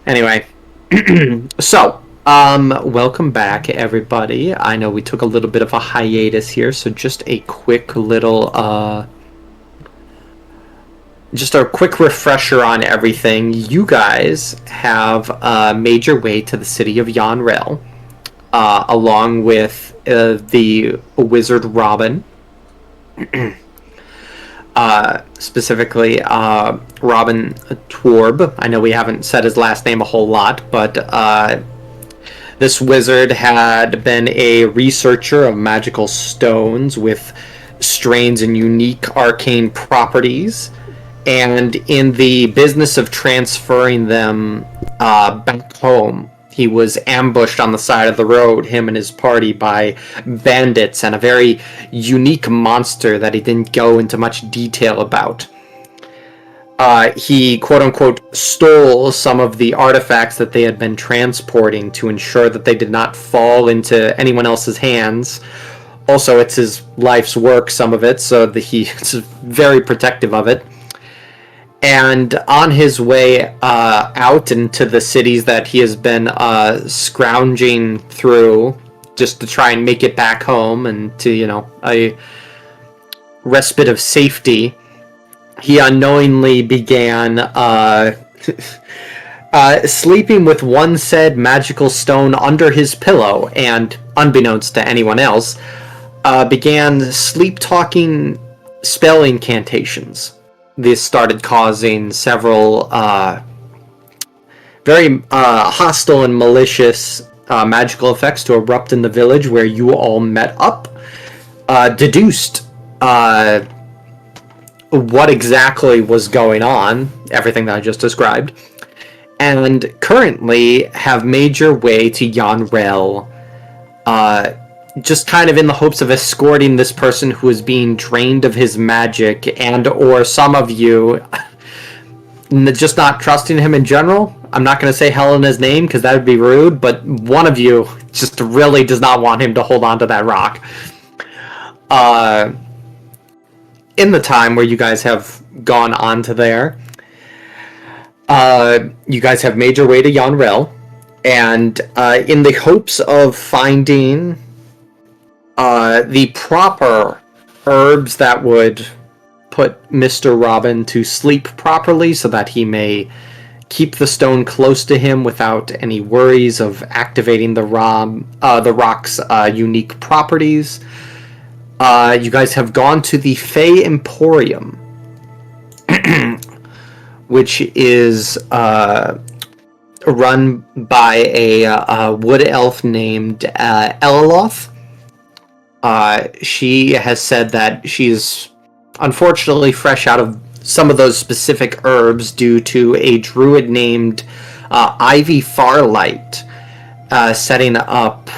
Anyway, so welcome back, everybody. I know we took a little bit of a hiatus here, so just a quick little, just a quick refresher on everything. You guys have made your way to the city of Yanrel, along with the wizard Robin. Specifically Robin Tworb. I know we haven't said his last name a whole lot, but this wizard had been a researcher of magical stones with strange and unique arcane properties, and in the business of transferring them back home. He was ambushed on the side of the road, him and his party, by bandits and a very unique monster that he didn't go into much detail about. He, quote-unquote, stole some of the artifacts that they had been transporting to ensure that they did not fall into anyone else's hands. Also, it's his life's work, some of it, so that he's very protective of it. And on his way out into the cities that he has been scrounging through just to try and make it back home and to, a respite of safety, he unknowingly began sleeping with one said magical stone under his pillow, and, unbeknownst to anyone else, began sleep-talking spell incantations. This started causing several very hostile and malicious magical effects to erupt in the village where you all met up. Deduced what exactly was going on, everything that I just described, and currently have made your way to Yanrel, just kind of in the hopes of escorting this person who is being drained of his magic, and or some of you just not trusting him in general. I'm not going to say Helena's name because that would be rude, but one of you just really does not want him to hold on to that rock. In the time where you guys have gone on to there, you guys have made your way to Yanrel, and in the hopes of finding the proper herbs that would put Mr. Robin to sleep properly so that he may keep the stone close to him without any worries of activating the rock's unique properties. You guys have gone to the Fey Emporium, which is run by a wood elf named Elaloth. She has said that she's unfortunately fresh out of some of those specific herbs due to a druid named Ivy Farlight setting up,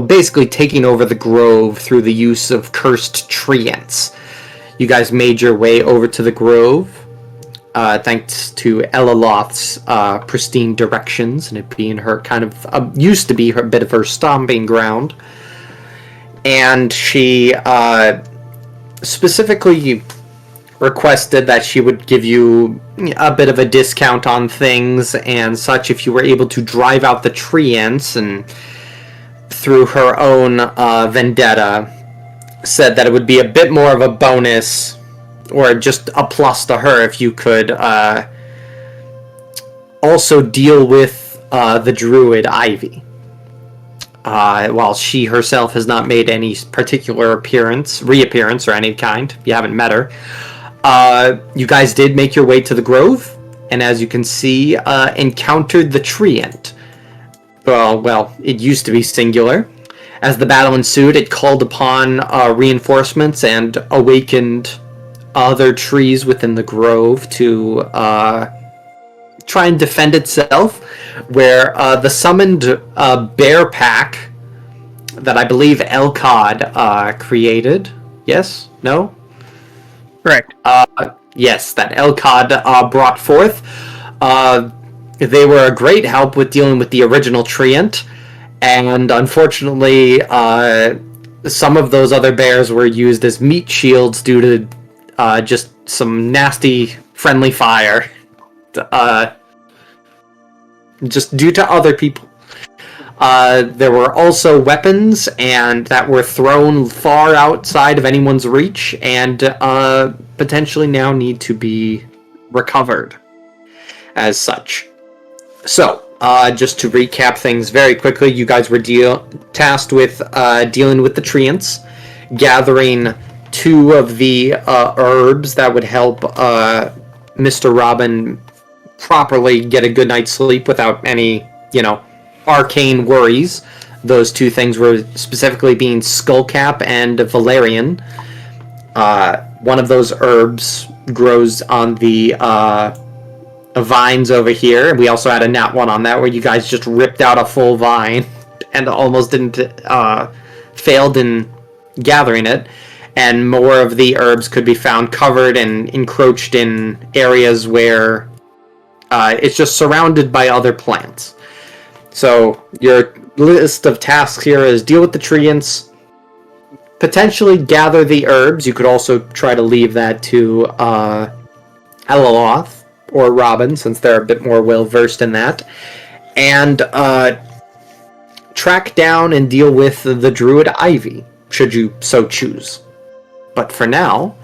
basically taking over the grove through the use of cursed treeants. You guys made your way over to the grove, thanks to Elaloth's pristine directions, and it being her kind of used to be her bit of her stomping ground. And she specifically requested that she would give you a bit of a discount on things and such if you were able to drive out the treeants, and through her own vendetta said that it would be a bit more of a bonus or just a plus to her if you could also deal with the druid Ivy. While she herself has not made any particular reappearance or any kind, you haven't met her. You guys did make your way to the grove, and as you can see, encountered the treant. Well, it used to be singular. As the battle ensued, it called upon reinforcements and awakened other trees within the grove to try and defend itself, where the summoned bear pack that I believe Elcod created. Yes? No? Correct. Yes, that Elcod brought forth. They were a great help with dealing with the original treant, and unfortunately, some of those other bears were used as meat shields due to just some nasty friendly fire. Just due to other people. There were also weapons and that were thrown far outside of anyone's reach and potentially now need to be recovered as such. So, just to recap things very quickly, you guys were tasked with dealing with the treants, gathering 2 of the herbs that would help Mr. Robin properly get a good night's sleep without any, arcane worries. Those 2 things were specifically being Skullcap and Valerian. One of those herbs grows on the vines over here. We also had a nat 1 on that where you guys just ripped out a full vine and almost didn't failed in gathering it. And more of the herbs could be found covered and encroached in areas where it's just surrounded by other plants. So your list of tasks here is deal with the treants, potentially gather the herbs. You could also try to leave that to Elaloth or Robin, since they're a bit more well-versed in that. And track down and deal with the Druid Ivy, should you so choose. But for now,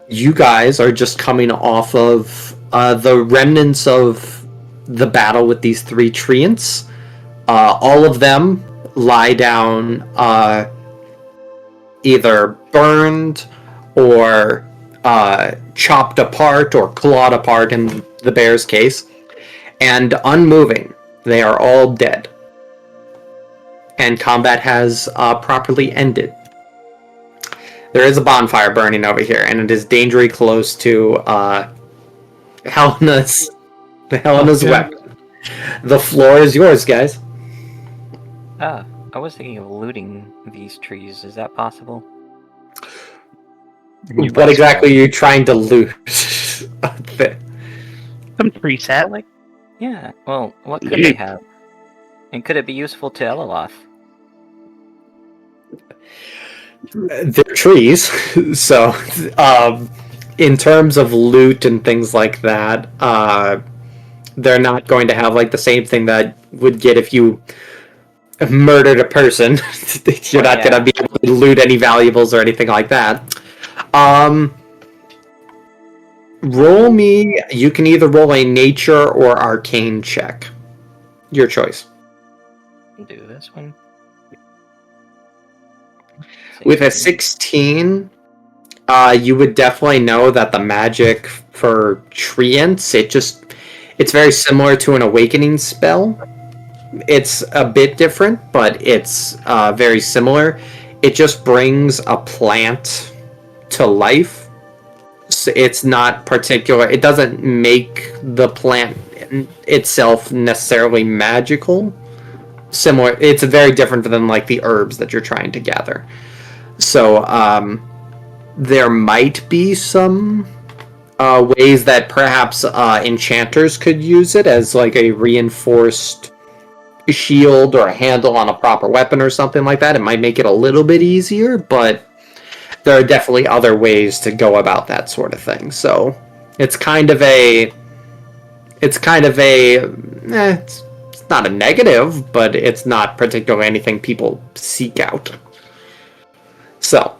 you guys are just coming off of the remnants of the battle with these 3 treants. All of them lie down either burned or chopped apart or clawed apart in the bear's case, and unmoving. They are all dead. And combat has properly ended. There is a bonfire burning over here, and it is dangerously close to Helena's weapon. The floor is yours, guys. I was thinking of looting these trees. Is that possible? What exactly are you trying to loot? Some tree sap. Yeah, well, what could they have? And could it be useful to Elaloth? They're trees, so in terms of loot and things like that, they're not going to have like the same thing that would get if you murdered a person. You're not going to be able to loot any valuables or anything like that. Roll me. You can either roll a nature or arcane check. Your choice. Do this one. With a 16, you would definitely know that the magic for treants, it's very similar to an awakening spell. It's a bit different, but it's very similar. It just brings a plant to life. So it's not particular. It doesn't make the plant itself necessarily magical. Similar. It's very different than like the herbs that you're trying to gather. So there might be some ways that perhaps enchanters could use it as like a reinforced shield or a handle on a proper weapon or something like that. It might make it a little bit easier, but there are definitely other ways to go about that sort of thing. So it's kind of a it's not a negative, but it's not particularly anything people seek out. So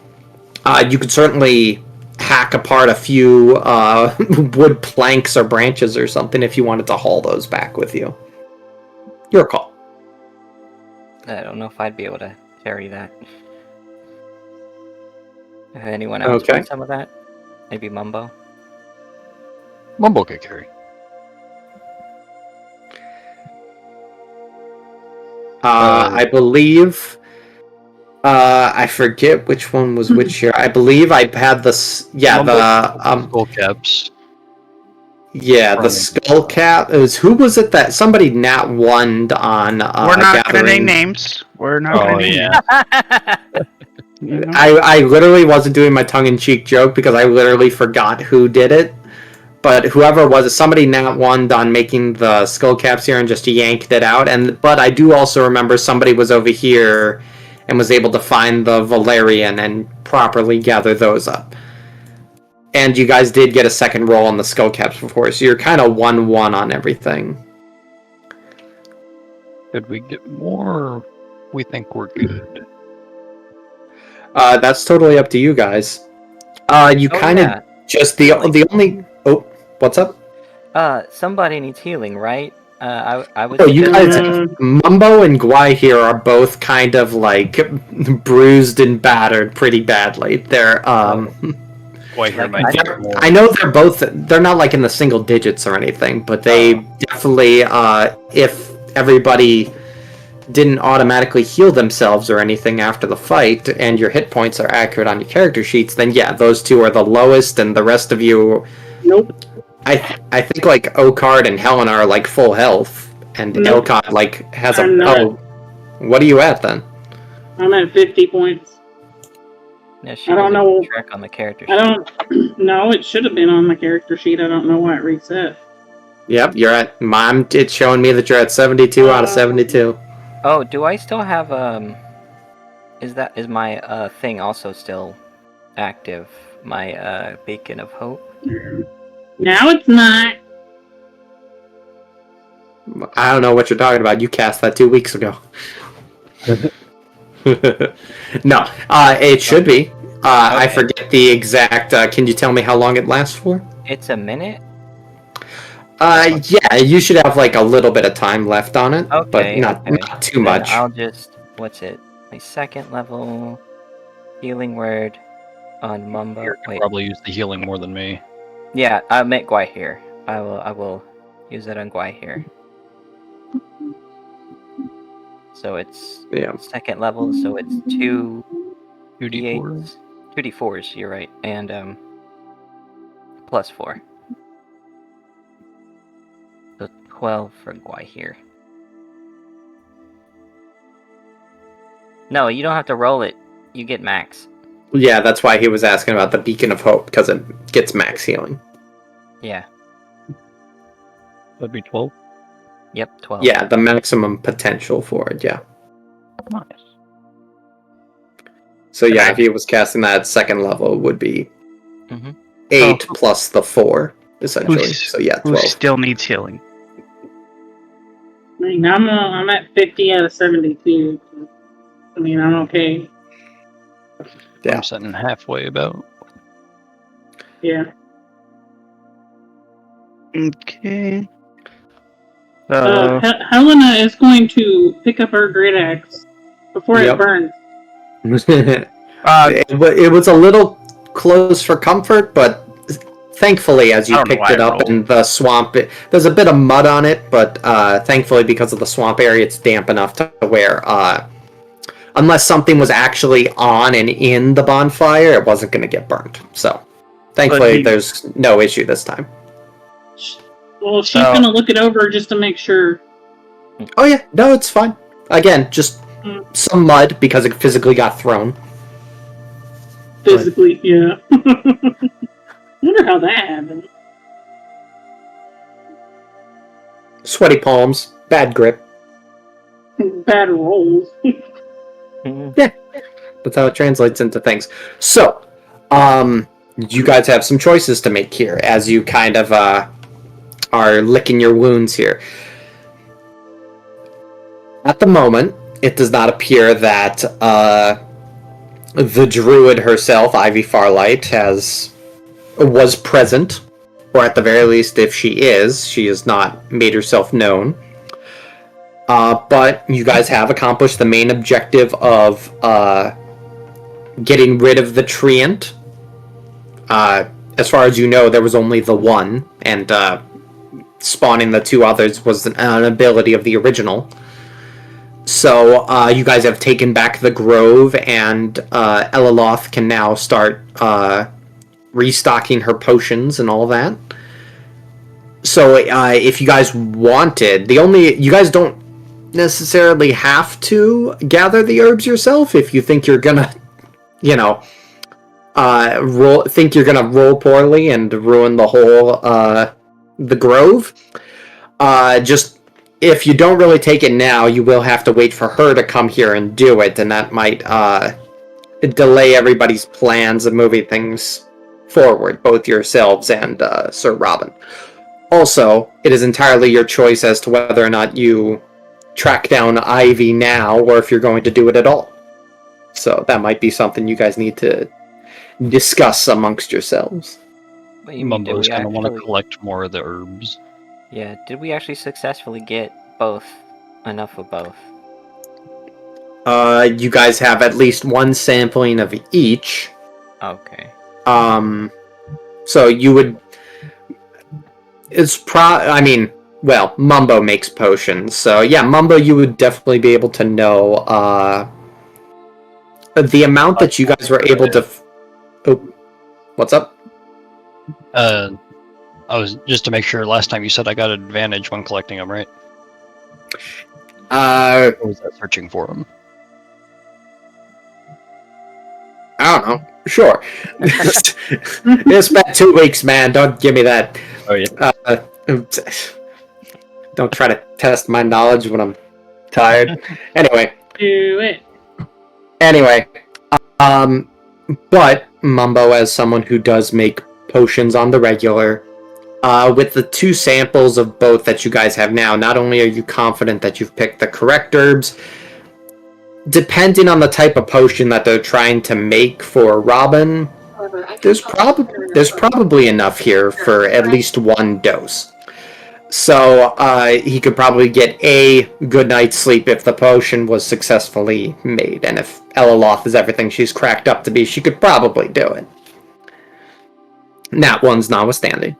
you could certainly hack apart a few wood planks or branches or something if you wanted to haul those back with you. Your call. I don't know if I'd be able to carry that. If anyone else wants some of that, maybe Mumbo. Mumbo could carry. I believe. I forget which one was which year. I believe I had this. Yeah, Mumbo skull caps. Yeah, the From- skull cap. It was who was it that somebody nat one on? We're not going to gathering. name names. We're not Oh, going to name yeah. names. You know? I literally wasn't doing my tongue-in-cheek joke because I literally forgot who did it. But whoever it was, somebody nat one on making the skull caps here and just yanked it out. But I do also remember somebody was over here and was able to find the Valerian and properly gather those up. And you guys did get a second roll on the skull caps before, so you're kind of 1-1 on everything. Could we get more? We think we're good. That's totally up to you guys. You kind of just the only. Oh, what's up? Somebody needs healing, right? I would. Oh, you guys, Mumbo and Gwai here are both kind of like bruised and battered pretty badly. They're Why here Like, might get more. I know they're not like in the single digits or anything, but they definitely if everybody didn't automatically heal themselves or anything after the fight and your hit points are accurate on your character sheets, then yeah, those two are the lowest and the rest of you. Nope. I think like Okard and Helen are like full health and Nope. Elcott like has I'm not. oh, what are you at then? I'm at 50 points. Yeah, she I don't doesn't know. keep track on the character. I don't. No, it should have been on the character sheet. I don't know why it reset. Yep, you're at mom. It's showing me that you're at 72 out of 72. Oh, do I still have is my thing also still active? My beacon of hope. Now it's not. I don't know what you're talking about. You cast that 2 weeks ago. No, it should be. I Okay. forget the exact. Can you tell me how long it lasts for? It's a minute. Yeah, you should have like a little bit of time left on it, but Okay, not okay. not too Then much. I'll just what's it? My second level healing word on Mumbo. Here could Wait, probably use the healing more than me. yeah, I meant Gwai here. I will use that on Gwai here. So it's Yeah. second level, so it's 2 2d4. d8s, 2d4s. You're right, and plus 4. So 12 for Gwai here. No, you don't have to roll it. You get max. Yeah, that's why he was asking about the Beacon of Hope because it gets max healing. Yeah. That'd be 12. Yep. 12. Yeah, the maximum potential for it. Yeah. Nice. So yeah, if he was casting that at second level, it would be Mhm. 8 Oh. plus the 4 essentially. Who's- So yeah, Who 12. still needs healing? I mean, I'm at 50 out of 72. I mean, I'm okay. Yeah. I'm sitting halfway about. Yeah. Okay. Helena is going to pick up her great axe before Yep. it burns. It was a little close for comfort, but thankfully, as you I don't know picked why it I up rolled. in the swamp, there's a bit of mud on it, but thankfully, because of the swamp area, it's damp enough to where, unless something was actually on and in the bonfire, it wasn't going to get burnt. So, thankfully, there's no issue this time. Well, she's So- going to look it over just to make sure. Oh yeah, no, it's fine. Again, just some mud because it physically got thrown. Physically, yeah. Wonder how that happened. Sweaty palms, bad grip. Bad rolls. Mhm. That's how it translates into things. So, you guys have some choices to make here as you kind of are licking your wounds here. At the moment, it does not appear that the druid herself, Ivy Farlight, was present, or at the very least, if she has not made herself known. But you guys have accomplished the main objective of getting rid of the treant. as far as you know, there was only the one, and spawning the two others was an ability of the original. So you guys have taken back the grove, and Elaloth can now start restocking her potions and all that. So if you guys wanted, you guys don't necessarily have to gather the herbs yourself if you think you're gonna, roll poorly and ruin the whole the grove. Just if you don't really take it now, you will have to wait for her to come here and do it, and that might delay everybody's plans of moving things forward, both yourselves and Sir Robin. Also, it is entirely your choice as to whether or not you track down Ivy now, or if you're going to do it at all. So that might be something you guys need to discuss amongst yourselves. What do you mean, did Mumbo's we going to want to actually- collect more of the herbs. Yeah, did we actually successfully get enough of both? You guys have at least one sampling of each. Okay. So you would... Mumbo makes potions, so yeah, Mumbo, you would definitely be able to know, the amount that you guys were able to... what's up? I was just to make sure. Last time you said I got an advantage when collecting them, right? Or was that searching for them? I don't know. Sure. It's been 2 weeks, man. Don't give me that. Oh yeah. Don't try to test my knowledge when I'm tired. Anyway. Do it. Anyway. But Mumbo, as someone who does make potions on the regular, with the 2 samples of both that you guys have now, not only are you confident that you've picked the correct herbs, depending on the type of potion that they're trying to make for Robin, there's probably enough here for at least 1 dose. So he could probably get a good night's sleep if the potion was successfully made, and if Elaloth is everything she's cracked up to be, she could probably do it. That one's notwithstanding.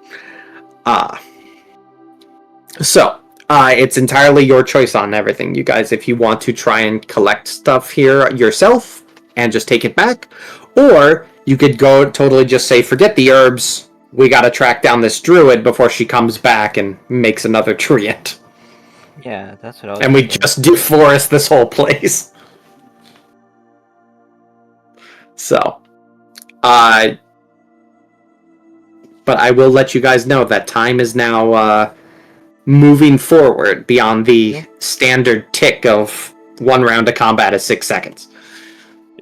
So it's entirely your choice on everything, you guys, if you want to try and collect stuff here yourself and just take it back, or you could go totally just say, forget the herbs, we gotta track down this druid before she comes back and makes another treant. Yeah, that's what I was And we thinking. just deforest this whole place. So, but I will let you guys know that time is now moving forward beyond the standard tick of 1 round of combat is 6 seconds.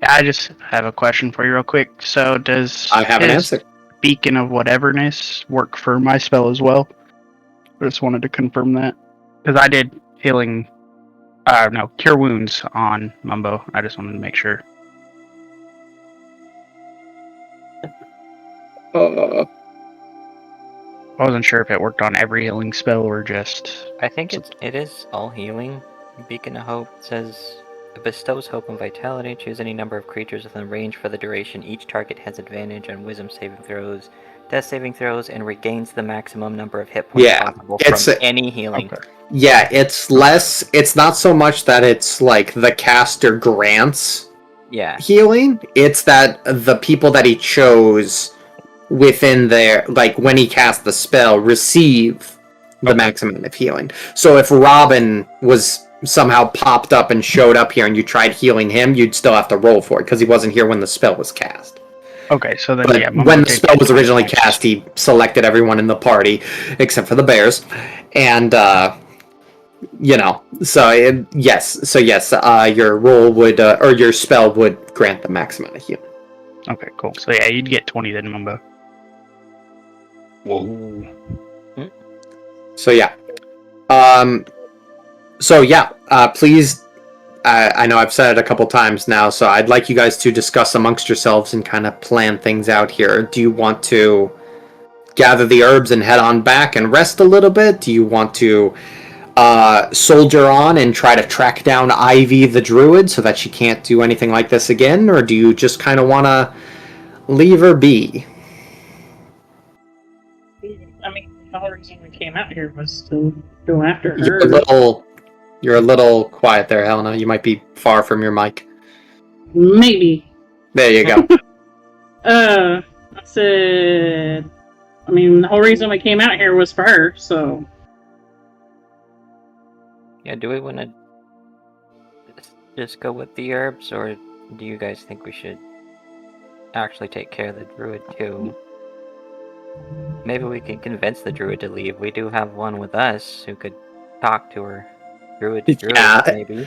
Yeah, I just have a question for you real quick. So does I have an his answer. Beacon of Whateverness work for my spell as well? I just wanted to confirm that. Because I did healing... Cure Wounds on Mumbo. I just wanted to make sure. I wasn't sure if it worked on every healing spell or just... I think it is all healing. Beacon of Hope says it bestows hope and vitality. Choose any number of creatures within range for the duration. Each target has advantage on wisdom saving throws, death saving throws, and regains the maximum number of hit points possible from any healing. Okay. Yeah, it's not so much that it's like the caster grants Yeah. healing, it's that the people that he chose within their, like, when he cast the spell, receive the maximum of healing. So if Robin was somehow popped up and showed up here and you tried healing him, you'd still have to roll for it, because he wasn't here when the spell was cast. Okay, so then, But yeah... Mumbo when the takes spell was 20 originally points. cast, he selected everyone in the party, except for the bears. And, so yes, your roll would, or your spell would grant the maximum of healing. Okay, cool. So yeah, you'd get 20 then, Mumbo. Whoa. So yeah. Please, I know I've said it a couple times now, so I'd like you guys to discuss amongst yourselves and kind of plan things out here. Do you want to gather the herbs and head on back and rest a little bit? Do you want to soldier on and try to track down Ivy the druid so that she can't do anything like this again? Or do you just kind of want to leave her be? the whole reason we came out here was to go after You're her. a little quiet there, Helena. You might be far from your mic. Maybe. There you go. I said, I mean, the whole reason we came out here was for her, so. Yeah, do we want to just go with the herbs, or do you guys think we should actually take care of the druid too? Maybe we can convince the druid to leave. We do have one with us who could talk to her. Druid to druid, Yeah. maybe.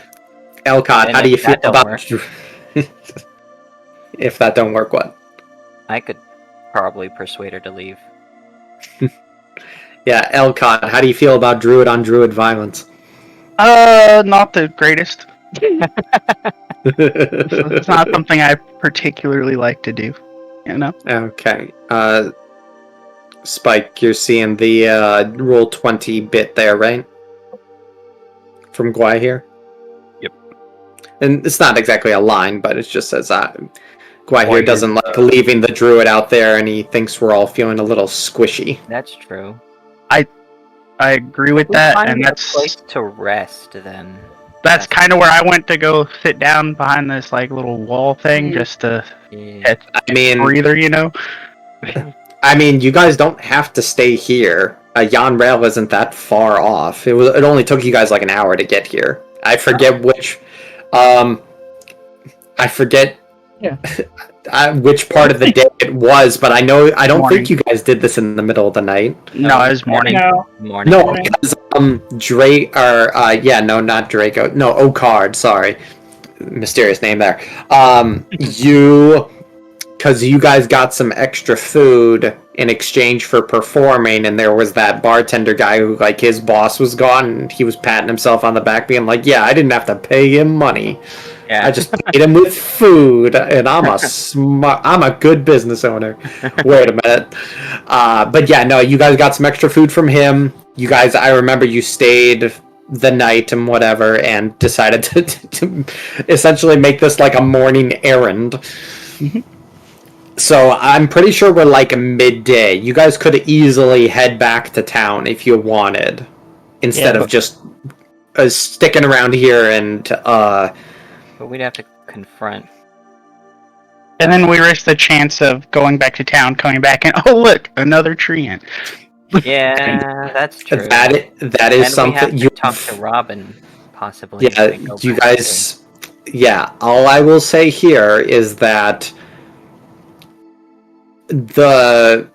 Elcott, And how do you if feel that don't about work- if that don't work? What? I could probably persuade her to leave. Yeah, Elcott, how do you feel about druid on druid violence? Not the greatest. It's not something I particularly like to do. You know. Okay. Spike, you're seeing the roll 20 bit there, right? From Gwai here? Yep. And it's not exactly a line, but it just says Gwai here here, doesn't like leaving the druid out there, and he thinks we're all feeling a little squishy. That's true. I agree with We that, find and a that's place to rest then. that's kind of where I went to go sit down behind this like little wall thing, just to Yeah. I mean, breather, you know. you guys don't have to stay here. Yon Rail isn't that far off. It only took you guys like an hour to get here. I forget which. I forget. Yeah. Which part of the day it was, but I know I don't Morning. think you guys did this in the middle of the night. No, it was morning. No. Morning. No, because Drake or no, not Draco. No, Ocard. Sorry, mysterious name there. Because you guys got some extra food in exchange for performing, and there was that bartender guy who, like, his boss was gone, and he was patting himself on the back, being like, "Yeah, I didn't have to pay him money. Yeah. I just paid him with food, and I'm a good business owner." Wait a minute. But yeah, no, you guys got some extra food from him. You guys, I remember you stayed the night and whatever, and decided to essentially make this like a morning errand. So I'm pretty sure we're like midday. You guys could easily head back to town if you wanted, instead of just sticking around here and But we'd have to confront. And then we risk the chance of going back to town, coming back, and oh look, another treant. Yeah, that's true. that is and something we have to you talk to Robin, possibly. Yeah, if we go you back guys. Yeah, all I will say here is that the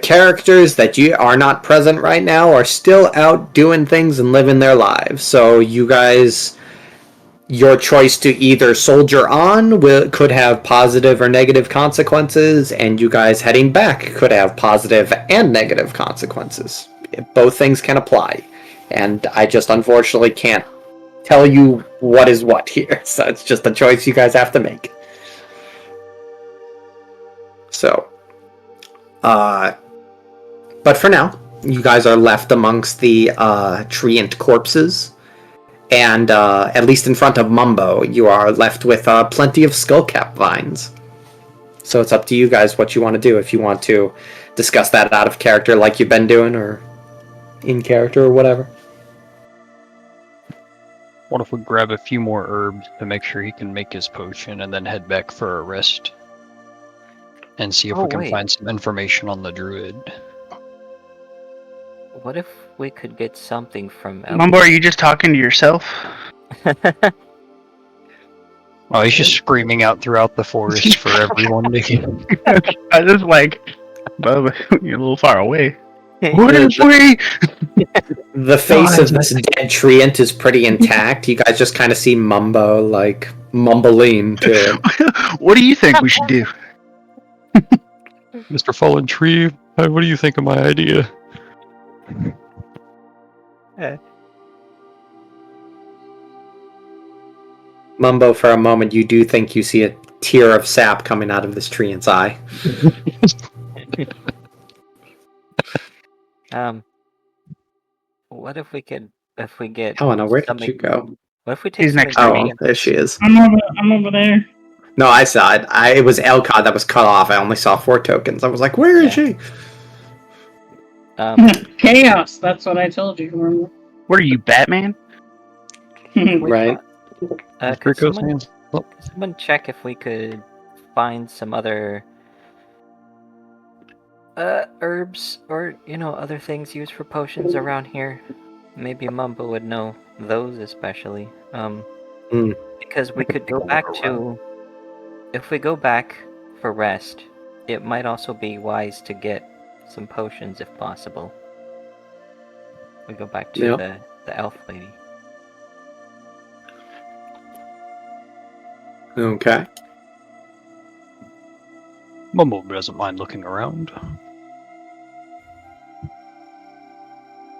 characters that you are not present right now are still out doing things and living their lives. So you guys, your choice to either soldier on could have positive or negative consequences, and you guys heading back could have positive and negative consequences. Both things can apply, and I just unfortunately can't tell you what is what here. So it's just a choice you guys have to make. So, but for now, you guys are left amongst the treant corpses, and at least in front of Mumbo, you are left with plenty of skullcap vines. So it's up to you guys what you want to do. If you want to discuss that out of character like you've been doing, or in character, or whatever. What if we grab a few more herbs to make sure he can make his potion and then head back for a rest? And see if we can find some information on the druid. What if we could get something from Mumbo, are you just talking to yourself? Oh, he's just screaming out throughout the forest for everyone to hear. I was like, Bubba, you're a little far away. What if we? The face of this dead treant is pretty intact. You guys just kind of see Mumbo, like, mumbling to it. What do you think we should do? Mr. Fallen Tree, what do you think of my idea? Mumbo, for a moment, you do think you see a tear of sap coming out of this treant's eye. What if we could, if we get... Helena, where did something- you go? What if we take He's next something to Oh, me. there she is. I'm over there. No, I saw it. It was Elcott that was cut off. I only saw 4 tokens. I was like, where is she? Chaos. That's what I told you. Remember? What are you, Batman? Right. Could Rico someone, saying, "Look, could someone check if we could find some other herbs or other things used for potions around here? Maybe Mumbo would know those especially. Hmm. Because we could go back to if we go back for rest, it might also be wise to get some potions if possible. We go back to Yeah. the elf lady. Okay. Mumbo doesn't mind looking around."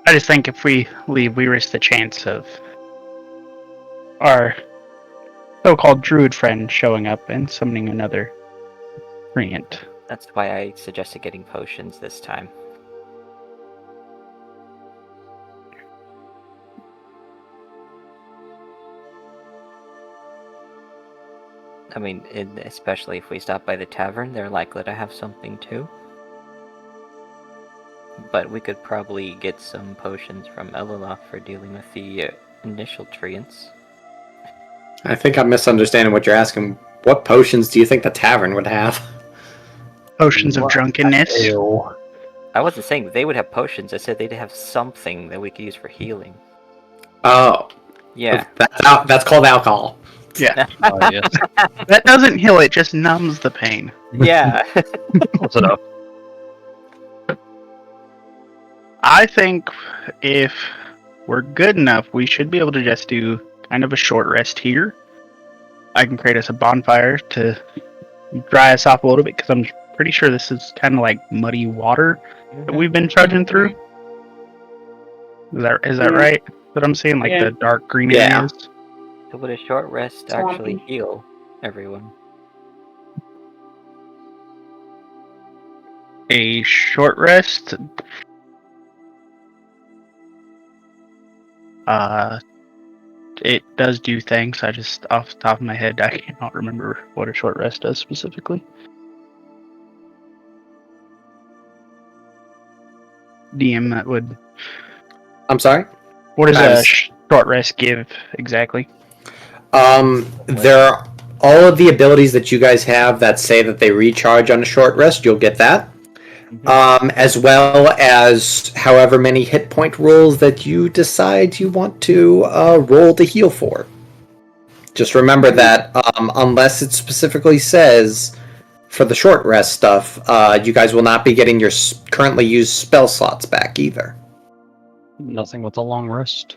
I just think if we leave, we risk the chance of our so-called druid friend showing up and summoning another treant. That's why I suggested getting potions this time. I mean, especially if we stop by the tavern, they're likely to have something too. But we could probably get some potions from Eloloth for dealing with the initial treants. I think I'm misunderstanding what you're asking. What potions do you think the tavern would have? Potions of What? drunkenness. Ew. I wasn't saying they would have potions, I said they'd have something that we could use for healing. Oh, Yeah. that's called alcohol. Yeah. Yes. That doesn't heal, it just numbs the pain. Yeah. Close enough. I think if we're good enough, we should be able to just do kind of a short rest here. I can create us a bonfire to dry us off a little bit because I'm pretty sure this is kind of like muddy water that we've been trudging through. Is that Yeah. right? That I'm seeing like Yeah. the dark green Yeah. areas. So would a short rest actually Swampy. heal everyone? A short rest. It does do things. I just off the top of my head, I cannot remember what a short rest does specifically. DM, that would. I'm sorry. What does I a was- short rest give exactly? There are all of the abilities that you guys have that say that they recharge on a short rest. You'll get that. As well as however many hit point rolls that you decide you want to roll to heal for. Just remember that unless it specifically says for the short rest stuff, you guys will not be getting your currently used spell slots back either. Nothing with a long rest.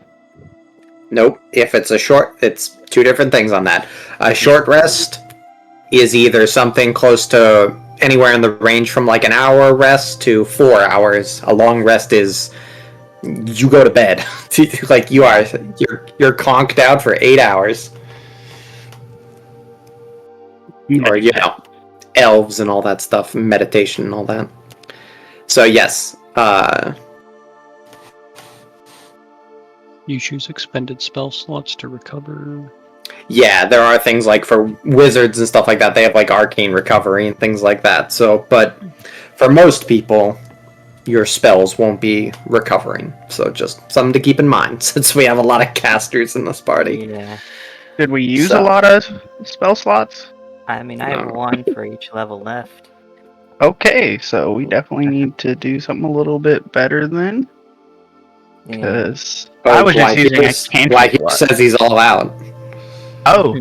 Nope. If it's a short, it's two different things on that. A short rest is either something close to anywhere in the range from like an hour rest to 4 hours. A long rest is you go to bed. Like you're conked out for 8 hours. Or elves and all that stuff, meditation and all that. So yes, You choose expended spell slots to recover. yeah, there are things like for wizards and stuff like that. They have like arcane recovery and things like that. So, but for most people, your spells won't be recovering. So just something to keep in mind since we have a lot of casters in this party. Yeah. Did we use So- a lot of spell slots? I mean, I have No. one for each level left. Okay, so we definitely need to do something a little bit better then. Yeah. Because I was just using a Why cantrip he slot. says he's all out. Oh,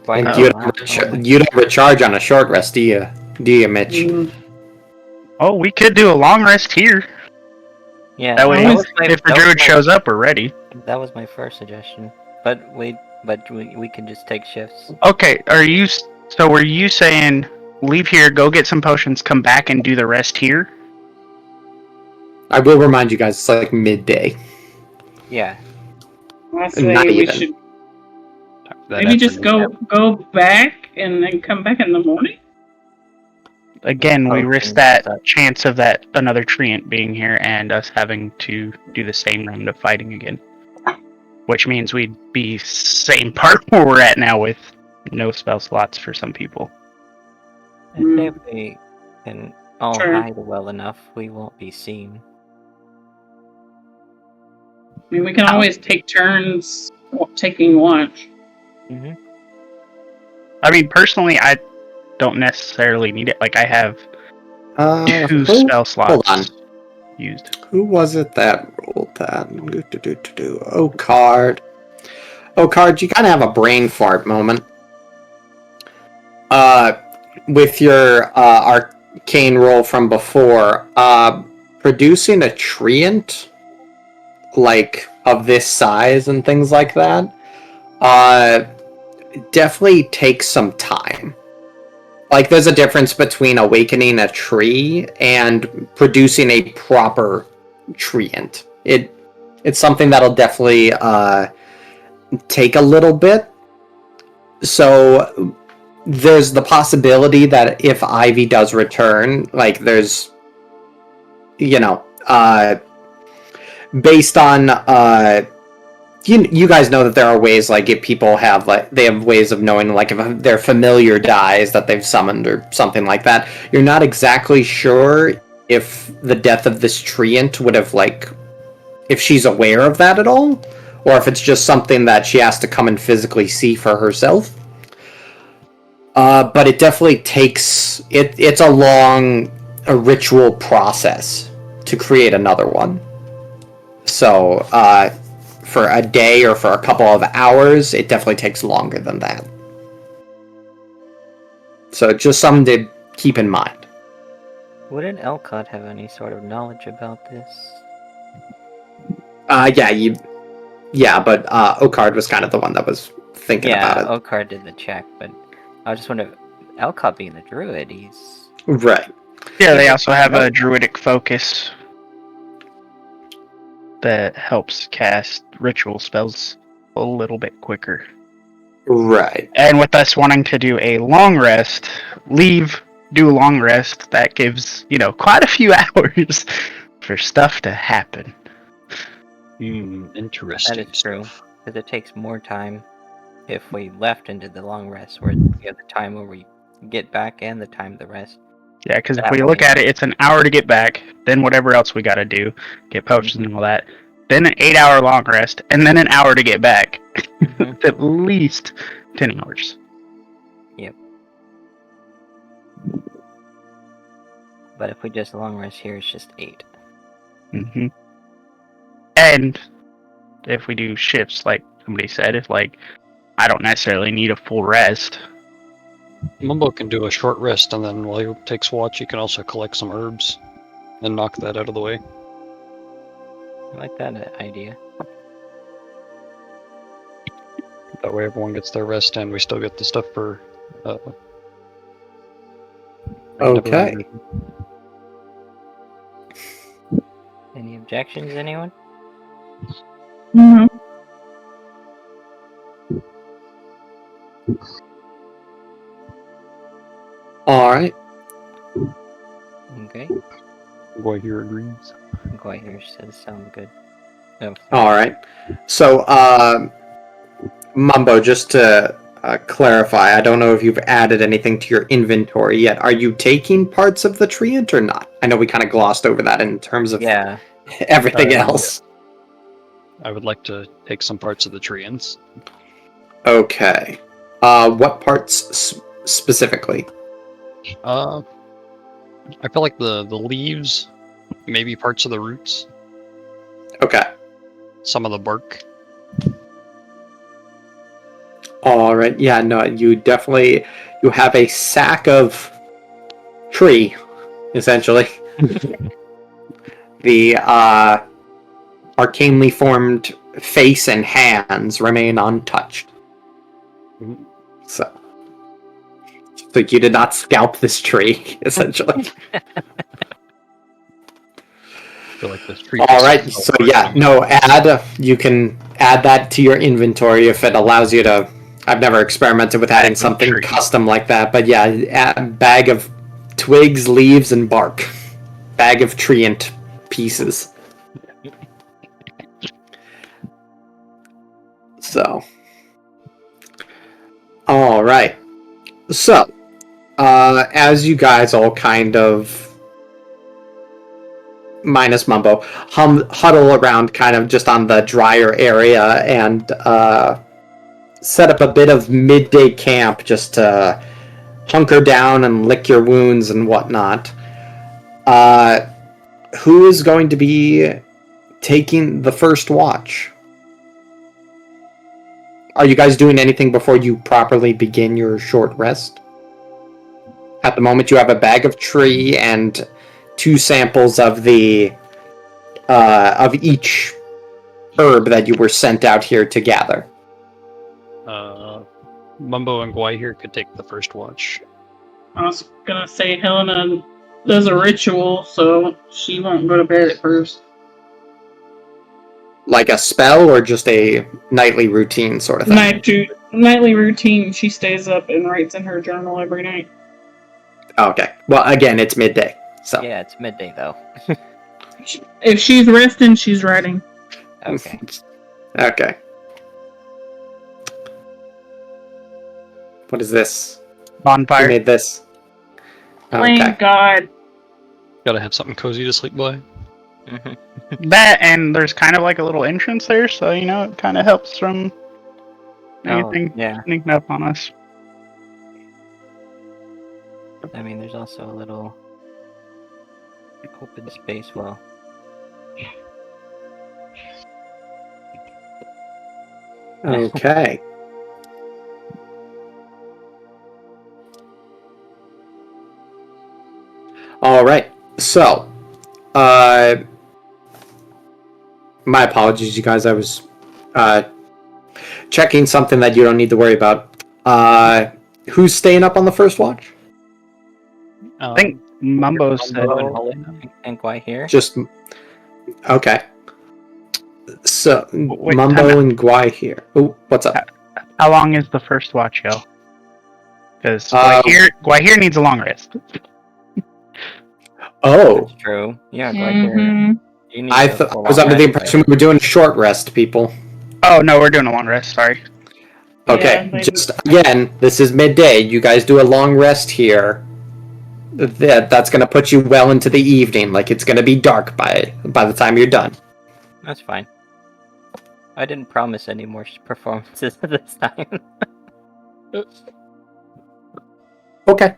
Why Oh. not? You don't recharge on a short rest, do you, Mitch? Mm, oh, we could do a long rest here. Yeah. That way, was my- if the that was druid my- shows up, we're ready. That was my first suggestion. But we can just take shifts. Okay, so were you saying leave here, go get some potions, come back and do the rest here? I will remind you guys, it's like midday. Yeah. I say Not we even. should That maybe just afternoon. go back and then come back in the morning. Again, we risk Potions, that chance of that another treant being here and us having to do the same round of fighting again. Which means we'd be same part where we're at now with no spell slots for some people. I say if we can all Sure. hide well enough, we won't be seen. mean, we can always take turns taking watch. Mm-hmm. I mean, personally, I don't necessarily need it. Like, I have 2 who? spell Hold on. slots used. Who was it that ruled that? Oh, card. Oh, card, you kind of have a brain fart moment. With your arcane roll from before, producing a treant, like, of this size and things like that, definitely takes some time. Like, there's a difference between awakening a tree and producing a proper treant. It's something that'll definitely take a little bit. So there's the possibility that if Ivy does return, like there's, based on you guys know that there are ways, like, if people have, like, they have ways of knowing, like, if their familiar dies that they've summoned or something like that. You're not exactly sure if the death of this treant would have, like, if she's aware of that at all, or if it's just something that she has to come and physically see for herself. But it definitely takes it's a long ritual process to create another one. So for a day or for a couple of hours, it definitely takes longer than that. So just something to keep in mind. Wouldn't Elcott have any sort of knowledge about this? But Okard was kind of the one that was thinking about it. Yeah, Okard did the check, but I was just wondering, Elcott being the druid, he's... Right. Yeah, they also have a druidic focus that helps cast ritual spells a little bit quicker. Right. And with us wanting to do a long rest, do a long rest, that gives, quite a few hours for stuff to happen. Interesting. That is true, because it takes more time if we left and did the long rest, where you have the time where we get back and the time to rest. Yeah, because if That we way. look at it, it's an hour to get back, then whatever else we gotta do, get potions and all that, then an 8-hour long rest, and then an hour to get back. It's at least 10 hours. Yep. But if we just long rest here, it's just 8. Mm-hmm. And if we do shifts, like somebody said, if, like, I don't necessarily need a full rest. Mumbo can do a short rest, and then while he takes watch, he can also collect some herbs and knock that out of the way. I like that idea. That way everyone gets their rest, and we still get the stuff for... Okay. Any objections, anyone? Mm-hmm. Alright. Okay. Boy here agrees. Guayher says sound good. Oh, Alright. So, Mumbo, just to clarify, I don't know if you've added anything to your inventory yet. Are you taking parts of the treant or not? I know we kind of glossed over that in terms of yeah. everything else. I would like to take some parts of the treants. Okay. What parts specifically? I feel like the leaves, maybe parts of the roots, Okay. some of the bark. Alright, yeah, no, you have a sack of tree, essentially. The arcanely formed face and hands remain untouched. So you did not scalp this tree, essentially. I feel like this tree. Alright, so yeah, no, you can add that to your inventory if it allows you to. I've never experimented with adding something custom like that, but yeah, bag of twigs, leaves, and bark. Bag of treant pieces. So. Alright. So, as you guys all kind of minus Mumbo, huddle around kind of just on the drier area and set up a bit of midday camp just to hunker down and lick your wounds and whatnot. Who is going to be taking the first watch? Are you guys doing anything before you properly begin your short rest? At the moment, you have a bag of tree and 2 samples of the of each herb that you were sent out here to gather. Mumbo and Guai here could take the first watch. I was gonna say Helena does a ritual, so she won't go to bed at first. Like a spell or just a nightly routine sort of thing? Nightly routine. She stays up and writes in her journal every night. Okay. Well, again, it's midday, so. Yeah, it's midday though. If she's resting, she's writing. Okay. Okay. What is this? Who Bonfire. made this? Thank God. Gotta have something cozy to sleep by. That, and there's kind of like a little entrance there, so you know it kind of helps from anything yeah. sneaking up on us. I mean, there's also a little open space. Well, Okay. All right. So, my apologies, you guys. I was checking something that you don't need to worry about. Who's staying up on the first watch? I think Mumbo said. and Guai here. Just okay. So Wait, Mumbo and Guai here. Oh, what's up? How long is the first watch, yo? Because Guai here needs a long rest. Oh, That's true. Yeah, Guai here. Mhm. You need I to was under the impression we were doing a short rest, people. Oh no, we're doing a long rest. Sorry. Okay, Yeah, just again, this is midday. You guys do a long rest here. That's gonna put you well into the evening. Like it's gonna be dark by the time you're done. That's fine. I didn't promise any more performances this time. Okay.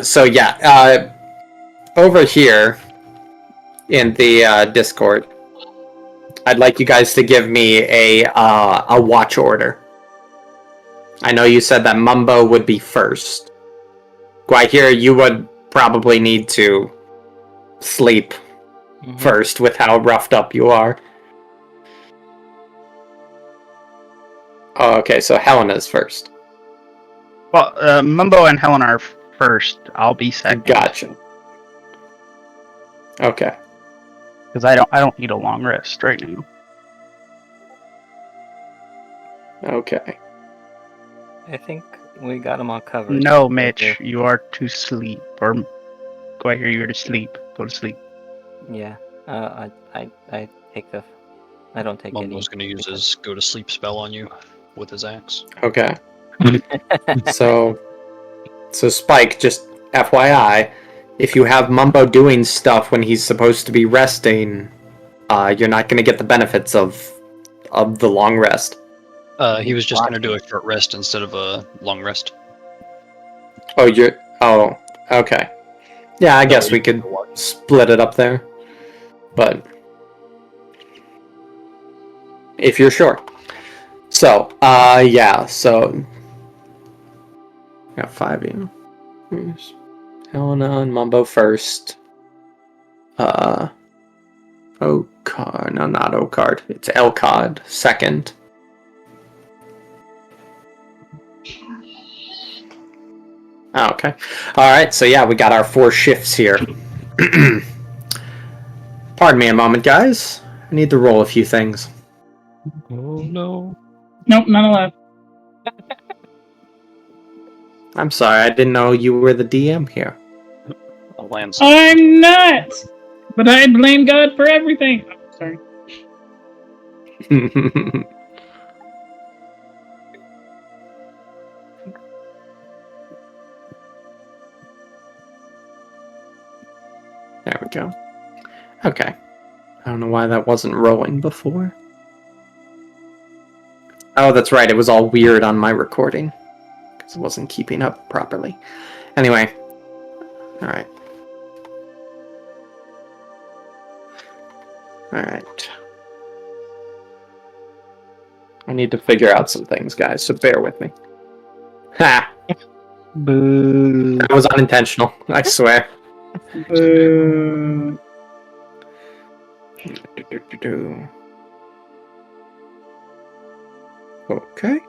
So yeah, over here in the Discord, I'd like you guys to give me a watch order. I know you said that Mumbo would be first. Guai here, you would probably need to sleep first with how roughed up you are. Oh, okay, so Helena's first. Well, Mumbo and Helen are first. I'll be second. Gotcha. Okay. Because I don't need a long rest right now. Okay. I think we got them all covered. No, Mitch, you are to sleep. Or go out here, you're to sleep. Go to sleep. Yeah. I take the. I don't take any. Mumbo's gonna use his go to sleep spell on you with his axe. Okay. So Spike, just FYI, if you have Mumbo doing stuff when he's supposed to be resting, you're not going to get the benefits of the long rest. He was just gonna do a short rest instead of a long rest. Oh, okay. Yeah, I guess we could split it up there. But if you're sure. So, yeah, so got 5 of you. Here's Helena and Mumbo first. Okard, no, not Okard. It's Elcod second. Oh, okay. Alright, so yeah, we got our 4 shifts here. Pardon me a moment, guys. I need to roll a few things. Oh no. Nope, not allowed. I'm sorry, I didn't know you were the DM here. A lance. I'm not! But I blame God for everything. Oh, sorry. There we go. Okay. I don't know why that wasn't rolling before. Oh, that's right. It was all weird on my recording. Because it wasn't keeping up properly. Anyway. Alright. Alright. I need to figure out some things, guys, so bear with me. Ha! Boo. That was unintentional, I swear. Boo. Okay.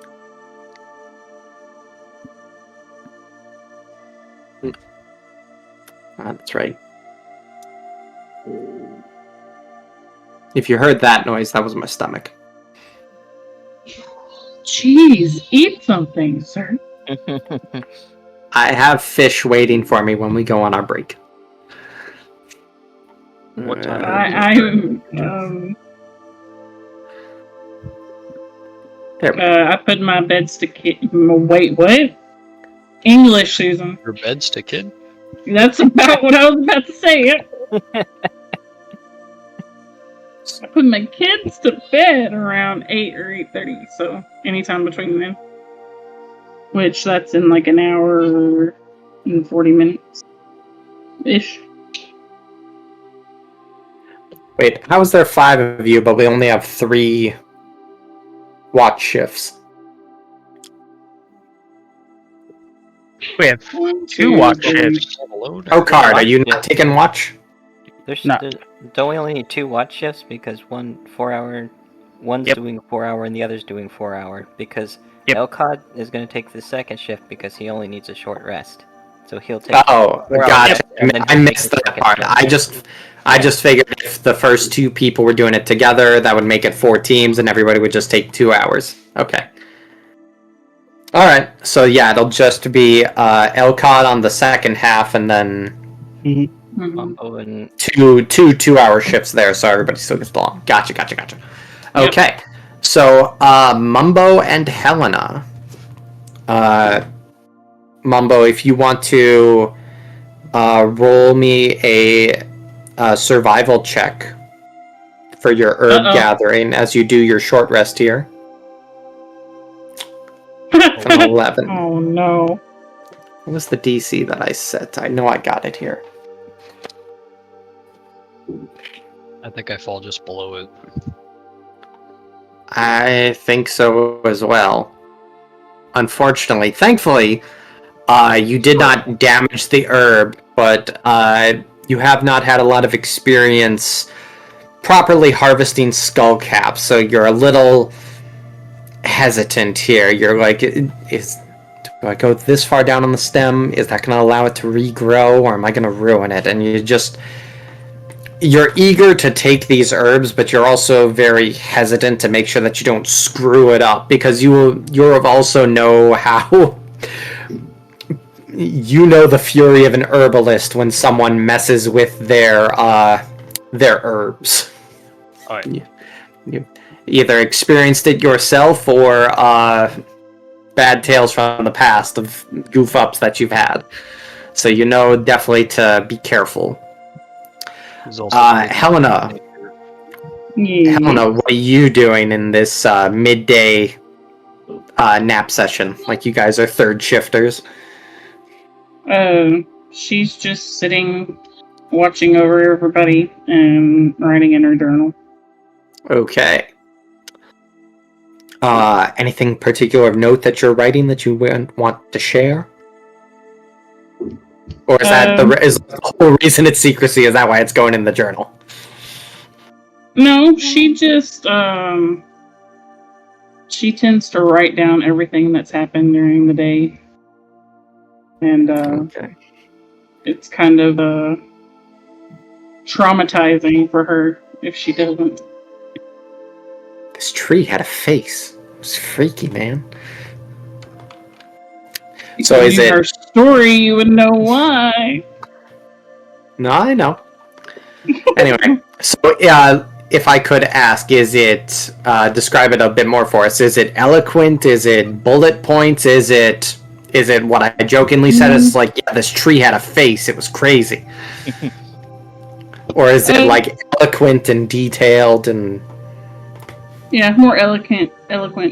That's right. If you heard that noise, that was my stomach. Jeez, eat something, sir. I have fish waiting for me when we go on our break. What time? I put my beds to kid. Wait, what? English, Susan. Your bed's to kid? That's about what I was about to say. I put my kids to bed around 8 or 8:30, so anytime between then. Which that's in like an hour and 40 minutes ish. Wait, how is there 5 of you, but we only have 3 watch shifts? We have 2 watch shifts. Oh, Card, are you not taking watch? No. Don't we only need 2 watch shifts because one's Yep. doing 4-hour and the other's doing 4-hour because Yep. Elcod is going to take the second shift because he only needs a short rest. So he'll take. Oh, 4 hours gotcha. and then I he'll take missed the that second part. shift. I just figured if the first 2 people were doing it together, that would make it 4 teams, and everybody would just take 2 hours. Okay. All right. So yeah, it'll just be Elcod on the second half, and then Mumbo and 2 2-hour shifts there, so everybody still gets along. Gotcha. Okay. So Mumbo and Helena. Mumbo, if you want to roll me a survival check for your herb gathering as you do your short rest here. It's an 11. Oh no. What was the DC that I set? I know I got it here. I think I fall just below it. I think so as well. Unfortunately. Thankfully, you did not damage the herb, but you have not had a lot of experience properly harvesting skull caps, so you're a little hesitant here. You're like, do I go this far down on the stem? Is that going to allow it to regrow, or am I going to ruin it? And you're eager to take these herbs, but you're also very hesitant to make sure that you don't screw it up, because you also know how you know the fury of an herbalist when someone messes with their herbs. All right. You either experienced it yourself or bad tales from the past of goof ups that you've had. So you know definitely to be careful. Helena, what are you doing in this midday nap session? Like, you guys are third shifters. She's just sitting, watching over everybody, and writing in her journal. Okay. Anything particular of note that you're writing that you want to share? Or is that is the whole reason it's secrecy? Is that why it's going in the journal? No, she just she tends to write down everything that's happened during the day, and Okay. it's kind of traumatizing for her if she doesn't. This tree had a face. It was freaky, man. So is it her story? You would know why. No, I know. Anyway, so if I could ask, is it describe it a bit more for us? Is it eloquent? Is it bullet points? Is it what I jokingly said? It's like, yeah, this tree had a face. It was crazy. Or is it like eloquent and detailed and? Yeah, more eloquent,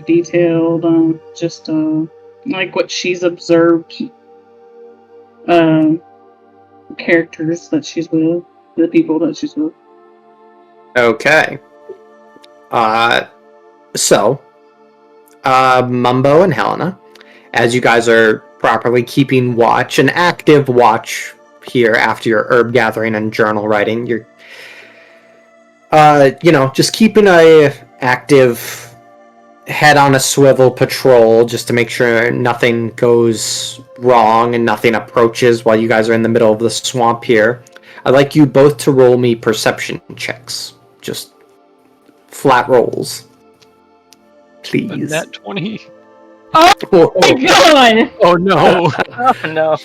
detailed. Just like what she's observed. Characters that she's with, the people that she's with. Okay. So, Mumbo and Helena, as you guys are properly keeping watch, an active watch here after your herb gathering and journal writing, you're, just keeping a active head on a swivel patrol just to make sure nothing goes wrong and nothing approaches while you guys are in the middle of the swamp here. I'd like you both to roll me perception checks. Just flat rolls. Please. That 20. Oh my god! Oh no! Oh no.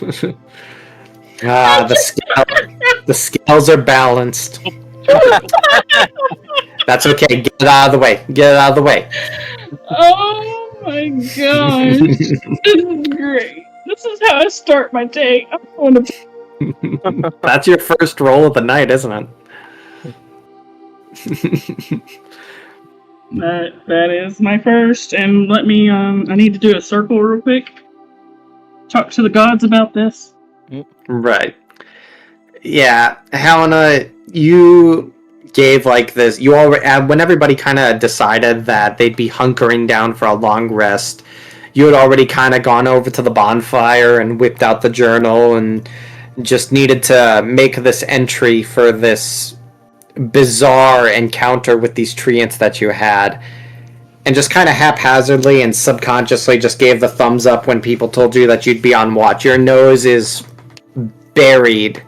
The scales are balanced. That's okay. Get it out of the way. Get it out of the way. Oh my gosh. This is great. This is how I start my day. I'm going to... That's your first roll of the night, isn't it? That is my first. And let me, I need to do a circle real quick. Talk to the gods about this. Right. Yeah, Helena, you gave like this. You already, when everybody kind of decided that they'd be hunkering down for a long rest, you had already kind of gone over to the bonfire and whipped out the journal and just needed to make this entry for this bizarre encounter with these treants that you had. And just kind of haphazardly and subconsciously just gave the thumbs up when people told you that you'd be on watch. Your nose is buried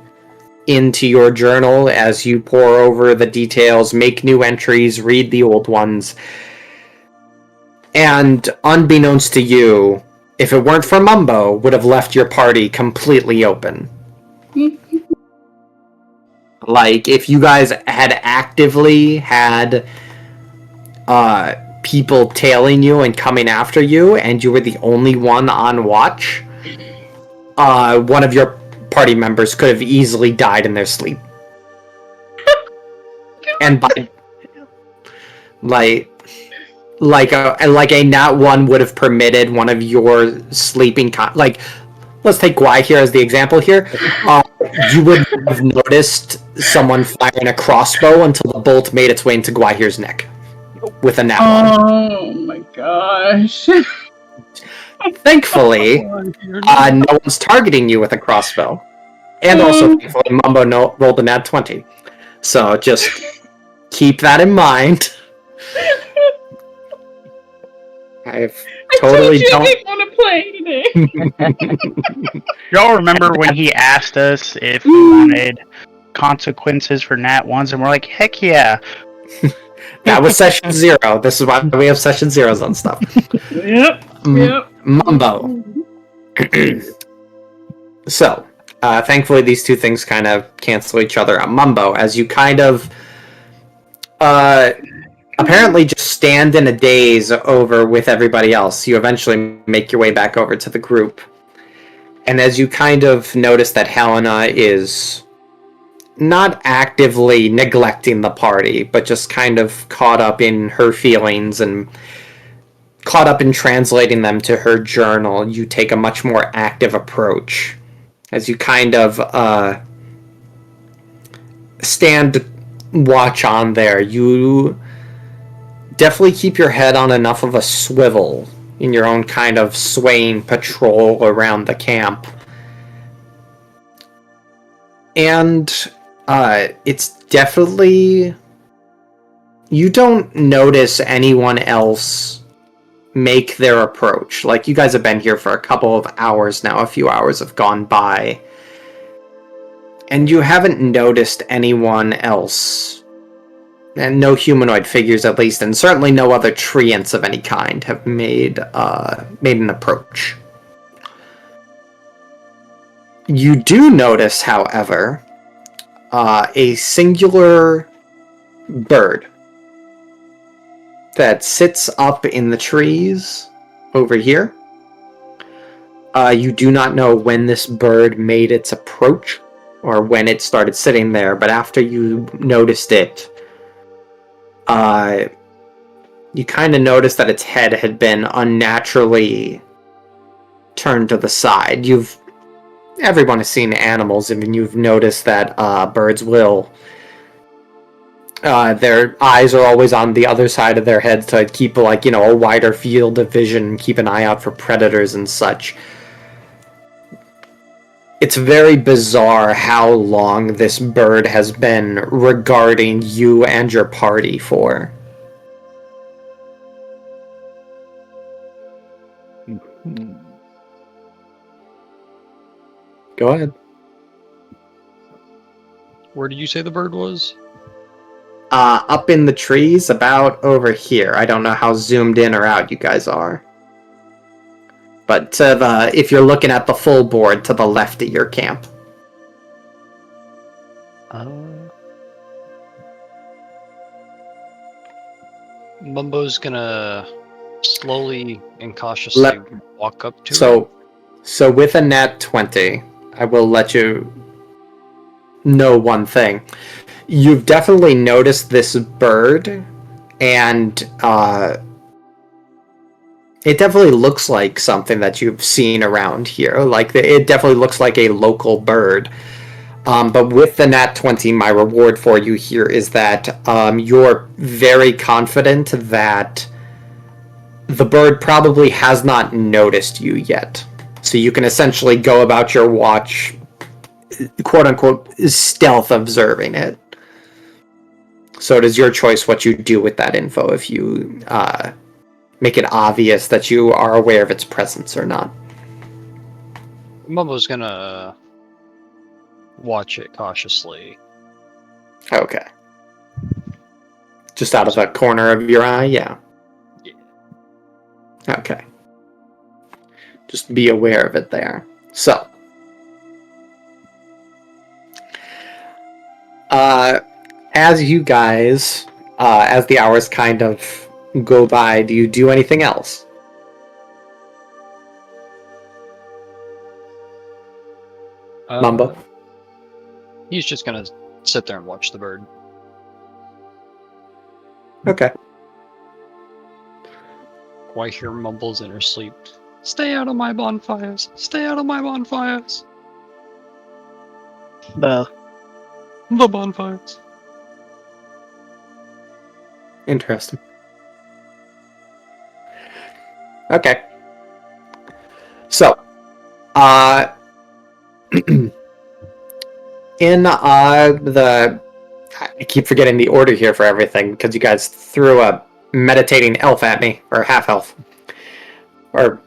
into your journal as you pore over the details, make new entries, read the old ones. And unbeknownst to you, if it weren't for Mumbo, would have left your party completely open. Like, if you guys had actively had people tailing you and coming after you, and you were the only one on watch, one of your party members could have easily died in their sleep. And by like a nat one would have permitted one of your sleeping let's take Guai here as the example here. You would have noticed someone firing a crossbow until the bolt made its way into Guahir's neck with a nat one. Oh my gosh. Thankfully, no one's targeting you with a crossbow. And also, thankfully, Mumbo rolled a nat 20. So just keep that in mind. I totally don't want to play today. Y'all remember when he asked us if we wanted consequences for Nat 1s, and we're like, heck yeah. That was session 0. This is why we have session 0s on stuff. Yep. Mumbo. So, thankfully these two things kind of cancel each other out. Mumbo, as you kind of apparently just stand in a daze over with everybody else, you eventually make your way back over to the group. And as you kind of notice that Helena is not actively neglecting the party, but just kind of caught up in her feelings and caught up in translating them to her journal, you take a much more active approach. As you kind of stand watch on there, you definitely keep your head on enough of a swivel in your own kind of swaying patrol around the camp. And it's definitely... You don't notice anyone else make their approach. Like, you guys have been here for a couple of hours now. A few hours have gone by. And you haven't noticed anyone else. And no humanoid figures, at least, and certainly no other treants of any kind have made an approach. You do notice, however, a singular bird that sits up in the trees over here. You do not know when this bird made its approach, or when it started sitting there, but after you noticed it, you kind of noticed that its head had been unnaturally turned to the side. Everyone has seen animals, and you've noticed that birds will. Their eyes are always on the other side of their heads to keep, a wider field of vision, keep an eye out for predators and such. It's very bizarre how long this bird has been regarding you and your party for. Go ahead. Where did you say the bird was? Up in the trees, about over here. I don't know how zoomed in or out you guys are. But if you're looking at the full board, to the left of your camp. Mumbo's gonna slowly and cautiously walk up to it. So with a nat 20, I will let you know one thing. You've definitely noticed this bird, and it definitely looks like something that you've seen around here. It definitely looks like a local bird. But with the nat 20, my reward for you here is that you're very confident that the bird probably has not noticed you yet. So you can essentially go about your watch, quote-unquote, stealth observing it. So it is your choice what you do with that info, if you make it obvious that you are aware of its presence or not. Mumbo's gonna watch it cautiously. Okay. Just out of the corner of your eye, yeah. Okay. Just be aware of it there. So. As you guys, as the hours kind of go by, do you do anything else? Mumbo? He's just gonna sit there and watch the bird. Okay. Why hear mumbles in her sleep? Stay out of my bonfires! Stay out of my bonfires! The bonfires. Interesting. Okay. So, in the... I keep forgetting the order here for everything, because you guys threw a meditating elf at me, or half-elf. Or,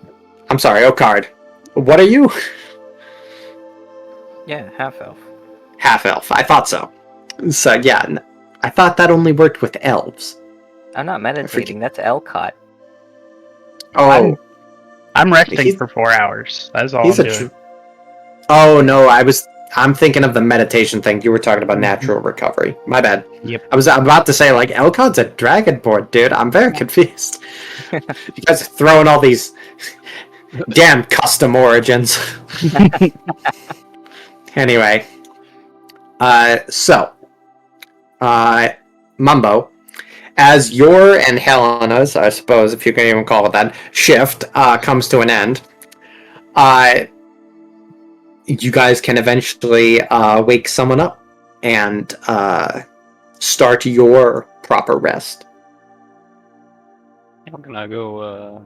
I'm sorry, Okard. What are you? Yeah, half-elf. Half-elf, I thought so. So, yeah, I thought that only worked with elves. I'm not meditating, that's Elcott. Oh. I'm resting for 4 hours. That's all I'm doing. Oh, no, I'm thinking of the meditation thing. You were talking about natural recovery. My bad. Yep. I'm about to say, Elcott's a dragonborn, dude. I'm very confused. You guys are throwing all these damn custom origins. Anyway. Mumbo, as your and Helena's, I suppose, if you can even call it that, shift comes to an end, you guys can eventually wake someone up and start your proper rest. I'm gonna go,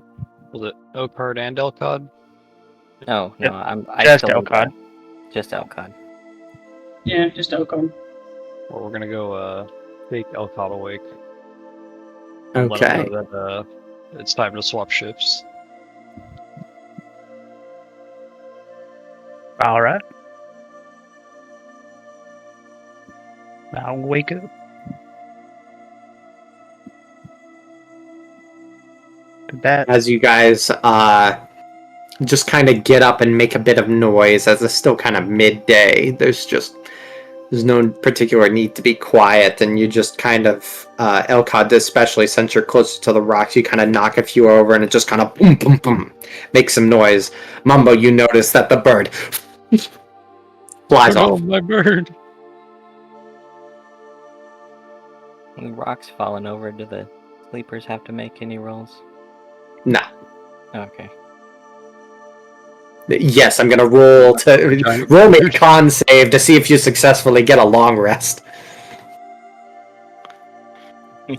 was it Okard and Elcod? No, I just still Elcod. Just Elcod. Yeah, just Elcod. Well, we're gonna go, take Elcod awake. Okay. Let him know that, it's time to swap shifts. Alright. I'll wake up. As you guys just kind of get up and make a bit of noise, as it's still kind of midday, there's no particular need to be quiet, and you just kind of, Elcod, especially since you're closer to the rocks, you kind of knock a few over and it just kind of boom, boom, boom, makes some noise. Mumbo, you notice that the bird flies Oh, off. my bird. The rock's falling over. Do the sleepers have to make any rolls? No. Okay. Yes, I'm gonna roll Giant roll me a bird. con save to see if you successfully get a long rest.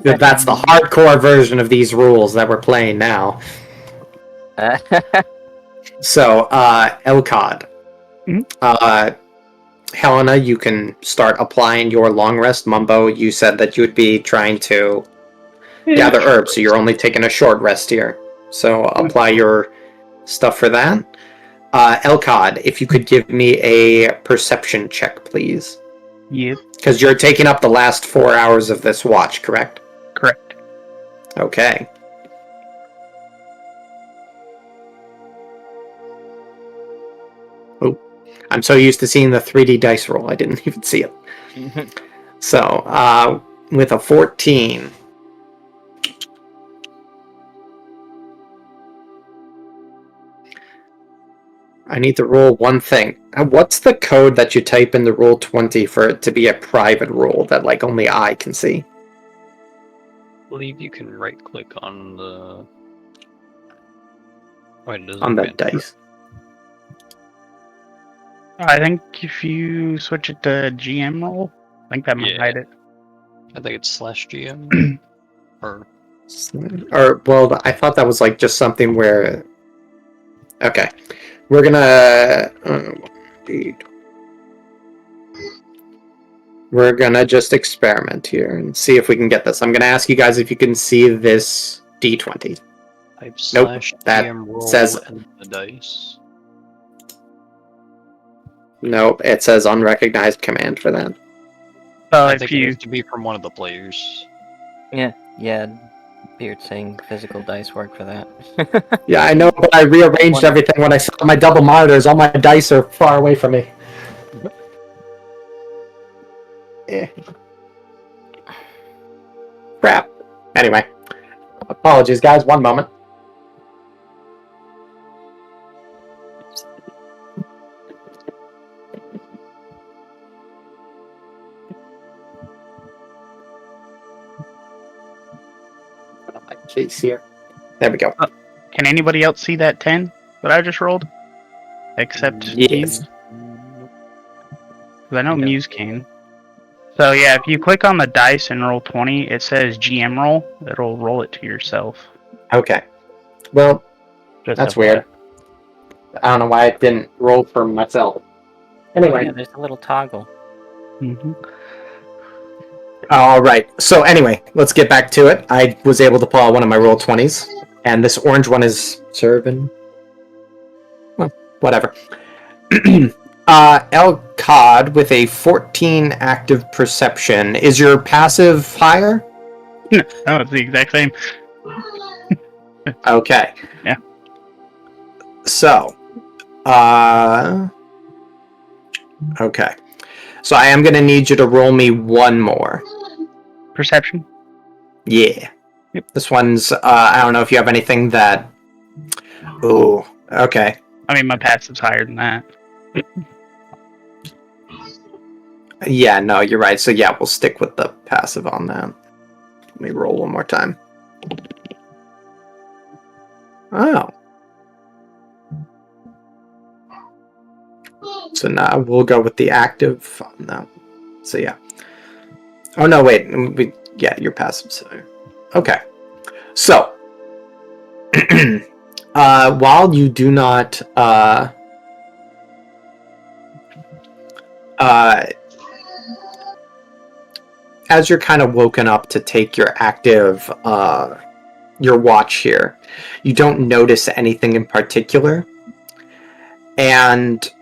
That's the hardcore version of these rules that we're playing now. So, Elcod. Mhm. Helena, you can start applying your long rest. Mumbo, you said that you would be trying to gather herbs, so you're only taking a short rest here. So apply your stuff for that. Elcod, if you could give me a perception check, please. Yep, Because you're taking up the last 4 hours of this watch, correct? correct. Okay. Oh, I'm so used to seeing the 3D dice roll, I didn't even see it. So, with a 14... I need to roll one thing. What's the code that you type in the Roll20 for it to be a private roll that like only I can see? I believe you can right click on the. Wait, it doesn't On the advance. dice. I think if you switch it to GM roll, I think that might Yeah. hide it. I think it's /GM. Or Or, well, I thought that was like just something where... Okay. We're gonna... We're gonna just experiment here and see if we can get this. I'm gonna ask you guys if you can see this D20. type Nope, that /GM roll says- and the dice. Nope, it says unrecognized command for that. So I if think it you has to be from one of the players. Yeah. Beard saying physical dice work for that. Yeah, I know, but I rearranged everything when I saw my double monitors. All my dice are far away from me. Crap. Anyway. Apologies, guys. One moment. Put on my case here. There we go. can anybody else see that 10 that I just rolled? Except Yes. Muse? 'Cause I know No. Muse can. So yeah, if you click on the dice and roll 20, it says GM roll. It'll roll it to yourself. Okay. Well, Just that's FYI. weird. I don't know why it didn't roll for myself. Anyway. Yeah, there's a little toggle. Mhm. All right. So anyway, let's get back to it. I was able to pull out one of my roll 20s, and this orange one is serving. Well, whatever. El Cod with a 14 active perception. Is your passive higher? No, it's the exact same. Okay. Yeah. So, okay. So I am gonna need you to roll me one more. Perception. Yeah. Yep. This one's, I don't know if you have anything that... Ooh, okay. I mean, my passive's higher than that. Yeah, no, you're right. So yeah, we'll stick with the passive on that. Let me roll one more time. Oh. So now we'll go with the active on that. So yeah. Oh no, wait. Yeah, your passive's higher. Okay. So, while you do not, as you're kind of woken up to take your active, your watch here, you don't notice anything in particular, and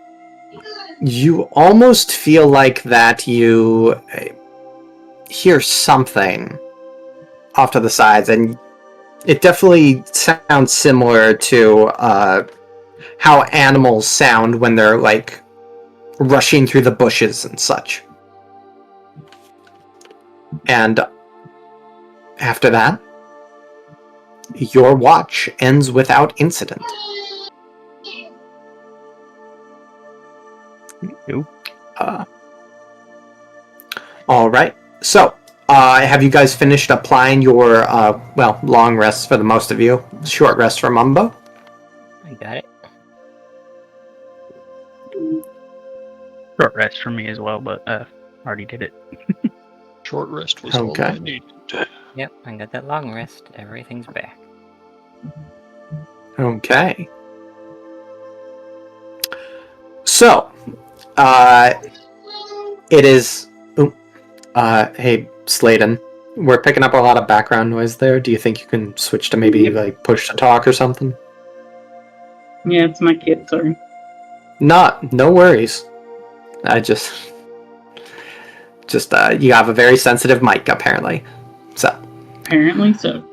you almost feel like that you hear something off to the sides, and it definitely sounds similar to how animals sound when they're like rushing through the bushes and such. And after that, your watch ends without incident. Ew. All right. So, have you guys finished applying your long rests for the most of you? Short rest for Mumbo. I got it. Short rest for me as well, but already did it. Short rest was all Okay. I needed. Yep, I got that long rest. Everything's back. Okay. So, it is. Hey, Sladen, we're picking up a lot of background noise there. Do you think you can switch to maybe like push to talk or something? Yeah, it's my kid, sorry. No worries. I just you have a very sensitive mic apparently. Apparently so.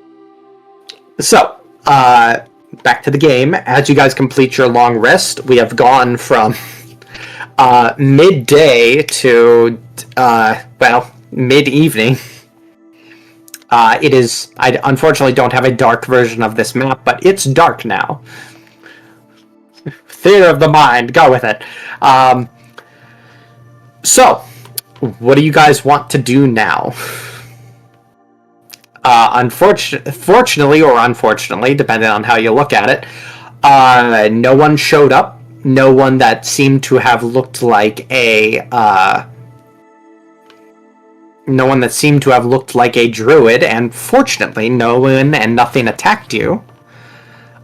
So, back to the game. As you guys complete your long rest, we have gone from midday to mid-evening. It is. I unfortunately don't have a dark version of this map, but it's dark now. Theater of the mind. Go with it. So, what do you guys want to do now? Fortunately or unfortunately, depending on how you look at it, no one showed up. No one that seemed to have looked like a druid, and fortunately, no one and nothing attacked you.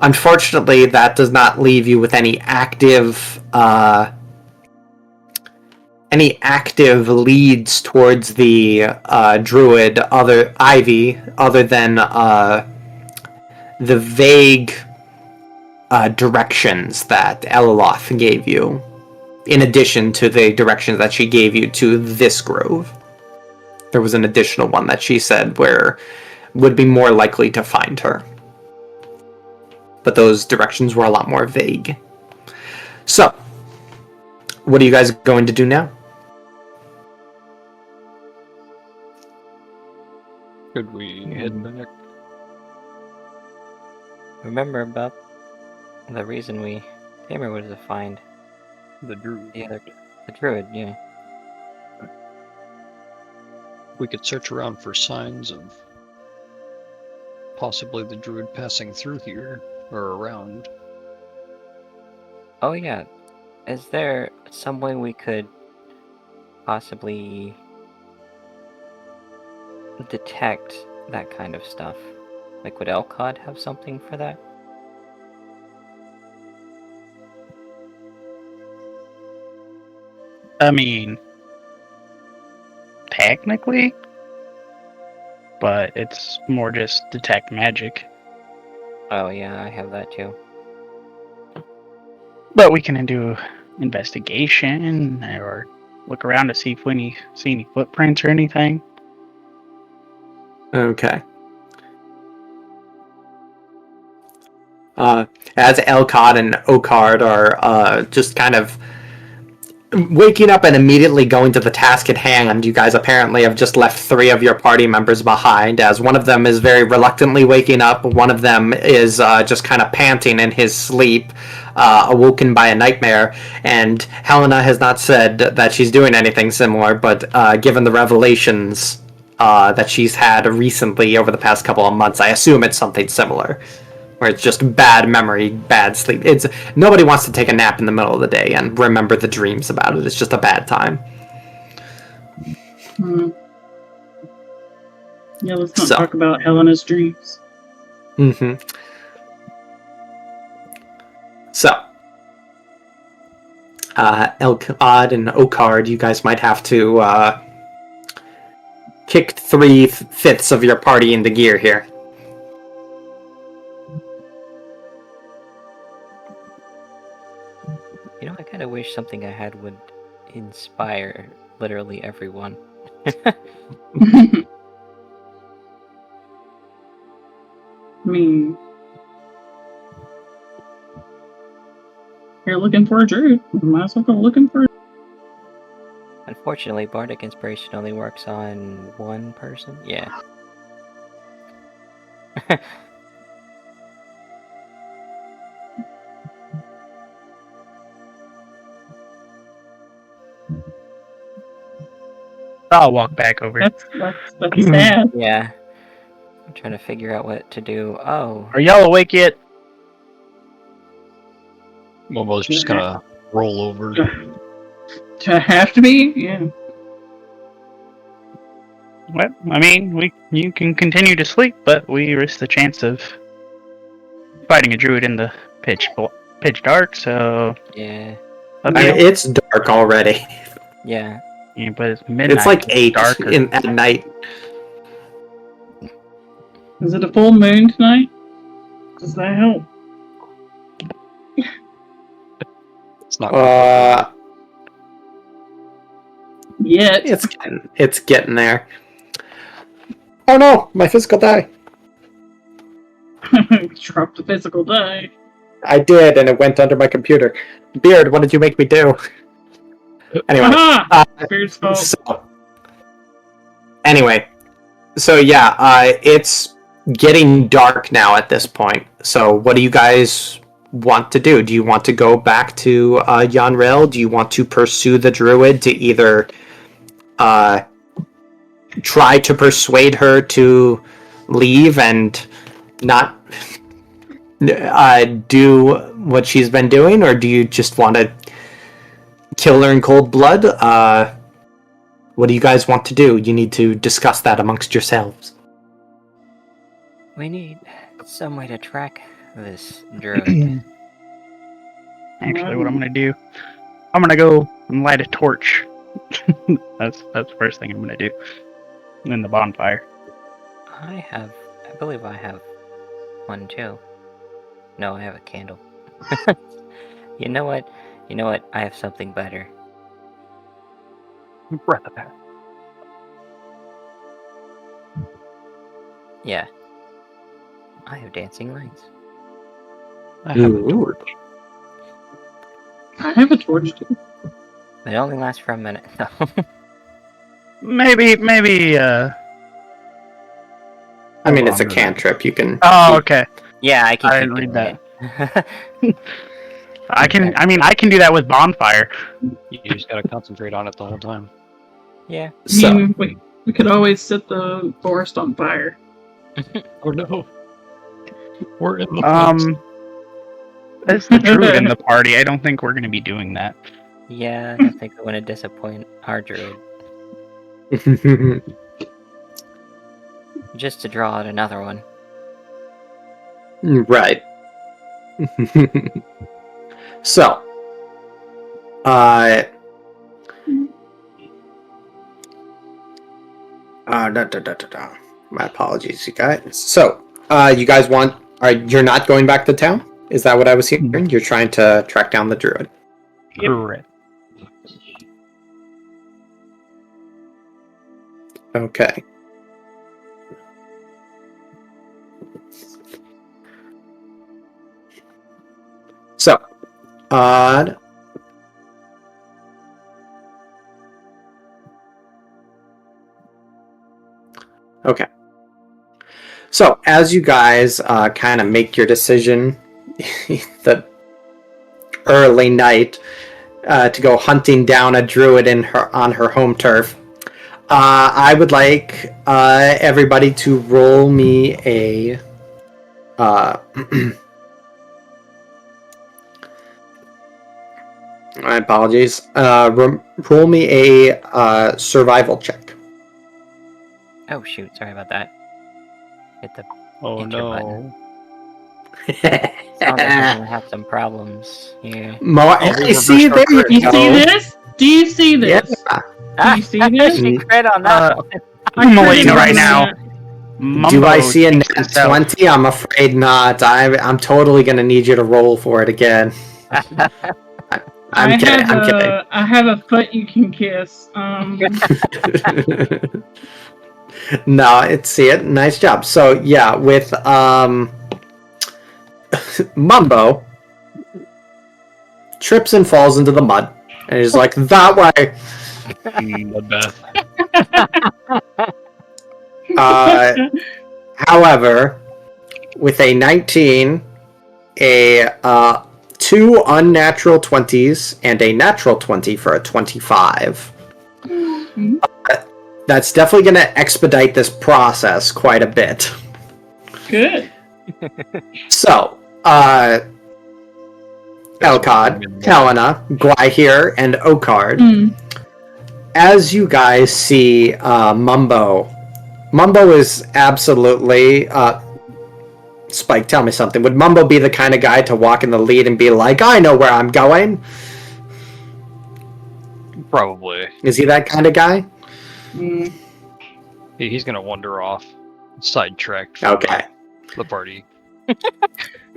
Unfortunately, that does not leave you with any active leads towards the druid Ivy, other than the vague directions that Eliloth gave you, in addition to the directions that she gave you to this grove. There was an additional one that she said where would be more likely to find her. But those directions were a lot more vague. So, what are you guys going to do now? Could we head back? Remember about the reason we came here was to find The Druid. the druid, yeah. We could search around for signs of possibly the Druid passing through here or around. Oh yeah, is there some way we could possibly detect that kind of stuff? Like, would Elcod have something for that? I mean, technically, but it's more just detect magic. Oh yeah, I have that too. But we can do investigation or look around to see if we see any footprints or anything. Okay. As Elcod and Okard are just kind of waking up and immediately going to the task at hand, you guys apparently have just left 3 of your party members behind, as one of them is very reluctantly waking up, one of them is just kind of panting in his sleep, awoken by a nightmare, and Helena has not said that she's doing anything similar, but given the revelations that she's had recently over the past couple of months, I assume it's something similar. Where it's just bad memory, bad sleep. It's nobody wants to take a nap in the middle of the day and remember the dreams about it. It's just a bad time. Yeah, let's not talk about Helena's dreams. Mm-hmm. So, Elcod and Okard, you guys might have to kick 3/5 of your party into gear here. You know, I kind of wish something I had would inspire literally everyone. I mean, you're looking for a druid. Might as well go looking for. Unfortunately, Bardic Inspiration only works on one person. Yeah. I'll walk back over. That's sad. Yeah. I'm trying to figure out what to do. Oh. Are y'all awake yet? Momo's just gonna roll over. To have to be? Yeah. Well, I mean, you can continue to sleep, but we risk the chance of fighting a druid in the pitch dark. So Yeah. I mean, it's dark already. Yeah. yeah, but it's midnight. It's like 8 darker. at night. Is it a full moon tonight? Does that help? It's not. Yet. It's getting there. Oh no, my physical die. Dropped the physical die. I did, and it went under my computer. Beard, what did you make me do? Anyway. Aha! Beard's fault. Anyway, so yeah, it's getting dark now at this point. So what do you guys want to do? Do you want to go back to Yanrel? Do you want to pursue the druid to either try to persuade her to leave and not do what she's been doing, or do you just want to kill her in cold blood? What do you guys want to do? You need to discuss that amongst yourselves. We need some way to track this druid. Actually, what I'm gonna do, I'm gonna go and light a torch. That's the first thing I'm gonna do. In the bonfire. I believe I have one too. No, I have a candle. You know what? I have something better. Breath of air. Yeah. I have dancing lights. I have a torch. I have a torch too. It only lasts for a minute. No. Maybe. I mean, it's a cantrip. You can. Oh, okay. Yeah, I can. I didn't read that. I can do that with bonfire. You just gotta concentrate on it the whole time. Yeah. So We could always set the forest on fire. Oh no. We're in the It's the druid in the party. I don't think we're gonna be doing that. Yeah, I think I'm gonna disappoint our druid. Just to draw out another one. Right. So, my apologies, you guys. So, you guys you're not going back to town? Is that what I was hearing? You're trying to track down the druid. Correct. Okay. So, okay. So, as you guys kind of make your decision the early night to go hunting down a druid on her home turf, I would like everybody to roll me a my apologies. Roll me a survival check. Oh shoot, sorry about that. Hit the Oh enter no. button. Sounds like we're gonna have some problems here. See, there you Do you go. see this? Do you see this? Yeah. Do you see this? She crit on that one. I'm critting Molina right on now. that. Do I Mumbo see a thinks nat himself. 20? I'm afraid not. I'm totally gonna need you to roll for it again. I'm kidding. I have a foot you can kiss. No, nice job. So yeah, with Mumbo trips and falls into the mud, and he's like, that way. However, with a 19, a 2 unnatural 20s, and a natural 20 for a 25. That's definitely going to expedite this process quite a bit. Good. So, Elcod, Helena, Gwaihir, and Okard, as you guys see Mumbo is absolutely... Spike, tell me something. Would Mumbo be the kind of guy to walk in the lead and be like, I know where I'm going? Probably. Is he that kind of guy? He's gonna wander off, sidetracked from Okay. the party.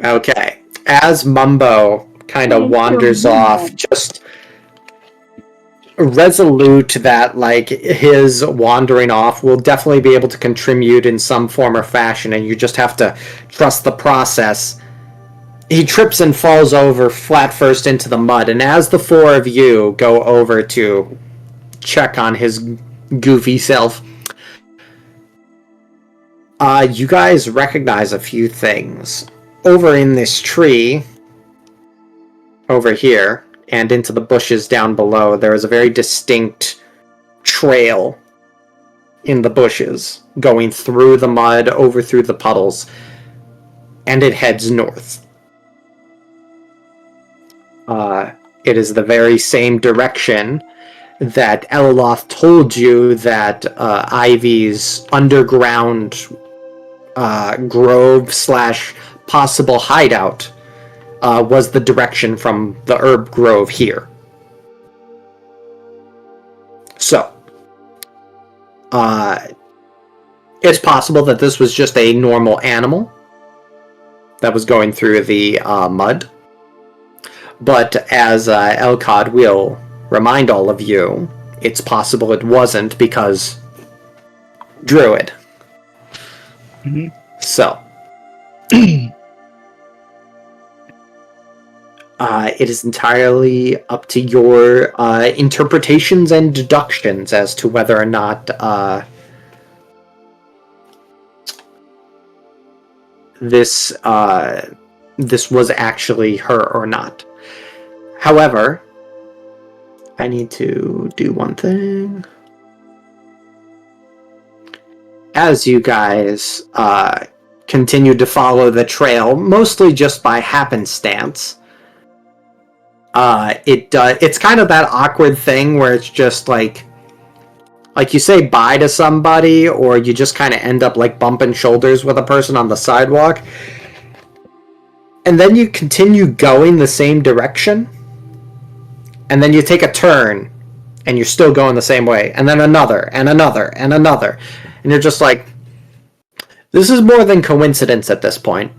Okay. As Mumbo kind of wanders off, just resolute that, like, his wandering off will definitely be able to contribute in some form or fashion, and you just have to trust the process. He trips and falls over flat first into the mud, and as the four of you go over to check on his goofy self, you guys recognize a few things. Over in this tree, over here, and into the bushes down below, there is a very distinct trail in the bushes, going through the mud, over through the puddles, and it heads north. It is the very same direction that Eloloth told you that Ivy's underground grove / possible hideout was the direction from the herb grove here. So, it's possible that this was just a normal animal that was going through the mud. But as Elcod will remind all of you, it's possible it wasn't because Druid. Mm-hmm. So, it is entirely up to your interpretations and deductions as to whether or not this was actually her or not. However, I need to do one thing. As you guys continue to follow the trail, mostly just by happenstance, it's kind of that awkward thing where it's just like you say bye to somebody, or you just kind of end up like bumping shoulders with a person on the sidewalk, and then you continue going the same direction, and then you take a turn, and you're still going the same way, and then another, and another, and another, and you're just like, this is more than coincidence at this point.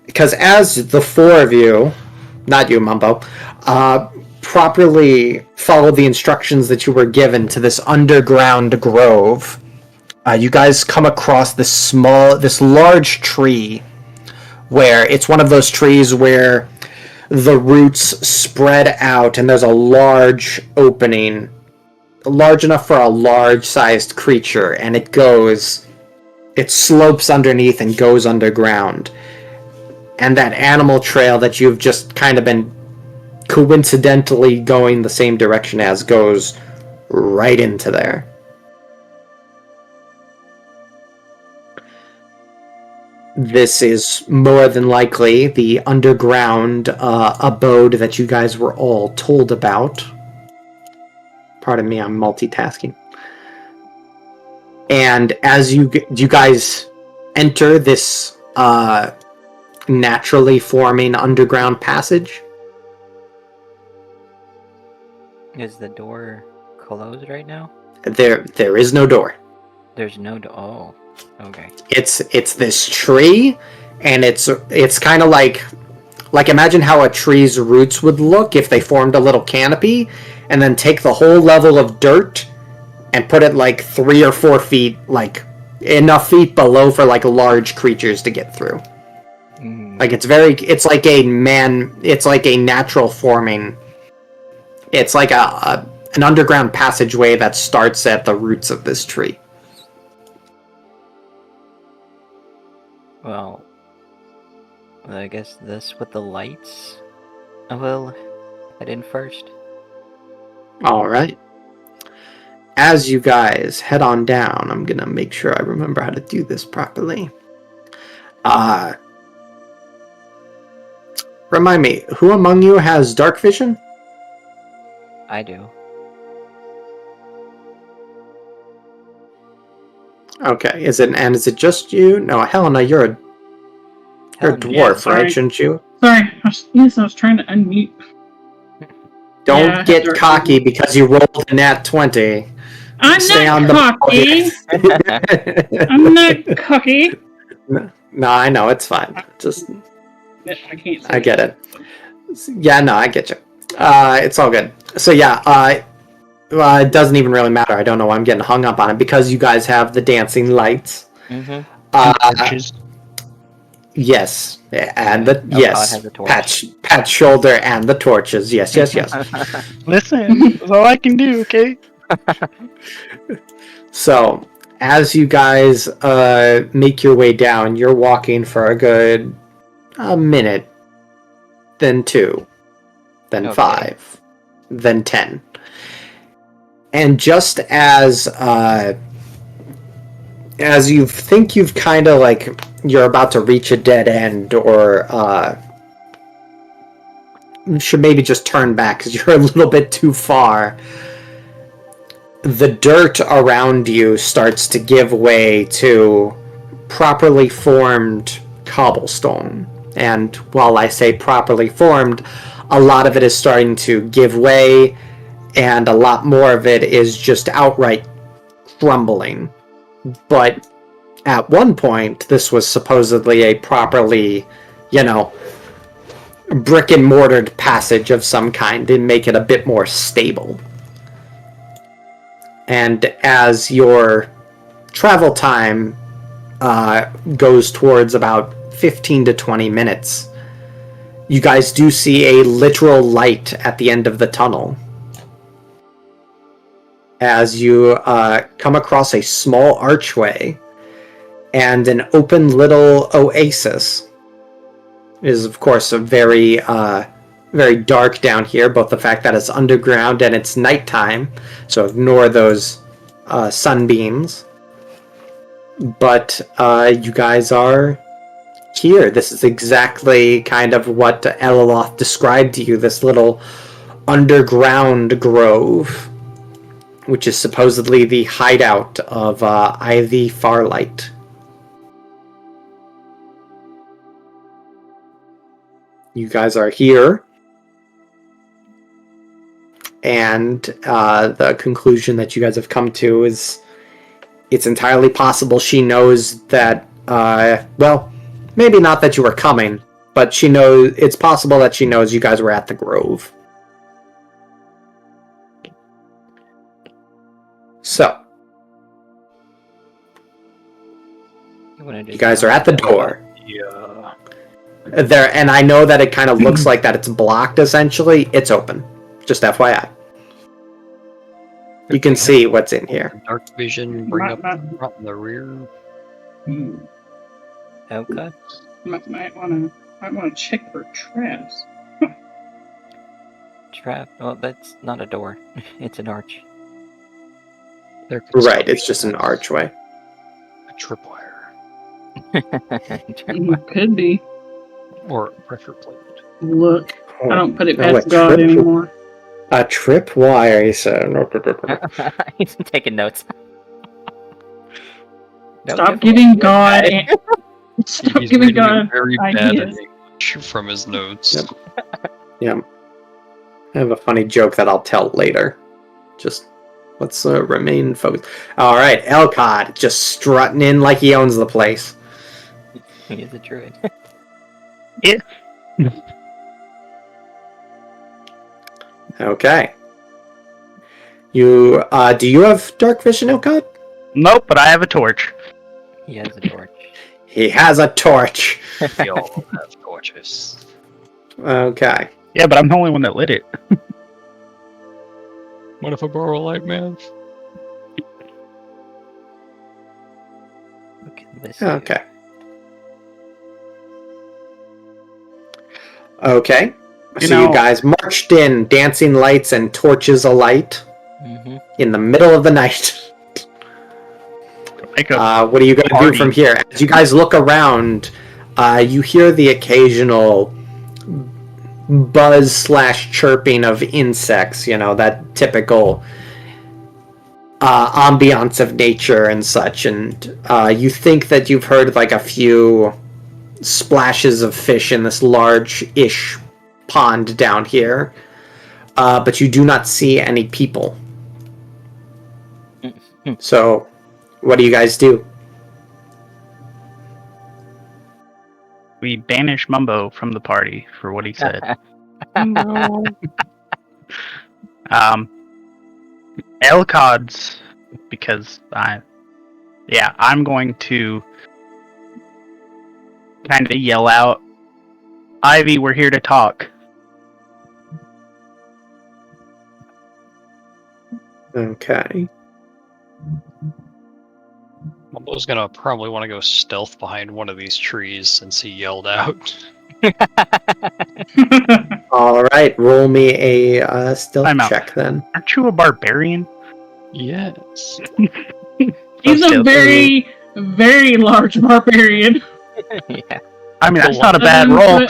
Because as the four of you, not you, Mumbo, properly follow the instructions that you were given to this underground grove, you guys come across this large tree, where it's one of those trees where the roots spread out and there's a large opening, large enough for a large-sized creature, and it slopes underneath and goes underground. And that animal trail that you've just kind of been coincidentally going the same direction as goes right into there. This is more than likely the underground abode that you guys were all told about. Pardon me, I'm multitasking. And as you guys enter this naturally forming underground passage. Is the door closed right now? There is no door. There's no door. Oh, okay. It's this tree, and it's kind of like imagine how a tree's roots would look if they formed a little canopy, and then take the whole level of dirt and put it like 3 or 4 feet, like enough feet below for like large creatures to get through. Like it's like a natural forming. It's like an underground passageway that starts at the roots of this tree. Well, I guess this with the lights. I will head in first. All right. as you guys head on down, I'm gonna make sure I remember how to do this properly. Remind me, who among you has dark vision? I do. Okay, is it just you? No, Helena, you're a Helena, dwarf, sorry. right? Shouldn't you? Sorry, I was trying to unmute. Don't Yeah, I have get dark cocky vision. because you rolled a nat 20. I'm Stay not on cocky. the I'm not cocky. No, I know, it's fine. Just, I can't say I get that. it. Yeah, no, I get you. It's all good. So yeah, it doesn't even really matter. I don't know why I'm getting hung up on it, because you guys have the dancing lights. Mm-hmm. Torches. Yes, and Yeah, the Elcott yes, has a torch. Pat's shoulder and the torches. Yes. Listen, that's all I can do, okay? So, as you guys make your way down, you're walking for a good minute, then 2, then Okay. 5, then 10. And just as you think you've kind of like, you're about to reach a dead end, or should maybe just turn back because you're a little bit too far, the dirt around you starts to give way to properly formed cobblestone. And while I say properly formed, a lot of it is starting to give way, and a lot more of it is just outright crumbling. But at one point, this was supposedly a properly, brick and mortared passage of some kind, and make it a bit more stable. And as your travel time goes towards about 15 to 20 minutes, you guys do see a literal light at the end of the tunnel. As you come across a small archway and an open little oasis. It is, of course, a very dark down here, both the fact that it's underground and it's nighttime, so ignore those sunbeams. But you guys are here. This is exactly kind of what Elaloth described to you, this little underground grove, which is supposedly the hideout of Ivy Farlight. You guys are here, and the conclusion that you guys have come to is it's entirely possible she knows that, well, maybe not that you were coming, but it's possible that she knows you guys were at the Grove. So, you guys are at the door. Yeah. There, and I know that it kind of looks like that it's blocked, essentially. It's open. Just FYI. You can see what's in here. Dark vision, bring up the front and the rear. Okay. Might want to check for traps. Trap. Well, that's not a door. It's an arch. Right, it's just an archway. A tripwire. Could be. Or pressure plate. Look, I don't put it past a God anymore. A tripwire, he said. He's taking notes. Stop giving God. Stop He's giving reading God very bad ideas. English from his notes. Yeah. I have a funny joke that I'll tell later. Just let's remain focused. All right, Elcott just strutting in like he owns the place. He is a druid. Yeah. Okay. You do you have dark vision, Elcott? Nope, but I have a torch. He has a torch. He has a torch. We all have torches. Okay. Yeah, but I'm the only one that lit it. What if I borrow a light, man? What can this do? Okay. Okay. So you guys marched in, dancing lights and torches alight. Mm-hmm. in the middle of the night. Make a What are you going to do party. from here? As you guys look around, you hear the occasional buzz / chirping of insects, that typical ambiance of nature and such, and you think that you've heard like a few splashes of fish in this large-ish pond down here, but you do not see any people. So, what do you guys do? We banish Mumbo from the party for what he said. No. Elcod's, because I'm going to kind of yell out, Ivy, we're here to talk. Okay. Mumbo's gonna probably want to go stealth behind one of these trees since he yelled out. All right, roll me a stealth I'm out. check then. Aren't you a barbarian? Yes. He's a Stealth. very, very large barbarian. Yeah. I mean, that's not a bad roll.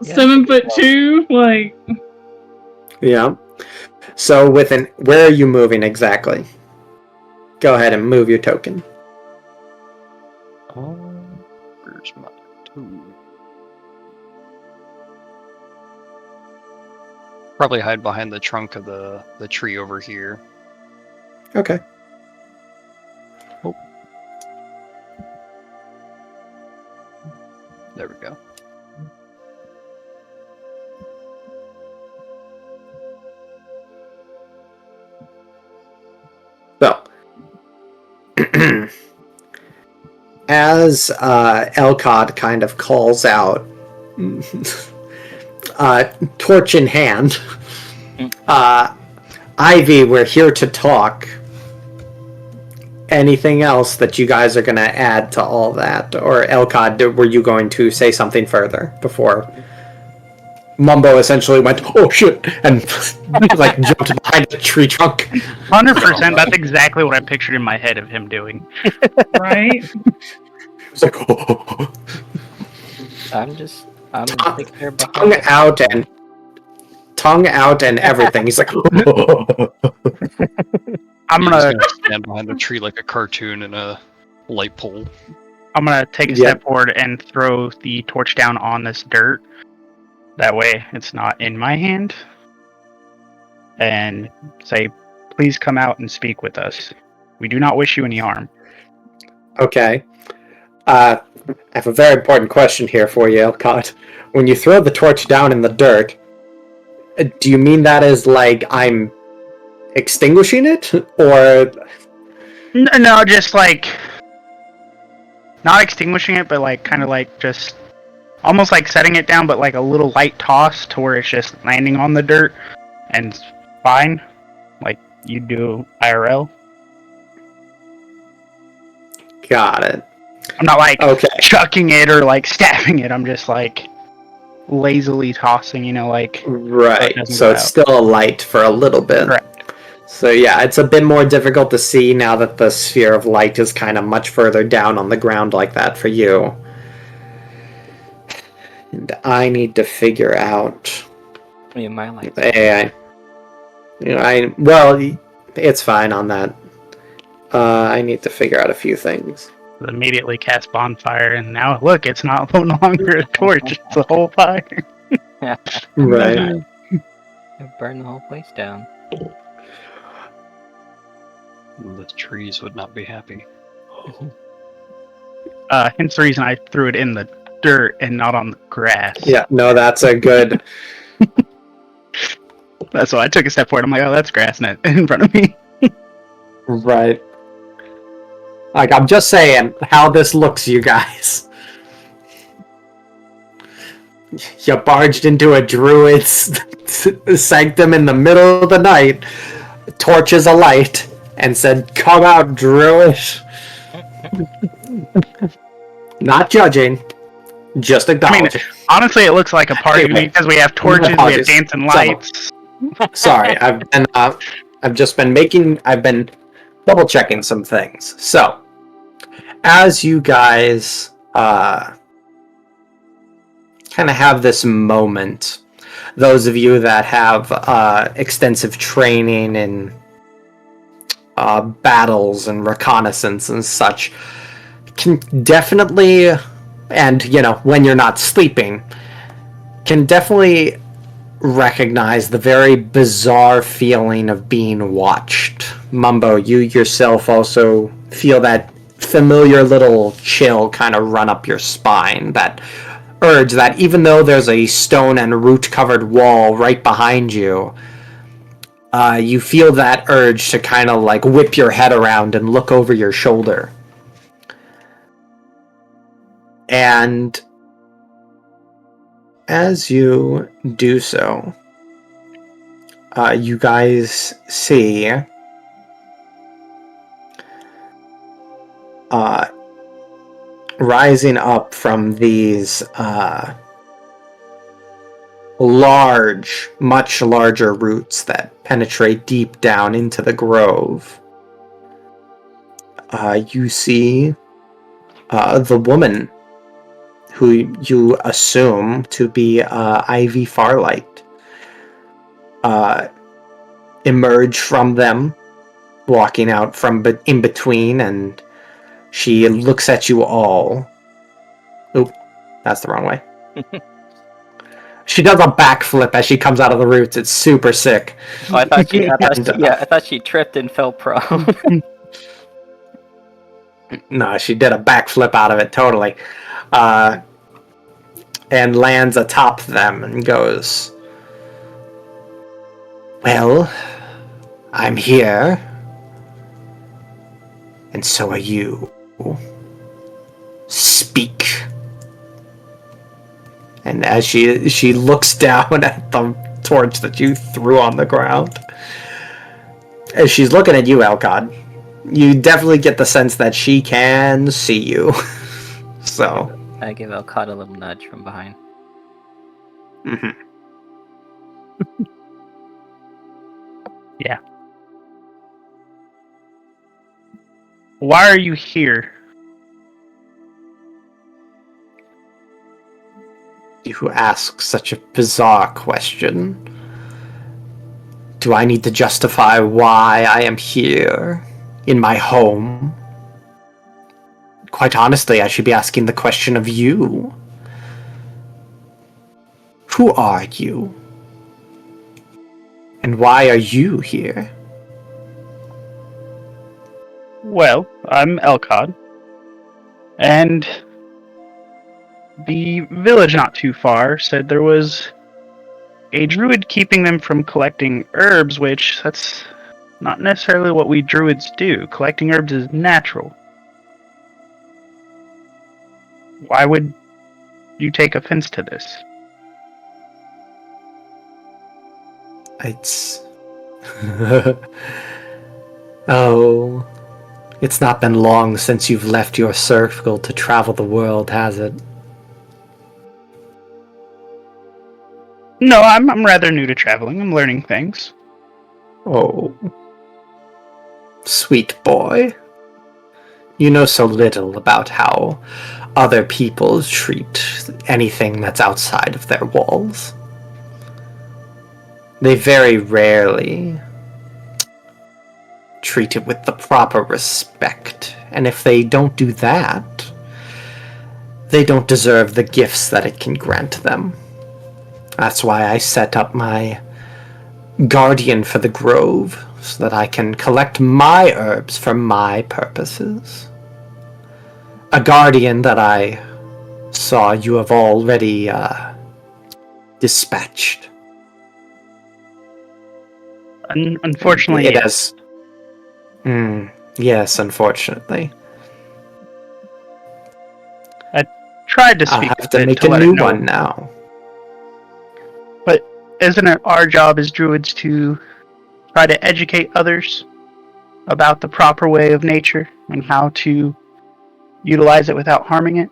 7'2", like. Yeah. So where are you moving exactly? Go ahead and move your token. Where's my tool? Probably hide behind the trunk of the tree over here. Okay. There we go. So, as Elcod kind of calls out, torch in hand, Ivy, we're here to talk. Anything else that you guys are going to add to all that? Or Elcod, were you going to say something further before Mumbo essentially went, oh shit, and like jumped behind a tree trunk? 100%, that's exactly what I pictured in my head of him doing. Right? It's like, oh. I'm there tongue out and everything. He's like, I'm He's gonna stand behind the tree like a cartoon in a light pole. take a step forward and throw the torch down on this dirt. That way it's not in my hand. And say, please come out and speak with us. We do not wish you any harm. okay. I have a very important question here for you, Elcott. When you throw the torch down in the dirt, do you mean that as like I'm extinguishing it, or No, just like not extinguishing it, but like kind of like just almost like setting it down, but like a little light toss to where it's just landing on the dirt and it's fine, like you do IRL. got it? I'm not like Okay. chucking it or like stabbing it. I'm just like lazily tossing, like Right. doesn't So go it's out. still a light for a little bit. Correct. So yeah, it's a bit more difficult to see now that the sphere of light is kind of much further down on the ground like that for you. And I need to figure out. Yeah, my light. It's fine on that. I need to figure out a few things. Immediately cast bonfire, and now look, it's not no longer a torch; it's a whole fire. Right. Burn the whole place down. The trees would not be happy. Hence the reason I threw it in the dirt and not on the grass. Yeah, no, that's a good. That's why I took a step forward. I'm like, oh, that's grass net in front of me. Right. Like, I'm just saying how this looks, you guys. You barged into a druid's sanctum in the middle of the night, torches alight, and said, "Come out, druid." Not judging, just acknowledging. Honestly, it looks like a party Anyway, because we have torches, we have dancing lights. Sorry, I've been I've been double checking some things. So, as you guys kind of have this moment, those of you that have extensive training in battles and reconnaissance and such can definitely, and when you're not sleeping, can definitely recognize the very bizarre feeling of being watched. Mumbo, you yourself also feel that familiar little chill kind of run up your spine, that urge that even though there's a stone and root covered wall right behind you, you feel that urge to kind of like whip your head around and look over your shoulder. And as you do so, you guys see rising up from these much larger roots that penetrate deep down into the grove. You see the woman who you assume to be Ivy Farlight emerge from them, walking out from in between, and she looks at you all. Oop, that's the wrong way. She does a backflip as she comes out of the roots. It's super sick. Oh, I thought she tripped and fell prone. No, she did a backflip out of it, totally. And lands atop them and goes, "Well, I'm here. And so are you. Speak." And as she looks down at the torch that you threw on the ground, as she's looking at you, Elcod, you definitely get the sense that she can see you. So I give Elcod a little nudge from behind. Mm-hmm. Yeah. Why are you here? You ask such a bizarre question. Do I need to justify why I am here in my home? Quite honestly, I should be asking the question of you. Who are you? And why are you here? Well, I'm Elcod. And the village not too far said there was a druid keeping them from collecting herbs, which that's not necessarily what we druids do. Collecting herbs is natural. Why would you take offense to this? It's... Oh... It's not been long since you've left your circle to travel the world, has it? No, I'm rather new to traveling. I'm learning things. Oh... Sweet boy. You know so little about how other people treat anything that's outside of their walls. They very rarely treat it with the proper respect, and if they don't do that, they don't deserve the gifts that it can grant them. That's why I set up my guardian for the grove, so that I can collect my herbs for my purposes. A guardian that I saw you have already dispatched. Unfortunately, it has. Yes, unfortunately. I tried to speak. I'll have to make a new one now. But isn't it our job as druids to try to educate others about the proper way of nature and how to utilize it without harming it?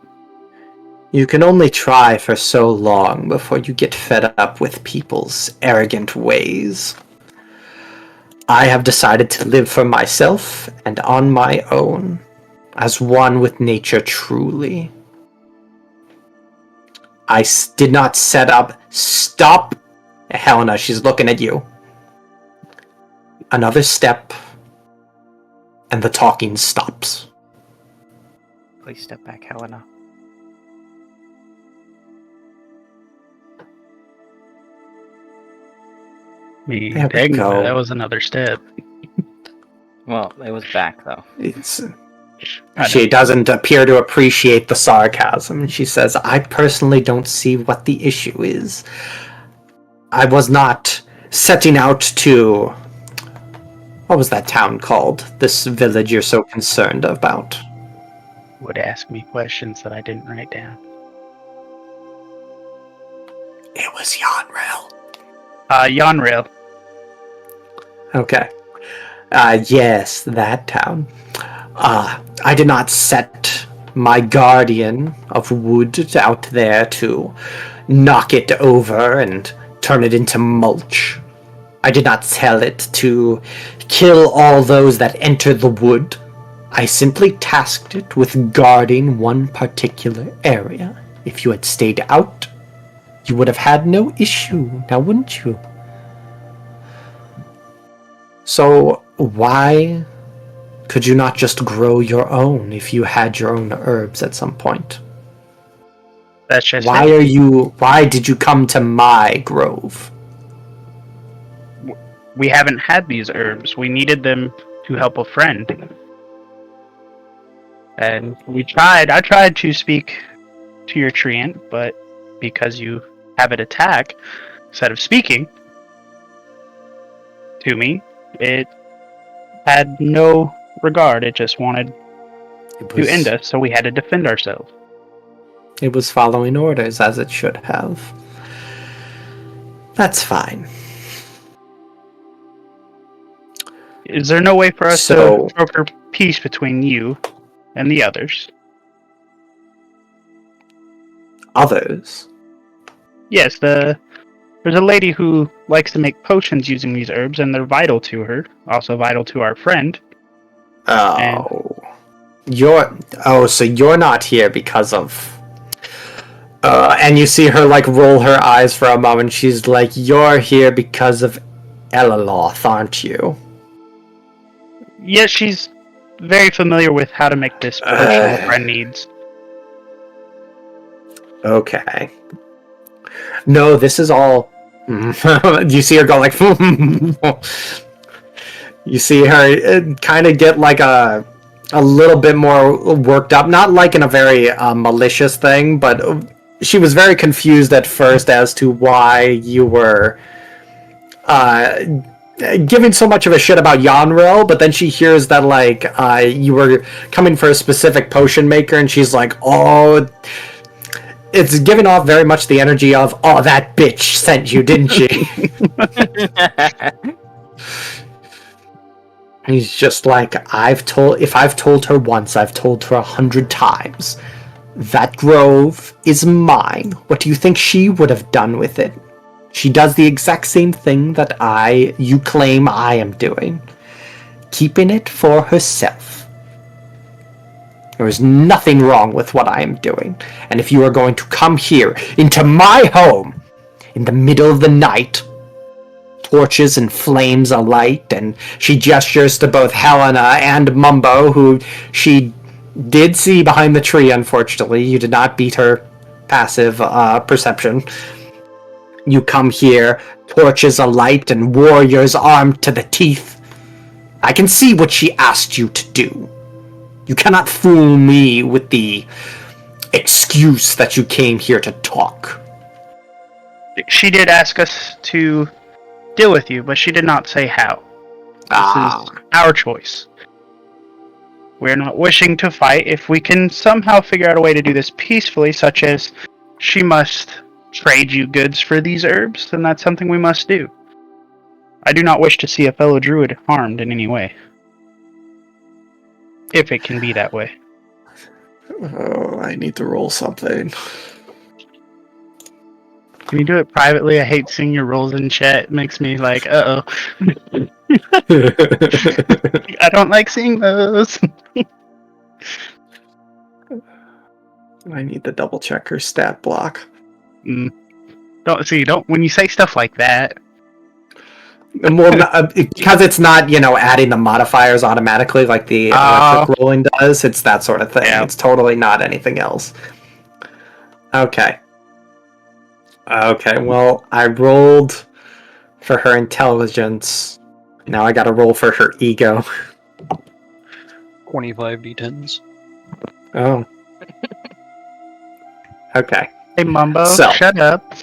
You can only try for so long before you get fed up with people's arrogant ways. I have decided to live for myself and on my own, as one with nature truly. I did not set up... Stop! Helena, she's looking at you. Another step, and the talking stops. Please step back, Helena. There we Technically, go. that was another step. Well, it was back, though. She doesn't appear to appreciate the sarcasm. She says, I personally don't see what the issue is. I was not setting out to... What was that town called? This village you're so concerned about? Would ask me questions that I didn't write down. It was Yonrail. Yonrail. Okay. Yes, that town. I did not set my guardian of wood out there to knock it over and turn it into mulch. I did not tell it to kill all those that enter the wood. I simply tasked it with guarding one particular area. If you had stayed out, you would have had no issue, now wouldn't you? So why could you not just grow your own if you had your own herbs at some point? That's just Why did you come to my grove? We haven't had these herbs. We needed them to help a friend. And I tried to speak to your treant, but because you have it attack, instead of speaking to me, it had no regard. It just wanted to end us, so we had to defend ourselves. It was following orders, as it should have. That's fine. Is there no way for us to broker peace between you and the others? Others? Yes, there's a lady who likes to make potions using these herbs, and they're vital to her. Also vital to our friend. Oh. So you're not here because of... and you see her, like, roll her eyes for a moment. She's like, you're here because of Elaloth, aren't you? Yes, she's very familiar with how to make this potion a friend needs. Okay. No, this is all... You see her go like... You see her kind of get like a little bit more worked up. Not like in a very malicious thing, but she was very confused at first as to why you were giving so much of a shit about Yonril, but then she hears that like you were coming for a specific potion maker, and she's like, oh... It's giving off very much the energy of, oh, that bitch sent you, didn't she? He's just like, if I've told her once, I've told her 100 times. That grove is mine. What do you think she would have done with it? She does the exact same thing that you claim I am doing. Keeping it for herself. There is nothing wrong with what I am doing. And if you are going to come here, into my home, in the middle of the night, torches and flames alight, and she gestures to both Helena and Mumbo, who she did see behind the tree, unfortunately. You did not beat her passive perception. You come here, torches alight, and warriors armed to the teeth. I can see what she asked you to do. You cannot fool me with the excuse that you came here to talk. She did ask us to deal with you, but she did not say how. This is our choice. We're not wishing to fight. If we can somehow figure out a way to do this peacefully, such as she must trade you goods for these herbs, then that's something we must do. I do not wish to see a fellow druid harmed in any way. If it can be that way. Oh, I need to roll something. Can you do it privately? I hate seeing your rolls in chat. It makes me like, uh-oh. I don't like seeing those. I need to double check her stat block. Don't when you say stuff like that. Well, because it's not, adding the modifiers automatically like the electric rolling does. It's that sort of thing. Yeah. It's totally not anything else. Okay. Okay, well, I rolled for her intelligence. Now I gotta roll for her ego. 25 d10s. Oh. Okay. Hey, Mumbo, So- shut up.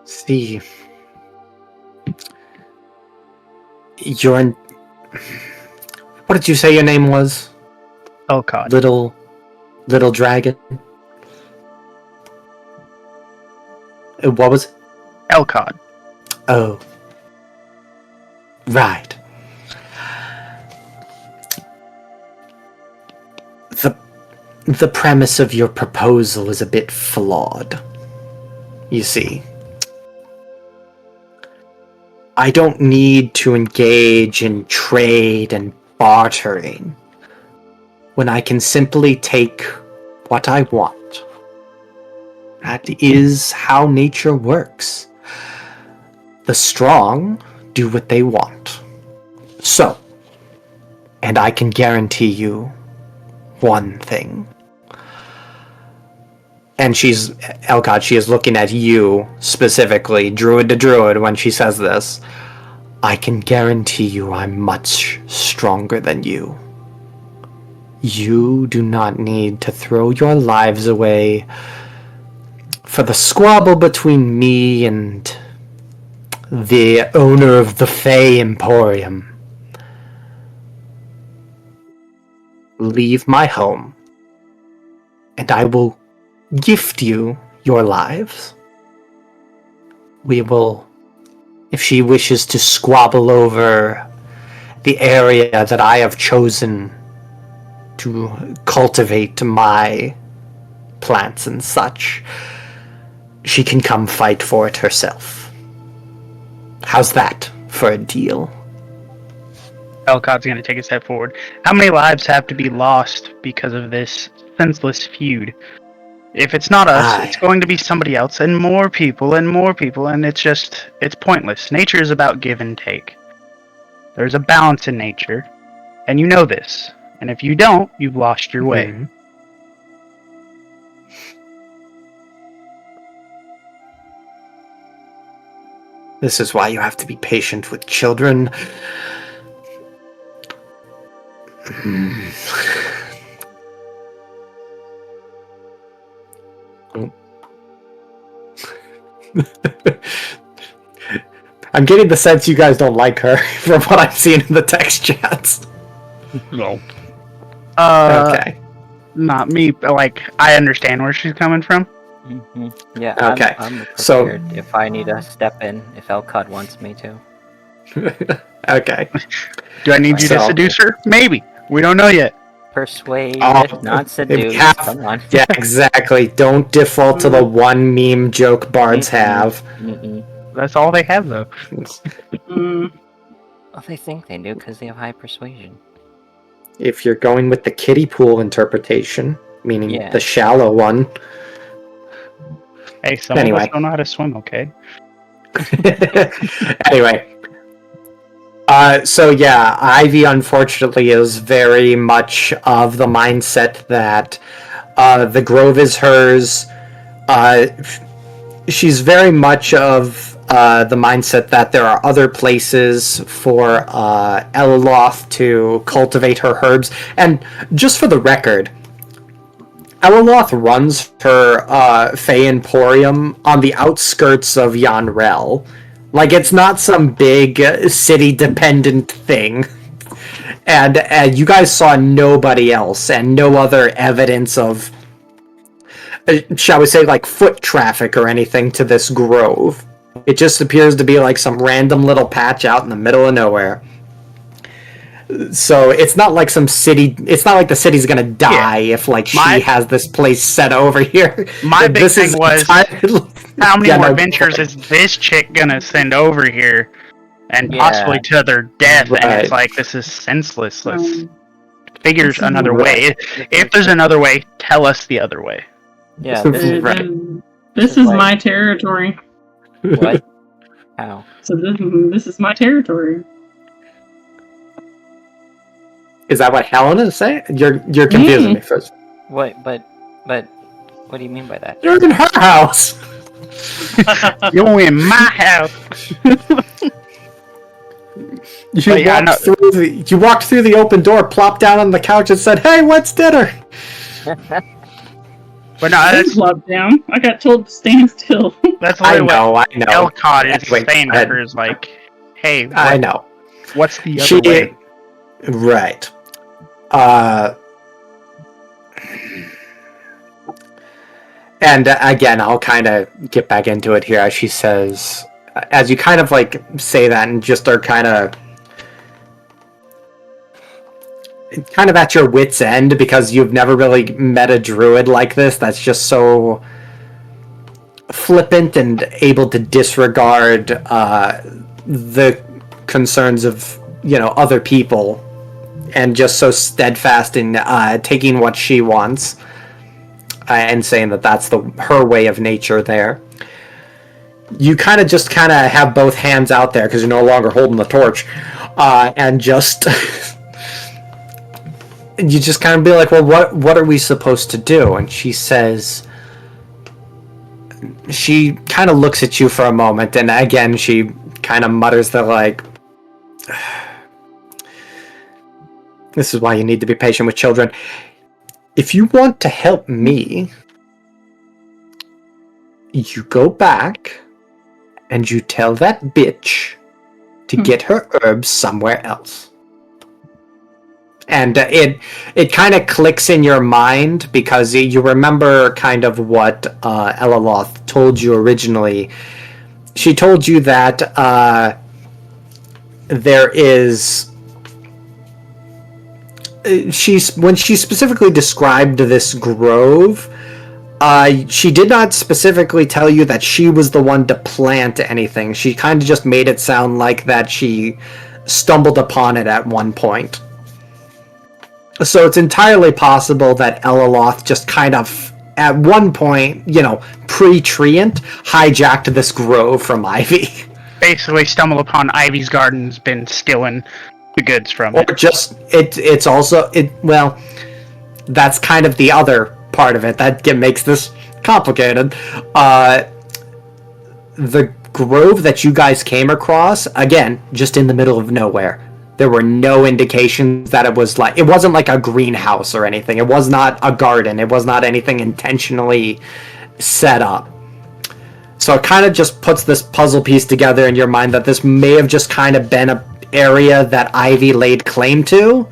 See. What did you say your name was? Elcod. Little dragon? What was it? Elcod. Oh. Right. The premise of your proposal is a bit flawed. You see. I don't need to engage in trade and bartering when I can simply take what I want. That is how nature works. The strong do what they want. So, and I can guarantee you one thing. And she is looking at you specifically, druid to druid, when she says this. I can guarantee you I'm much stronger than you. You do not need to throw your lives away for the squabble between me and the owner of the Fey Emporium. Leave my home, and I will gift you your lives. We will, if she wishes to squabble over the area that I have chosen to cultivate my plants and such, she can come fight for it herself. How's that for a deal? Elcod's going to take a step forward. How many lives have to be lost because of this senseless feud? If it's not us, it's going to be somebody else, and more people, and it's pointless. Nature is about give and take. There's a balance in nature, and you know this. And if you don't, you've lost your way. Mm-hmm. This is why you have to be patient with children. I'm getting the sense you guys don't like her from what I'm seeing in the text chats. No. Okay. Not me, but I understand where she's coming from. Mm-hmm. Yeah, Okay, I'm prepared so- if I need to step in, if Elcod wants me to. Okay. Do I need you to So- seduce her? Maybe. We don't know yet. Persuade, Oh, not seduce. have- Come on. Yeah, exactly. Don't default to the one meme joke bards have. Mm-mm. That's all they have, though. Mm, Well, they think they do because they have high persuasion. If you're going with the kiddie pool interpretation, meaning Yeah. the shallow one. Hey, some Anyway. of us don't know how to swim, okay? Anyway. So yeah, Ivy unfortunately is very much of the mindset that the grove is hers. She's very much of the mindset that there are other places for Eloloth to cultivate her herbs. And just for the record, Eloloth runs her Fey Emporium on the outskirts of Yanrel. Like, it's not some big city-dependent thing. And you guys saw nobody else and no other evidence of, shall we say, foot traffic or anything to this grove. It just appears to be some random little patch out in the middle of nowhere. So it's not like some city. It's not like the city's gonna die if like she has this place set over here. My big This thing is was, entirely- how many Yeah, more no, adventures is this chick gonna send over here, and Yeah. possibly to their death? And Right. it's like, this is senseless. Let's Um, figure this is another right. way. If there's another way, tell us the other way. Yeah, this is Right. This is is like- my territory. what? How? So this is my territory. Is that what Helen is saying? You're confusing me first. What? But what do you mean by that? You're in her house. You're in my house. You walked through the open door, plopped down on the couch, and said, "Hey, what's dinner?" But no, I didn't that's flop down. I got told to stand still. that's I literally what know. Elcott is Anyway, saying go to ahead. her, is like, hey, I know. what's the other way? Right. And again, I'll kind of get back into it here as she says, as you kind of like say that and just are kind of at your wit's end because you've never really met a druid like this that's just so flippant and able to disregard the concerns of other people and just so steadfast in taking what she wants and saying that that's her way of nature there. You kind of have both hands out there because you're no longer holding the torch and just you just kind of be like, well, what are we supposed to do? And she says, she kind of looks at you for a moment, and again she kind of mutters that like, this is why you need to be patient with children. If you want to help me, you go back and you tell that bitch to get her herbs somewhere else. And it kind of clicks in your mind because you remember kind of what Elaloth told you originally. She told you that there is... when she specifically described this grove, she did not specifically tell you that she was the one to plant anything. She kind of just made it sound like that she stumbled upon it at one point. So it's entirely possible that Elaloth just kind of, at one point, pre-treant, hijacked this grove from Ivy. Basically stumbled upon Ivy's garden's been stealing the goods from it. Or just, it's also, well, that's kind of the other part of it that makes this complicated. The grove that you guys came across, again, just in the middle of nowhere. There were no indications that it wasn't like a greenhouse or anything. It was not a garden. It was not anything intentionally set up. So it kind of just puts this puzzle piece together in your mind that this may have just kind of been an area that Ivy laid claim to,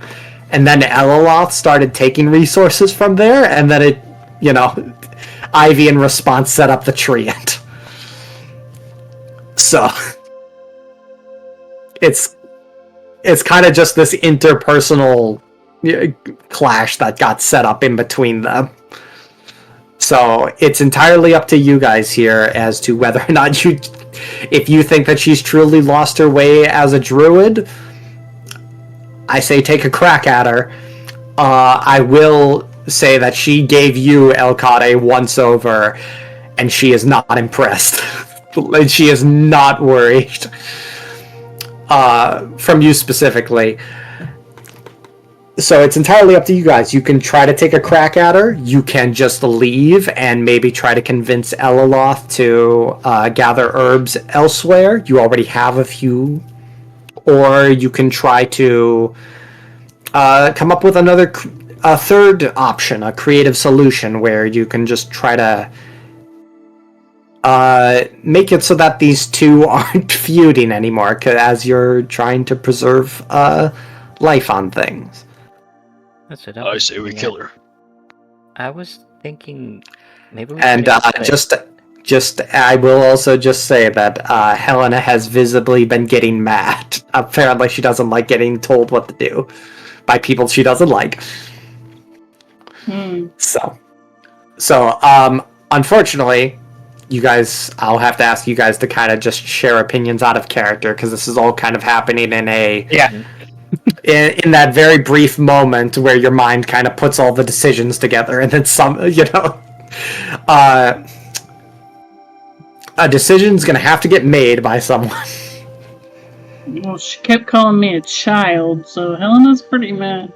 and then Elaloth started taking resources from there, and then Ivy in response set up the treant. So it's kind of just this interpersonal clash that got set up in between them. So it's entirely up to you guys here as to whether or not if you think that she's truly lost her way as a druid, I say take a crack at her. I will say that she gave you, Elcott, a once-over, and she is not impressed. She is not worried. From you specifically. So it's entirely up to you guys. You can try to take a crack at her. You can just leave and maybe try to convince Elaloth to gather herbs elsewhere. You already have a few. Or you can try to come up with a third option, a creative solution where you can just try to make it so that these two aren't feuding anymore as you're trying to preserve life on things. That's what I say we kill her. I was thinking maybe we And could split. I will also just say that Helena has visibly been getting mad. Apparently, she doesn't like getting told what to do by people she doesn't like. So, unfortunately, you guys, I'll have to ask you guys to kind of just share opinions out of character because this is all kind of happening in in that very brief moment where your mind kind of puts all the decisions together, and then a decision's gonna have to get made by someone. Well, she kept calling me a child, so Helena's pretty mad.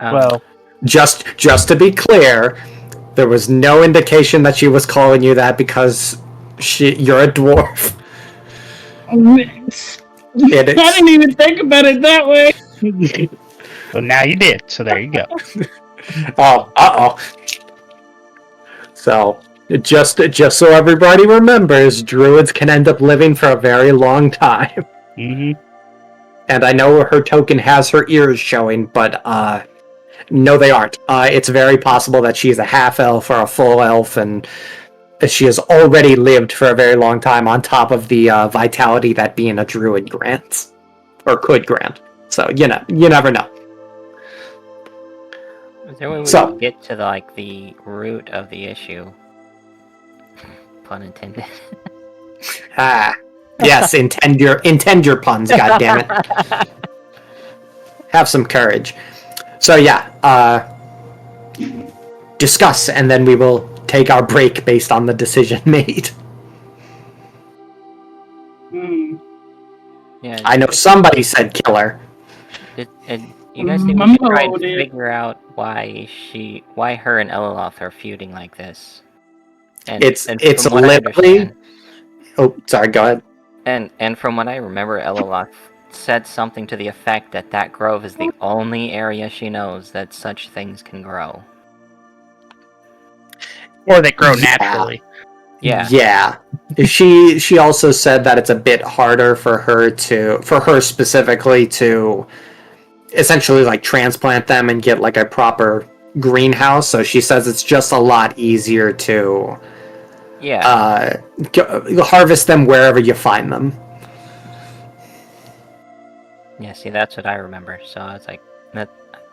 Well, just to be clear, there was no indication that she was calling you that because you're a dwarf. I didn't even think about it that way. well, now you did, so there you go. Oh. So, just so everybody remembers, druids can end up living for a very long time. Mm-hmm. And I know her token has her ears showing, but no, they aren't. It's very possible that she's a half-elf or a full elf, and she has already lived for a very long time on top of the vitality that being a druid grants. Or could grant. So, you never know. Is there a way we can get to the root of the issue? Pun intended. Yes, intend your puns, goddammit. Have some courage. So yeah, discuss, and then we will take our break based on the decision made. Yeah. I know somebody said killer. You guys think we should try and figure out why her and Eliloth are feuding like this? And it's literally. Oh, sorry. Go ahead. And from what I remember, Eliloth said something to the effect that grove is the only area she knows that such things can grow. Or they grow naturally. Yeah. She also said that it's a bit harder for her specifically to essentially transplant them and get a proper greenhouse. So she says it's just a lot easier to harvest them wherever you find them. Yeah, see, that's what I remember. So I was like,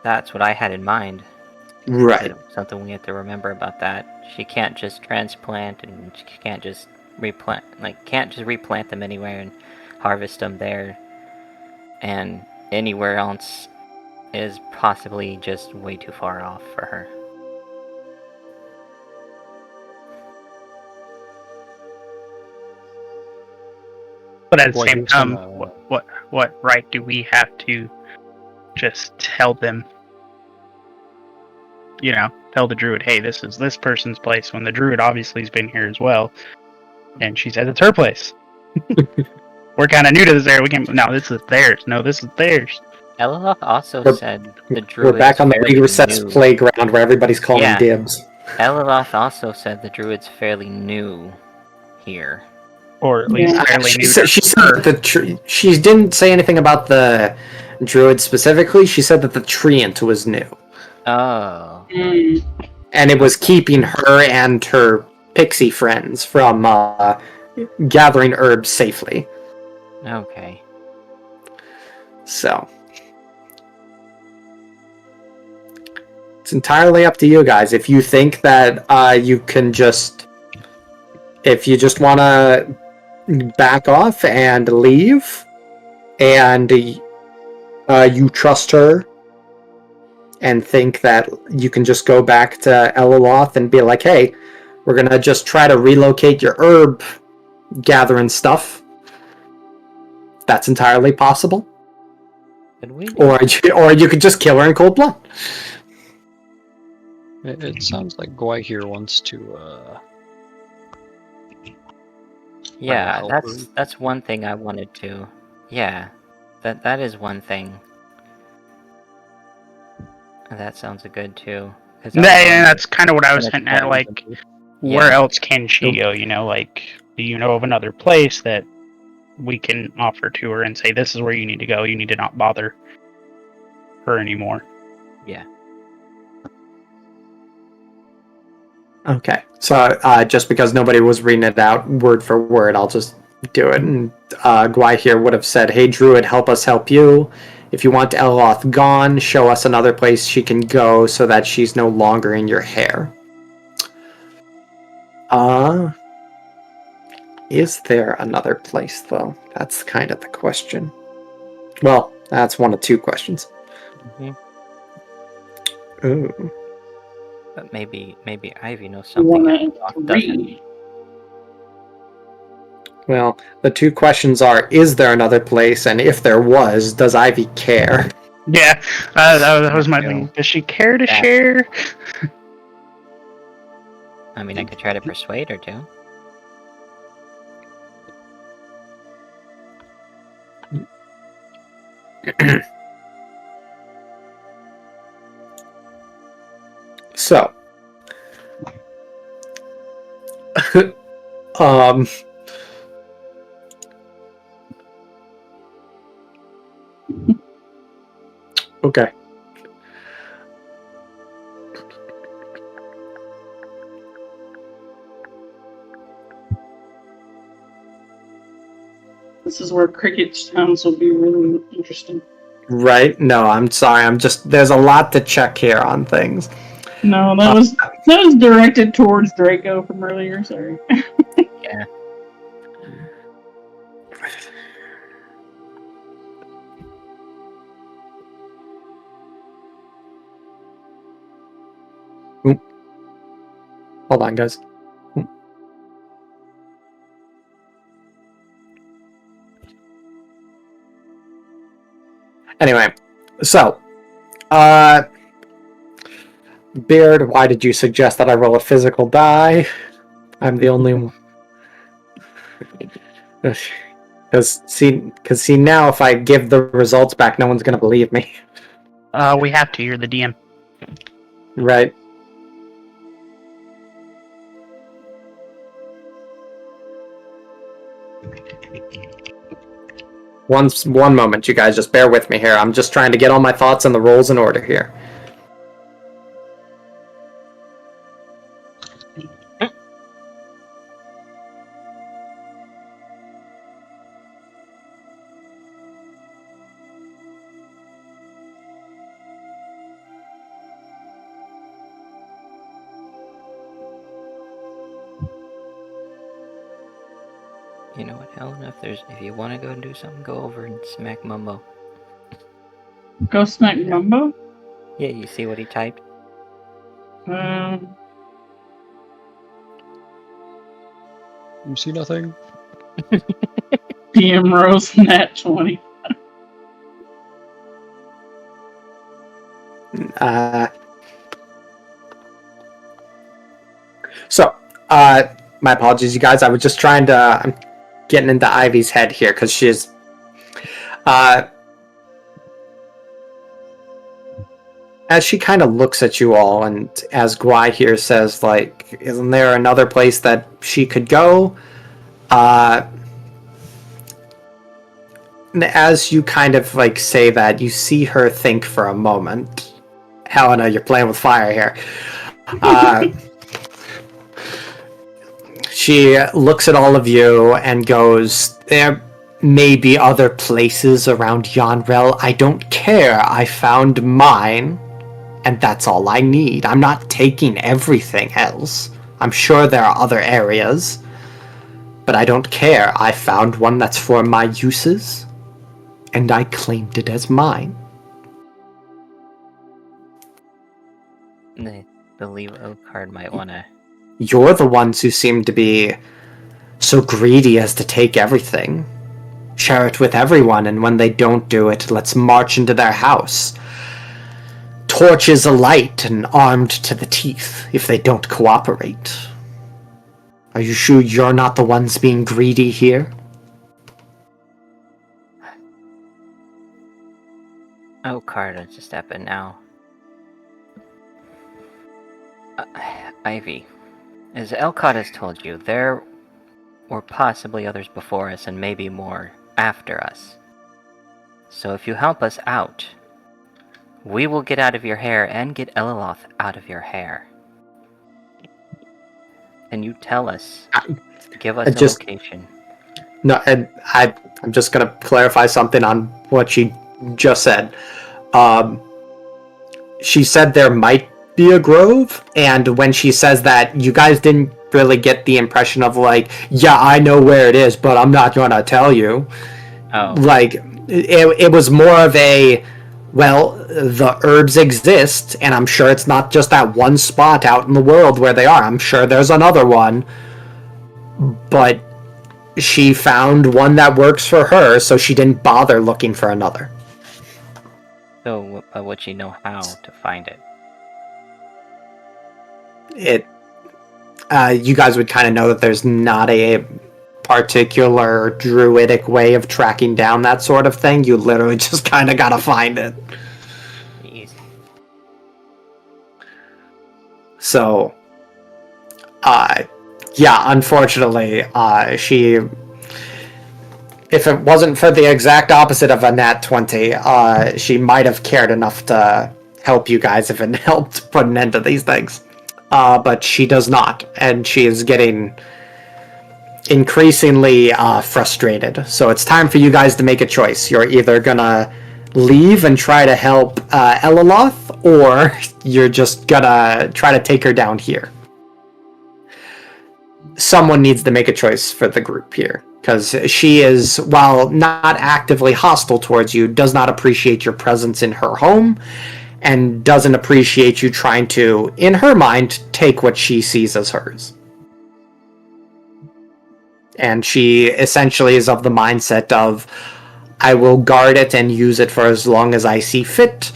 that's what I had in mind. Right. Something we have to remember about that. She can't just transplant, and she can't just replant. Can't just replant them anywhere and harvest them there. And anywhere else is possibly just way too far off for her. But at the same time, what right do we have to just tell them? Tell the druid, hey, this is this person's place, when the druid obviously has been here as well, and she says it's her place. We're kind of new to this area. No, this is theirs. No, this is theirs. Eliloth also said the druid. We're back on the recess playground where everybody's calling dibs. Eliloth also said the druid's fairly new here. Or at least fairly new. She said that she didn't say anything about the druid specifically. She said that the treant was new. Oh. And it was keeping her and her pixie friends from gathering herbs safely. Okay. So. It's entirely up to you guys. If you think that you can if you just want to back off and leave, and you trust her, and think that you can just go back to Eliloth and be like, hey, we're going to just try to relocate your herb gathering stuff. That's entirely possible. Or you could just kill her in cold blood. It sounds like Gwai here wants to yeah, that's one thing I wanted to. Yeah. That is one thing. That sounds good too. That's kind of what I was hinting at. Where else can she go? Do you know of another place that we can offer to her and say, this is where you need to go? You need to not bother her anymore. Yeah. Okay, so just because nobody was reading it out word for word, I'll just do it. And Gwai here would have said, "Hey, Druid, help us help you. If you want Eloth gone, show us another place she can go so that she's no longer in your hair." Is there another place, though? That's kind of the question. Well, that's one of two questions. Mm-hmm. Ooh. But maybe Ivy knows something One that Eloth doesn't. three. Well, the two questions are, is there another place? And if there was, does Ivy care? Yeah, that was my So, thing. Does she care to that- share? I mean, I could try to persuade her to. So, um, okay. This is where Cricket's towns will be really interesting. Right? No, I'm sorry. There's a lot to check here on things. No, that was directed towards Draco from earlier. Sorry. Yeah. Hold on, guys. Anyway, so, Beard, why did you suggest that I roll a physical die? I'm the only one. Because see now, if I give the results back, no one's gonna believe me, We have to. You're the DM. right? One moment, you guys, just bear with me here. I'm just trying to get all my thoughts and the rolls in order here. You know what, Helena? If you want to go and do something, go over and smack Mumbo. Go smack Mumbo. Yeah, you see what he typed? You see nothing? DM Rose Nat 20. So, my apologies, you guys. I was just trying to. I'm getting into Ivy's head here because she's. As she kind of looks at you all, and as Gwai here says, like, isn't there another place that she could go? As you kind of like say that, you see her think for a moment. Helena, you're playing with fire here. She looks at all of you and goes, "There may be other places around Yonrel. I don't care. I found mine, and that's all I need. I'm not taking everything else. I'm sure there are other areas, but I don't care. I found one that's for my uses, and I claimed it as mine." I believe Elkhart might want to. You're the ones who seem to be so greedy as to take everything. Share it with everyone, and when they don't do it, let's march into their house. Torches alight and armed to the teeth if they don't cooperate. Are you sure you're not the ones being greedy here? Elkhart is just stepping now. Ivy, as Elkhart has told you, there were possibly others before us and maybe more after us. So if you help us out, we will get out of your hair and get Eliloth out of your hair. Can you tell us? I- Give I us a just- location. No, and I'm just gonna clarify something on what she just said. She said there might be a grove, and when she says that, you guys didn't really get the impression of like, yeah, I know where it is, but I'm not gonna tell you. Oh. Like, it was more of a, well, the herbs exist, and I'm sure it's not just that one spot out in the world where they are. I'm sure there's another one, but she found one that works for her, so she didn't bother looking for another. So, would she know how to find it? You guys would kind of know that there's not a particular druidic way of tracking down that sort of thing. You literally just kind of gotta find it. Easy. So, yeah, unfortunately, she. If it wasn't for the exact opposite of a nat 20, she might have cared enough to help you guys if it helped put an end to these things. But she does not, and she is getting increasingly frustrated. So it's time for you guys to make a choice. You're either gonna leave and try to help Elaloth, or you're just gonna try to take her down here. Someone needs to make a choice for the group here, because she is, while not actively hostile towards you, does not appreciate your presence in her home, and doesn't appreciate you trying to, in her mind, take what she sees as hers. And she essentially is of the mindset of, I will guard it and use it for as long as I see fit,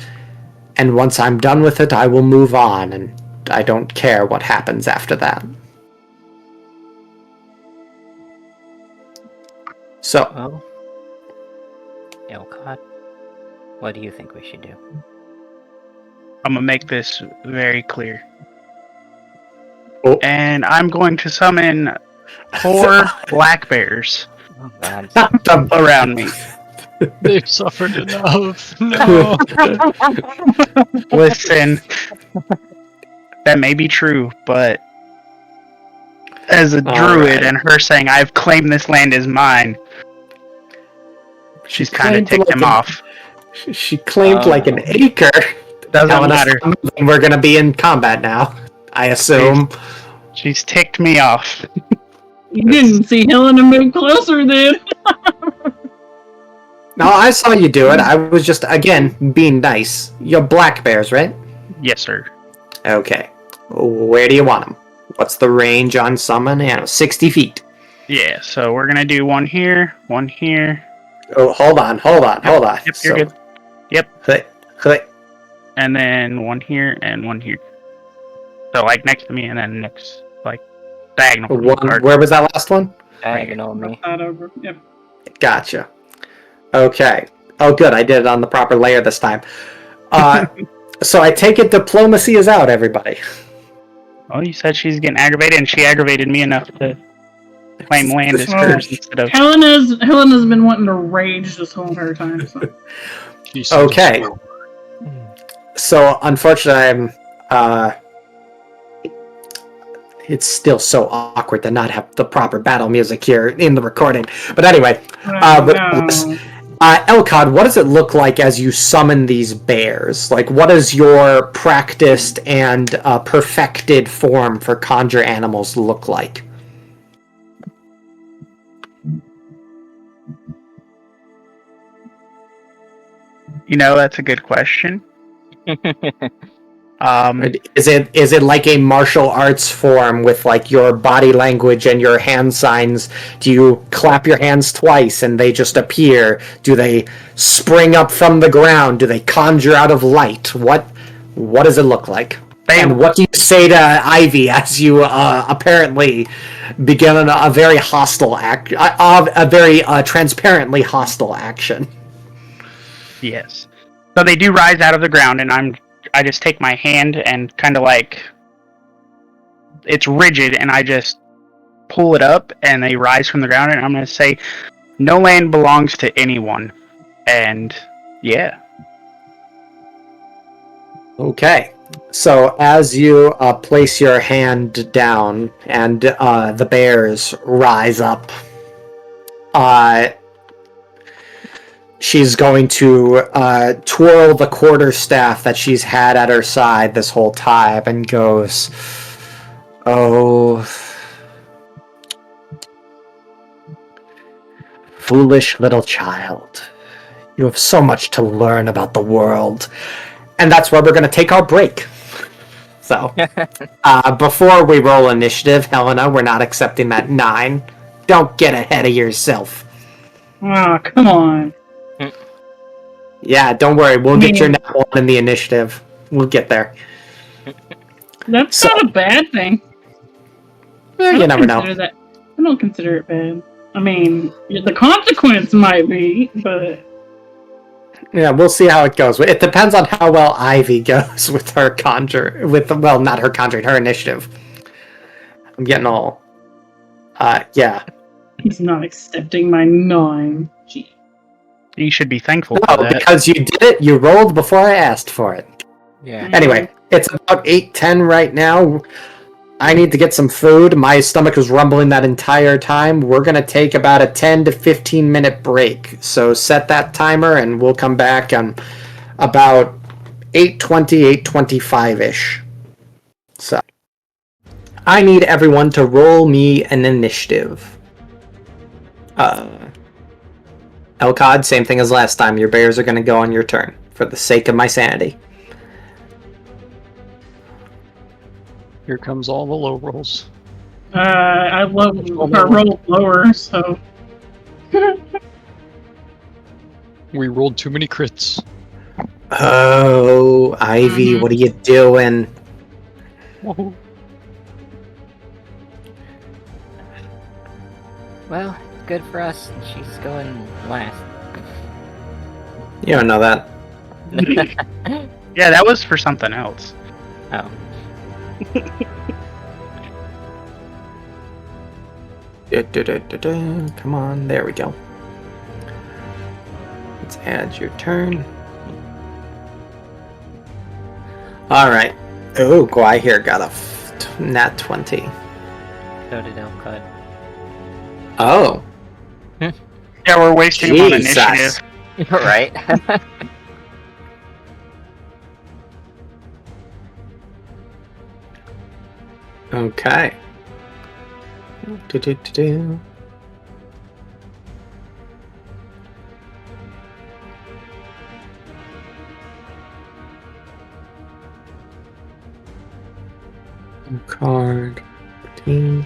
and once I'm done with it, I will move on, and I don't care what happens after that. So, Well, Elcott, what do you think we should do? I'm gonna make this very clear. Oh. And I'm going to summon 4 black bears Oh God. around me. They've suffered enough. No. Listen, that may be true, but as a druid and her saying, I've claimed this land as mine, she's kind of ticked him off. She claimed like an acre. Doesn't Telling us matter. we're gonna be in combat now, I assume. She's ticked me off. You didn't see Helena move closer then. No, I saw you do it. I was just, again, being nice. You're black bears, right? Yes, sir. Okay. Where do you want them? What's the range on summon? 60 feet. Yeah, so we're gonna do one here, one here. Oh, hold on. Yep, you're good. Yep. Click. And then one here and one here. So like next to me and then next, like diagonal. from the card. Where was that last one? Diagonal me. That over. Yep. Gotcha. Okay. Oh, good. I did it on the proper layer this time. So I take it diplomacy is out, everybody. Well, you said she's getting aggravated, and she aggravated me enough to claim land as hers instead of. Helena's been wanting to rage this whole entire time. So. Okay. So, unfortunately, it's still so awkward to not have the proper battle music here in the recording. But anyway, Elcod, what does it look like as you summon these bears? Like, what does your practiced and perfected form for conjure animals look like? You know, that's a good question. Is it like a martial arts form with like your body language and your hand signs? Do you clap your hands twice and they just appear? Do they spring up from the ground? Do they conjure out of light? What does it look like? And what do you say to Ivy as you apparently begin a very hostile act, a very transparently hostile action? Yes. So they do rise out of the ground, and I just take my hand and kind of like it's rigid, and I just pull it up, and they rise from the ground. And I'm going to say, no land belongs to anyone, and yeah. Okay. So as you place your hand down and the bears rise up, she's going to twirl the quarterstaff that she's had at her side this whole time and goes, "Oh, foolish little child. You have so much to learn about the world." And that's where we're going to take our break. So, before we roll initiative, Helena, we're not accepting that 9. Don't get ahead of yourself. Oh, come on. Yeah, don't worry. We'll get your net 1 in the initiative. We'll get there. That's not a bad thing. You never know. That. I don't consider it bad. I mean, the consequence might be, but... Yeah, we'll see how it goes. It depends on how well Ivy goes with her conjure. Well, not her conjuring, her initiative. I'm getting all... yeah. He's not accepting my 9. Gee. You should be thankful No, for that. because you did it. You rolled before I asked for it. Yeah. Anyway, it's about 8:10 right now. I need to get some food. My stomach was rumbling that entire time. We're going to take about a 10 to 15 minute break. So set that timer and we'll come back on about 8:20, 8:25-ish. So I need everyone to roll me an initiative. Elcod, same thing as last time. Your bears are going to go on your turn for the sake of my sanity. Here comes all the low rolls. I love her roll lower, so... We rolled too many crits. Oh, Ivy, what are you doing? Whoa. Well, good for us. She's going last. You don't know that. Yeah, that was for something else. Oh. Come on, there we go. Let's add your turn. Alright. Oh, Guai here got a nat 20. So did Elcud. Oh. Yeah, we're wasting on Jesus. initiative. Right? Okay. Do. Card 15.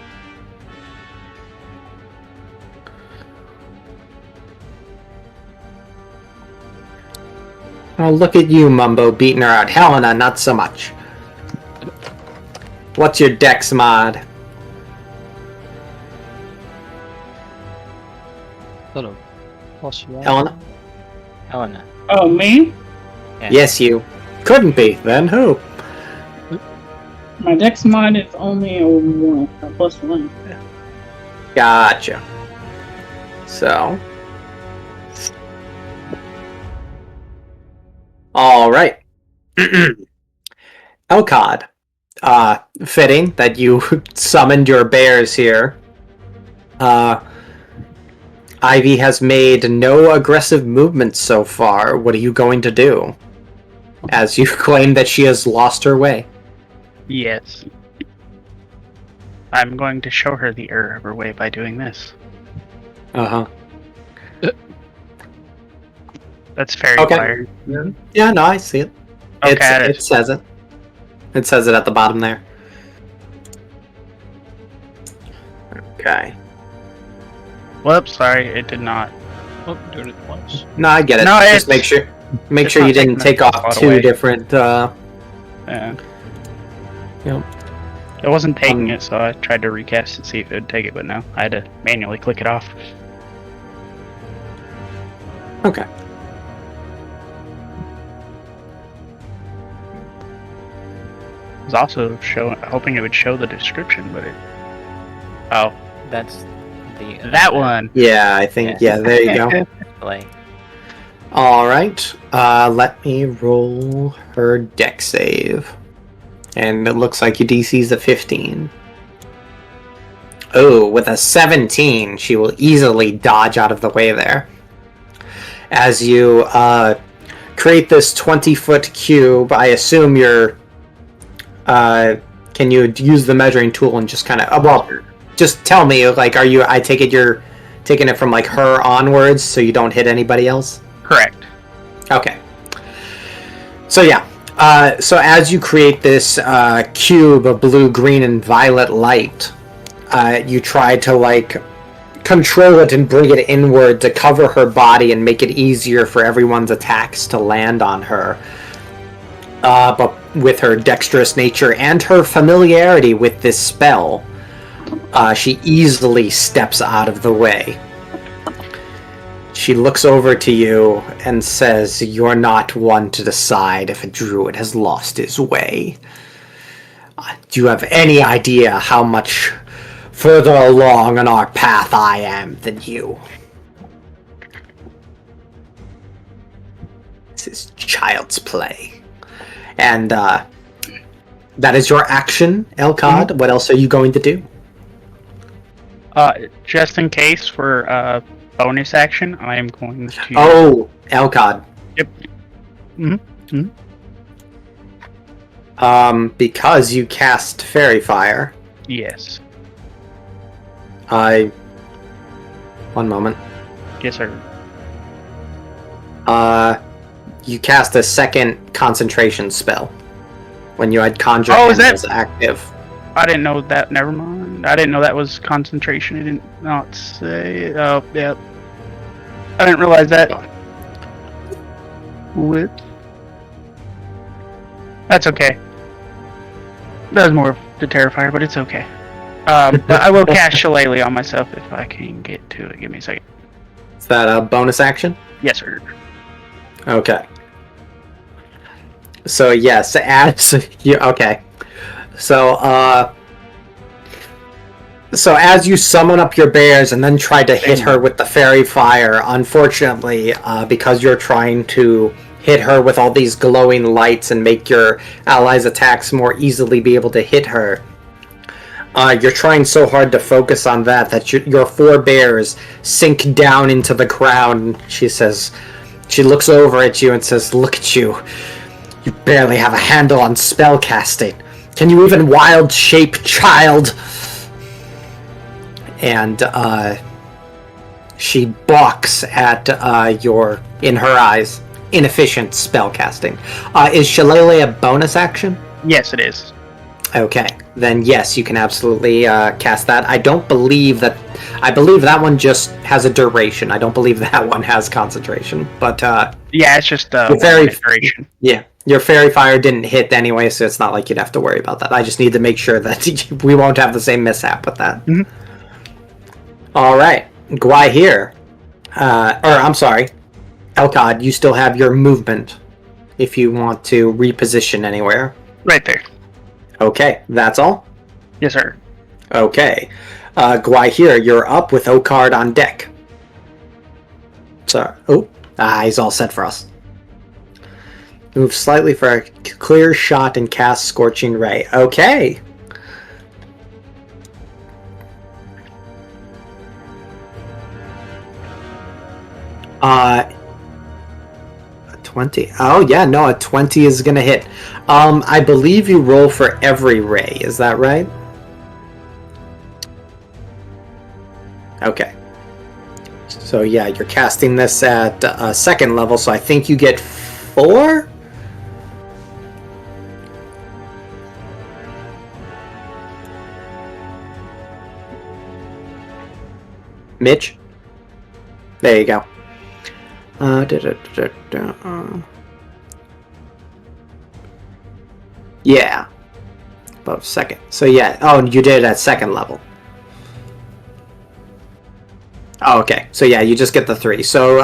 Oh, look at you, Mumbo, beating her out. Helena, not so much. What's your dex mod? Hello. +1. Helena? Helena. Oh, me? Yeah. Yes, you. Couldn't be. Then who? My dex mod is only a 1, a +1. Gotcha. So. Alright. Elcod. Fitting that you summoned your bears here. Ivy has made no aggressive movements so far. What are you going to do? As you claim that she has lost her way. Yes. I'm going to show her the error of her way by doing this. Uh-huh. That's fairy Okay. fire. Yeah, no, I see it. Okay. It says it. It says it at the bottom there. Okay. Whoops, sorry, it did not. Oh, doing it once. No, I get it. No, Just make it's sure not you didn't taking take the off spot two away. different Yeah. Yep. It wasn't taking it, so I tried to recast it, see if it would take it, but no. I had to manually click it off. Okay. I was also hoping it would show the description, but it... Oh, That's the that one! Yeah, I think Yeah. yeah, there you go. display. Alright. Let me roll her deck save. And it looks like your DC is a 15. Oh, with a 17, she will easily dodge out of the way there. As you create this 20-foot cube, I assume you're... can you use the measuring tool and just kind of... well, just tell me, like, are you... I take it you're taking it from, like, her onwards so you don't hit anybody else? Correct. Okay. So, yeah. So as you create this cube of blue, green, and violet light, you try to, like, control it and bring it inward to cover her body and make it easier for everyone's attacks to land on her. But with her dexterous nature and her familiarity with this spell, she easily steps out of the way. She looks over to you and says, "You're not one to decide if a druid has lost his way. Do you have any idea how much further along on our path I am than you? This is child's play." And that is your action, Elkad. Mm-hmm. What else are you going to do? Just in case for bonus action, I am going to... Oh, Elkad. Yep. Mm-hmm. Because you cast Fairy Fire. Yes. One moment. Yes, sir. You cast a second concentration spell when you had Conjure Oh, is Hand that- as active. I didn't know that. Never mind. I didn't know that was concentration. It didn't not say. Oh, yeah. I didn't realize that. What? That's okay. That was more of the Terrifier, but it's okay. But I will cast Shillelagh on myself if I can get to it. Give me a second. Is that a bonus action? Yes, sir. Okay. So yes, as you okay. So as you summon up your bears and then try to hit her with the fairy fire, unfortunately, because you're trying to hit her with all these glowing lights and make your allies' attacks more easily be able to hit her, you're trying so hard to focus on that your four bears sink down into the ground. She looks over at you and says, "Look at you. You barely have a handle on spell casting. Can you even wild shape, child?" And she balks at your, in her eyes, inefficient spell casting. Is Shillelagh a bonus action? Yes, it is. Okay, then yes, you can absolutely cast that. I believe that one just has a duration. I don't believe that one has concentration. But Yeah, it's just very duration. yeah, your fairy fire didn't hit anyway, so it's not like you'd have to worry about that. I just need to make sure that we won't have the same mishap with that. Mhm. All right, Gwai here. I'm sorry, Elkad, you still have your movement if you want to reposition anywhere. Right there. Okay, that's all? Yes, sir. Okay. Gwai here, you're up with Okard on deck. Sorry. He's all set for us. Move slightly for a clear shot and cast Scorching Ray. Okay. A 20. Oh, yeah, no, a 20 is going to hit. I believe you roll for every ray. Is that right? Okay. So, yeah, you're casting this at second level, so I think you get 4? Mitch? There you go. Yeah. Above second. So yeah. Oh, you did it at second level. Oh, okay. So yeah, you just get the 3. So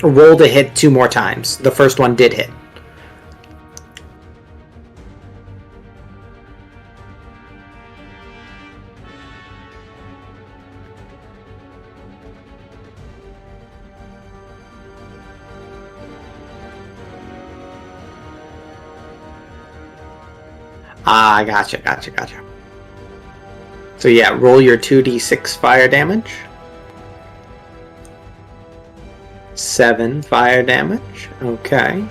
roll to hit 2 more times. The first one did hit. Ah, gotcha. So yeah, roll your 2d6 fire damage. 7 fire damage. Okay.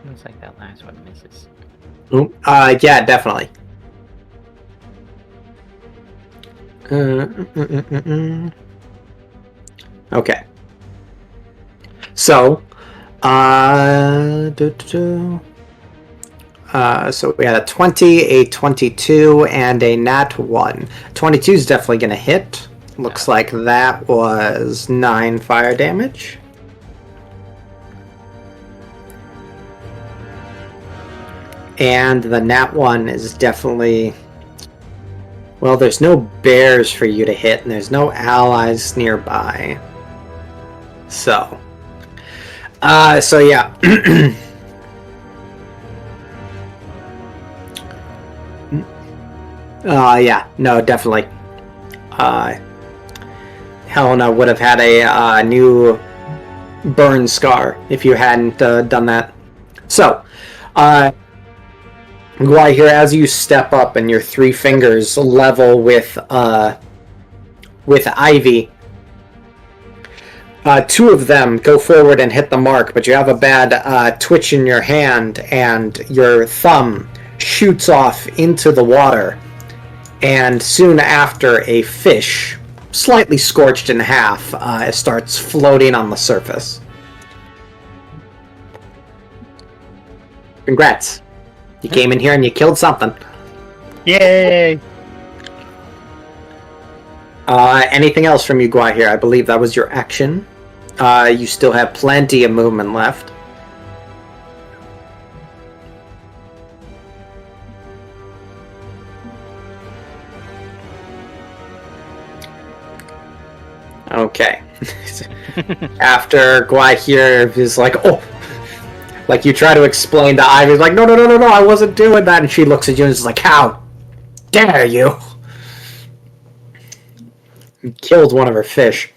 Looks like that last one misses. Ooh, yeah, definitely. Okay. So, so we had a 20, a 22, and a nat 1. 22 is definitely going to hit. Looks like that was 9 fire damage. And the nat 1 is definitely... Well, there's no bears for you to hit, and there's no allies nearby. So yeah. Yeah, no, definitely. Helena would have had a new burn scar if you hadn't done that. So, Guai, here, as you step up and your 3 fingers level with Ivy, 2 of them go forward and hit the mark, but you have a bad twitch in your hand, and your thumb shoots off into the water. And soon after, a fish, slightly scorched in half, starts floating on the surface. Congrats. You came in here and you killed something. Yay! Anything else from you, Guai, here? I believe that was your action. You still have plenty of movement left. Okay. After Guai here is like, oh, like you try to explain to Ivy, like, no, I wasn't doing that, and she looks at you and is like, how dare you? You killed one of her fish.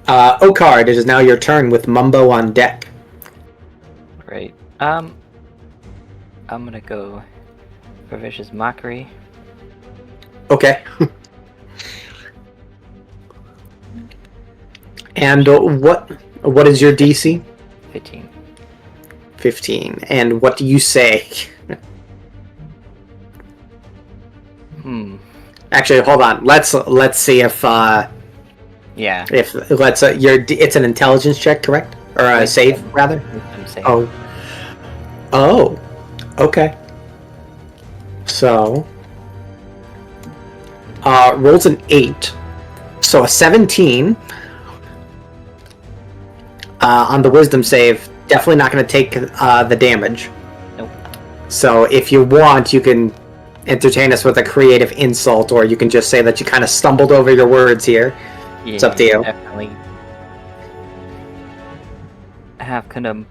Okard, it is now your turn with Mumbo on deck. Great. I'm gonna go for Vicious Mockery. Okay. And what is your DC? 15. 15. And what do you say? Actually, hold on. Let's see if Yeah. if it's an intelligence check, correct? Or a save rather? I'm safe. Oh. Okay. So rolls an 8. So a 17 on the wisdom save. Definitely not going to take the damage. Nope. So if you want, you can entertain us with a creative insult, or you can just say that you kind of stumbled over your words here. Yeah, It's up to you. Definitely have kind of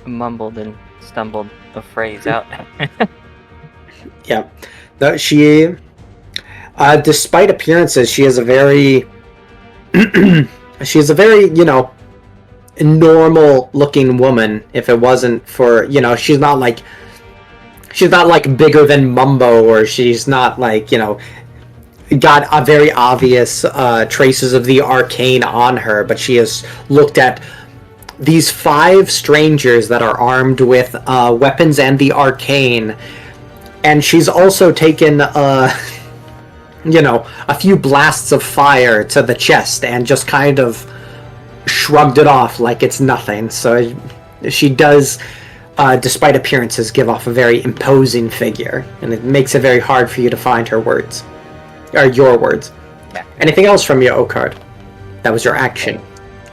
mumbled and stumbled a phrase out. Yeah. She, despite appearances, she is a very, normal-looking woman. If it wasn't for, she's not like bigger than Mumbo, or she's not like, got a very obvious traces of the arcane on her, but she has looked at these 5 strangers that are armed with weapons and the arcane, and she's also taken a few blasts of fire to the chest and just kind of shrugged it off like it's nothing. So she does, despite appearances, give off a very imposing figure, and it makes it very hard for you to find her words. Or your words. Yeah. Anything else from you, Okard? That was your action.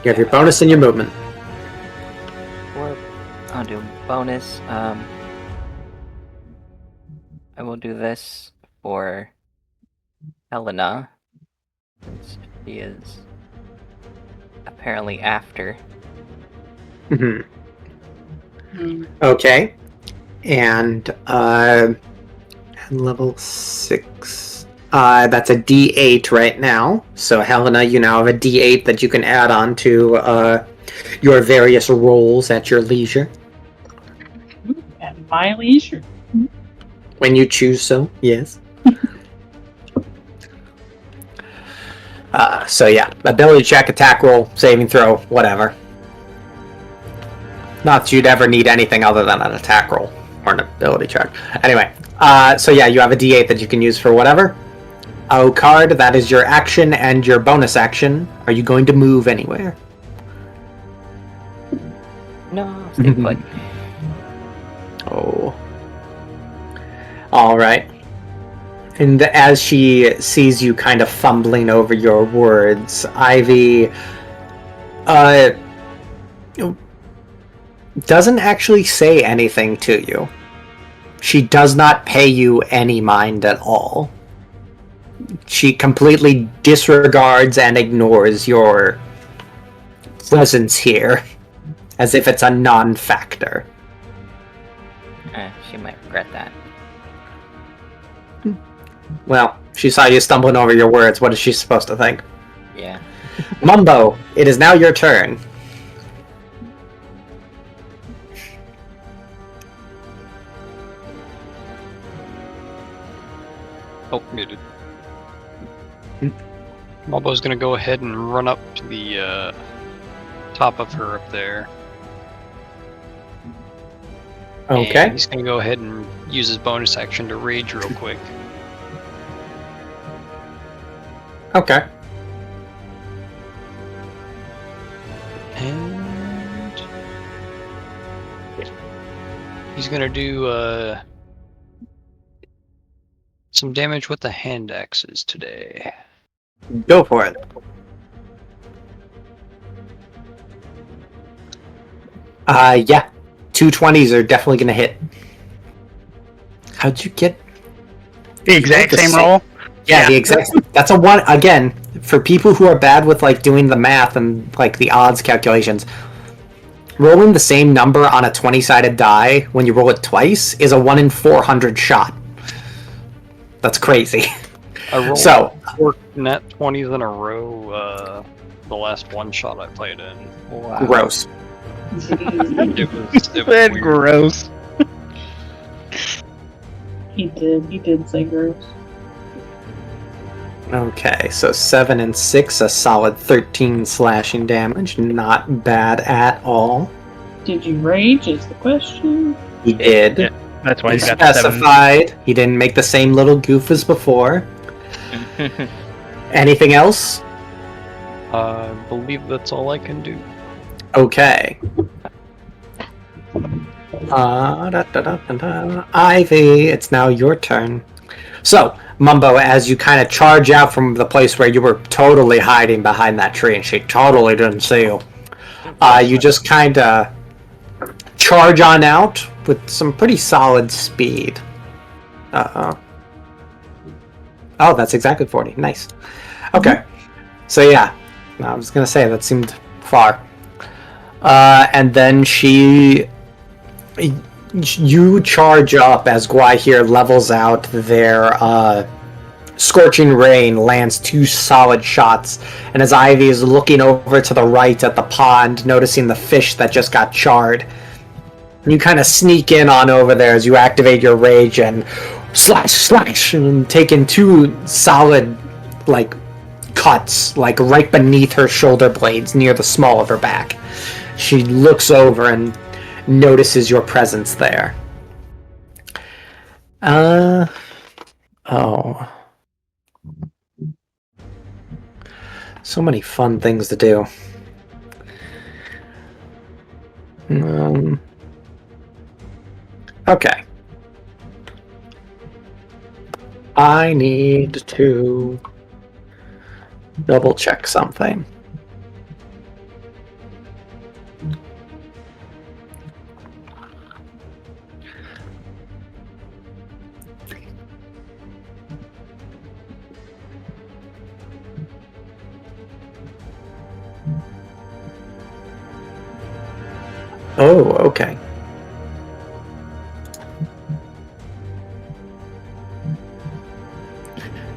You have your bonus and your movement. Or I'll do bonus. I will do this for Helena. Since he is apparently after. Hmm. Hmm. Okay. And level 6. That's a D8 right now. So Helena, you now have a D8 that you can add on to your various rolls at your leisure. At my leisure. When you choose so, yes. So yeah, ability check, attack roll, saving throw, whatever. Not that you'd ever need anything other than an attack roll or an ability check. Anyway, so yeah, you have a D8 that you can use for whatever. Oh, card, that is your action and your bonus action. Are you going to move anywhere? No, stay put. Oh. Alright. And as she sees you kind of fumbling over your words, Ivy doesn't actually say anything to you. She does not pay you any mind at all. She completely disregards and ignores your presence here, as if it's a non-factor. She might regret that. Well, she saw you stumbling over your words. What is she supposed to think? Yeah. Mumbo, it is now your turn. Oh, muted. Mumbo's gonna go ahead and run up to the top of her up there. Okay. And he's gonna go ahead and use his bonus action to rage real quick. Okay. And he's gonna do some damage with the hand axes today. Go for it. Yeah. 220s are definitely gonna hit. How'd you get The exact The same same- roll. Yeah, the exact. That's a one. Again, for people who are bad with like doing the math and like the odds calculations, rolling the same number on a 20-sided die when you roll it twice is a 1 in 400 shot. That's crazy. I rolled So 4 net 20s in a row. The last one shot I played in. Wow. gross. It was That weird. gross. He did say gross. Okay, so 7 and 6, a solid 13 slashing damage. Not bad at all. Did you rage is the question. He did. Yeah, That's why He you got the 7. specified. He didn't make the same little goof as before. Anything else? I believe that's all I can do. Okay. Ivy, it's now your turn. So, Mumbo, as you kind of charge out from the place where you were totally hiding behind that tree and she totally didn't see you, you just kind of charge on out with some pretty solid speed. Oh, that's exactly 40. Nice. Okay. So, yeah. I was going to say, that seemed far. And then you charge up as Gwai here levels out their Scorching Rain lands 2 solid shots, and as Ivy is looking over to the right at the pond, noticing the fish that just got charred, you kind of sneak in on over there as you activate your rage and slash, and taking 2 solid, like, cuts, like, right beneath her shoulder blades near the small of her back. She looks over and notices your presence there. Oh. So many fun things to do. Okay. I need to double check something. Oh, okay.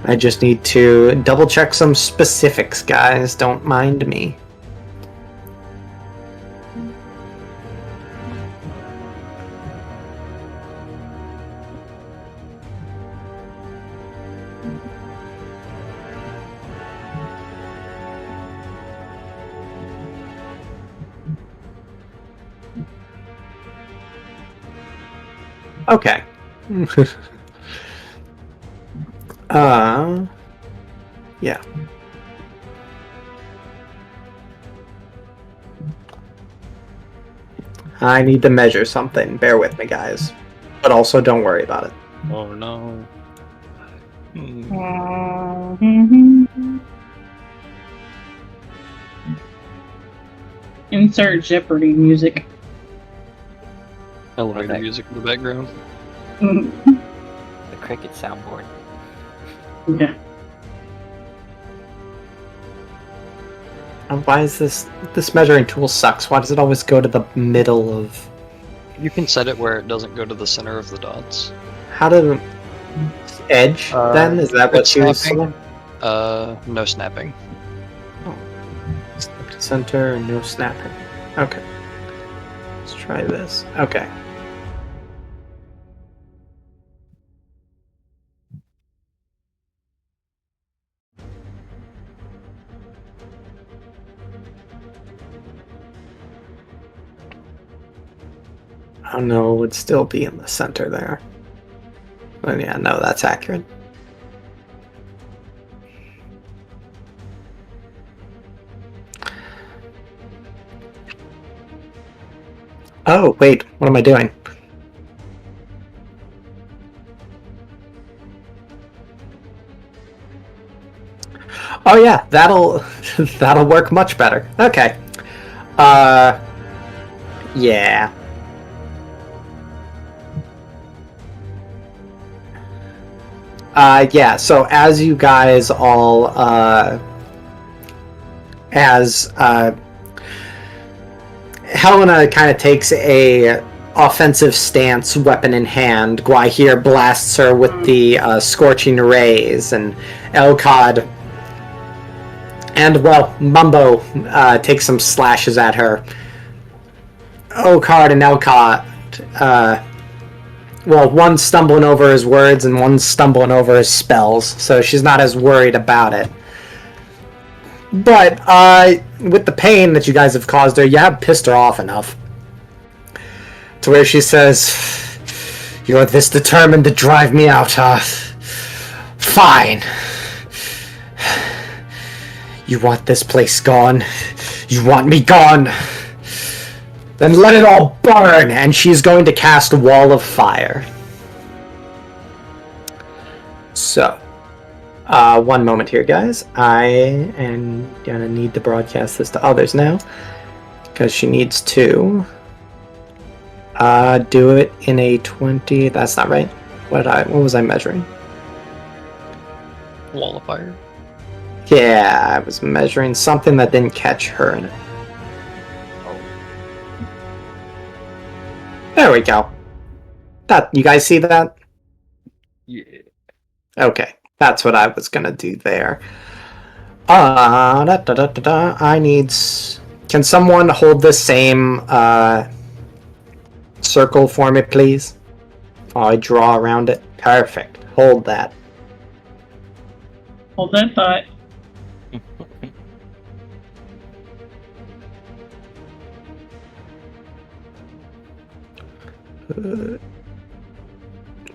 I just need to double check some specifics, guys. Don't mind me. Okay. Yeah. I need to measure something. Bear with me, guys. But also, don't worry about it. Oh no. Insert Jeopardy music. Elevator Okay. music in the background. The cricket soundboard. Yeah. Why is this measuring tool sucks? Why does it always go to the middle of? You can set it where it doesn't go to the center of the dots. How to edge? Then is that what it's you was? snapping. No snapping. Snap to center and no snapping. Okay. Let's try this. Okay. Oh no, it would still be in the center there. But yeah, no, that's accurate. Oh, wait, what am I doing? Oh yeah, that'll that'll work much better. Okay. Yeah. Yeah, so as you guys all, Helena kind of takes a offensive stance, weapon in hand. Guahir blasts her with the scorching rays, and Elkod and, well, Mumbo takes some slashes at her. Okard and Elkod, well, one's stumbling over his words and one's stumbling over his spells, so she's not as worried about it. But with the pain that you guys have caused her, you have pissed her off enough to where she says, "You're this determined to drive me out, huh? Fine. You want this place gone? You want me gone? Then let it all burn!" And she's going to cast Wall of Fire. So, one moment here, guys. I am gonna need to broadcast this to others now, because she needs to do it in a 20. That's not right. What was I measuring? Wall of fire. Yeah, I was measuring something that didn't catch her in it. There we go. That, you guys see that? Yeah. Okay, that's what I was gonna do there. I need. Can someone hold the same circle for me, please? While I draw around it. Perfect. Hold that. Hold that thought.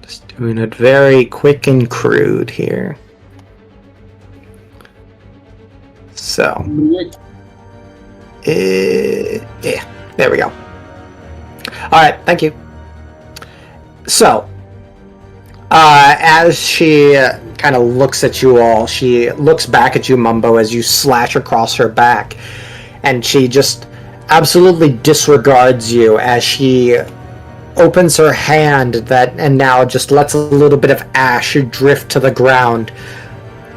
Just doing it very quick and crude here. So, yeah, there we go. All right, thank you. So, as she kind of looks at you all, she looks back at you, Mumbo, as you slash across her back, and she just absolutely disregards you as she opens her hand and now just lets a little bit of ash drift to the ground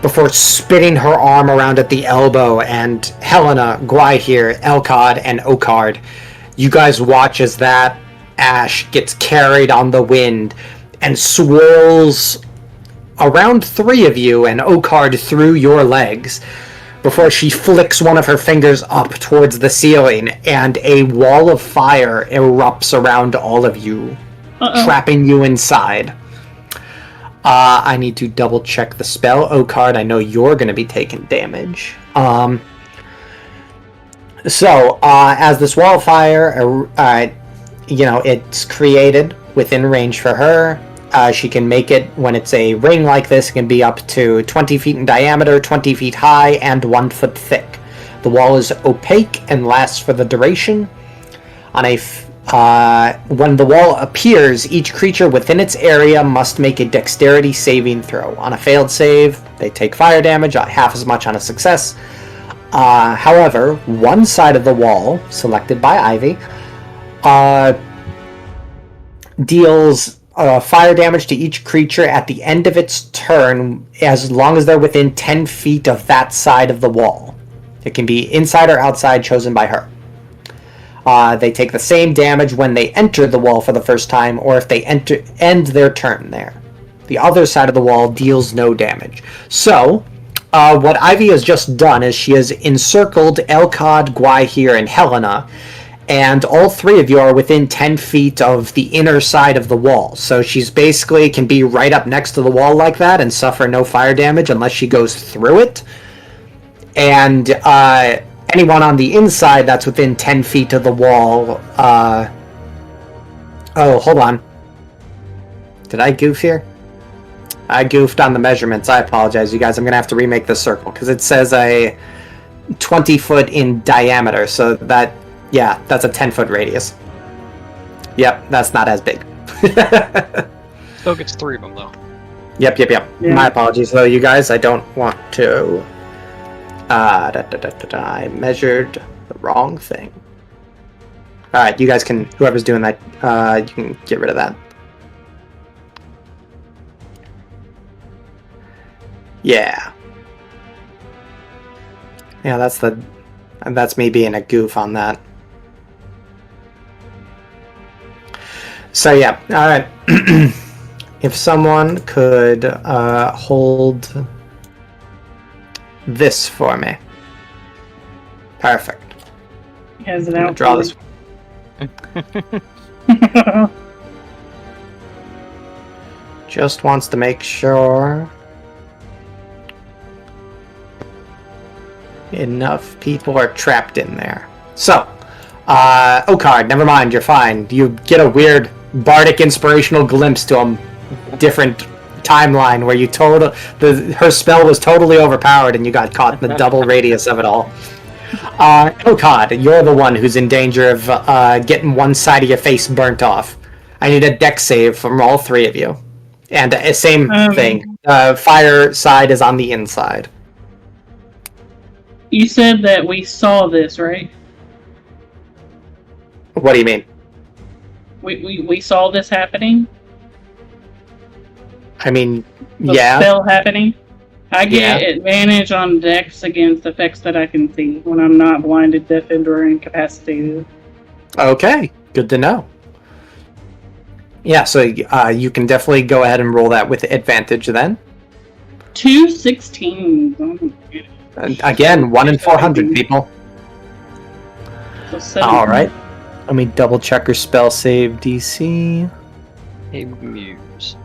before spinning her arm around at the elbow, and Helena, Guahir, Elkod, and Okard, You guys watch as that ash gets carried on the wind and swirls around 3 of you and Okard through your legs before she flicks one of her fingers up towards the ceiling and a wall of fire erupts around all of you, trapping you inside. I need to double check the spell. Okard, I know you're going to be taking damage. So, as this wall of fire, it's created within range for her. She can make it, when it's a ring like this, it can be up to 20 feet in diameter, 20 feet high, and 1 foot thick. The wall is opaque and lasts for the duration. When the wall appears, each creature within its area must make a dexterity saving throw. On a failed save, they take fire damage, half as much on a success. However, one side of the wall, selected by Ivy, deals fire damage to each creature at the end of its turn, as long as they're within 10 feet of that side of the wall. It can be inside or outside, chosen by her. They take the same damage when they enter the wall for the first time, or if they end their turn there. The other side of the wall deals no damage. So, what Ivy has just done is she has encircled Elkod, Gwaihir, and Helena, and all 3 of you are within 10 feet of the inner side of the wall. So she's basically can be right up next to the wall like that and suffer no fire damage unless she goes through it. And anyone on the inside that's within 10 feet of the wall... oh, hold on. Did I goof here? I goofed on the measurements. I apologize, you guys. I'm going to have to remake the circle, because it says a 20 foot in diameter, so that... Yeah, that's a 10-foot radius. Yep, that's not as big. Still gets 3 of them, though. Yep. Yeah. My apologies, though, you guys. I don't want to... I measured the wrong thing. Alright, you guys can... Whoever's doing that, you can get rid of that. Yeah. Yeah, that's me being a goof on that. So yeah, alright. If someone could hold this for me. Perfect. Has it I'm gonna out. draw this. Just wants to make sure enough people are trapped in there. So, Okard, never mind, you're fine. You get a weird bardic inspirational glimpse to a different timeline where her spell was totally overpowered and you got caught in the double radius of it all. Okard, you're the one who's in danger of getting one side of your face burnt off. I need a dex save from all 3 of you. And same thing. Fire side is on the inside. You said that we saw this, right? What do you mean? We saw this happening? I mean, The yeah. spell happening? I get advantage on dex against effects that I can see when I'm not blinded, deafened, or incapacitated. Okay, good to know. Yeah, so you can definitely go ahead and roll that with advantage then. 2 16s. Again, 1 in 400 people. So 7. Alright. Let me double check her spell save DC. Hey, Muse.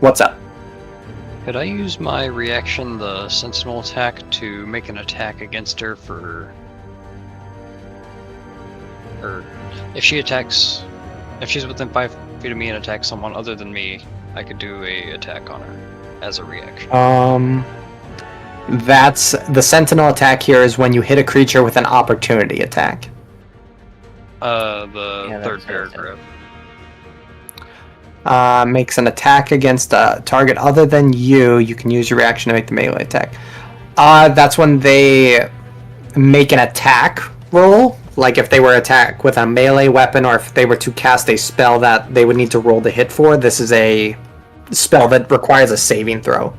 What's up? Could I use my reaction, the Sentinel attack, to make an attack against her for... Or, if she's within 5 feet of me and attacks someone other than me, I could do a attack on her as a reaction. That's... The Sentinel attack here is when you hit a creature with an opportunity attack. The third paragraph. Makes an attack against a target other than you. You can use your reaction to make the melee attack. That's when they make an attack roll. Like if they were attacked with a melee weapon, or if they were to cast a spell that they would need to roll to hit for. This is a spell that requires a saving throw.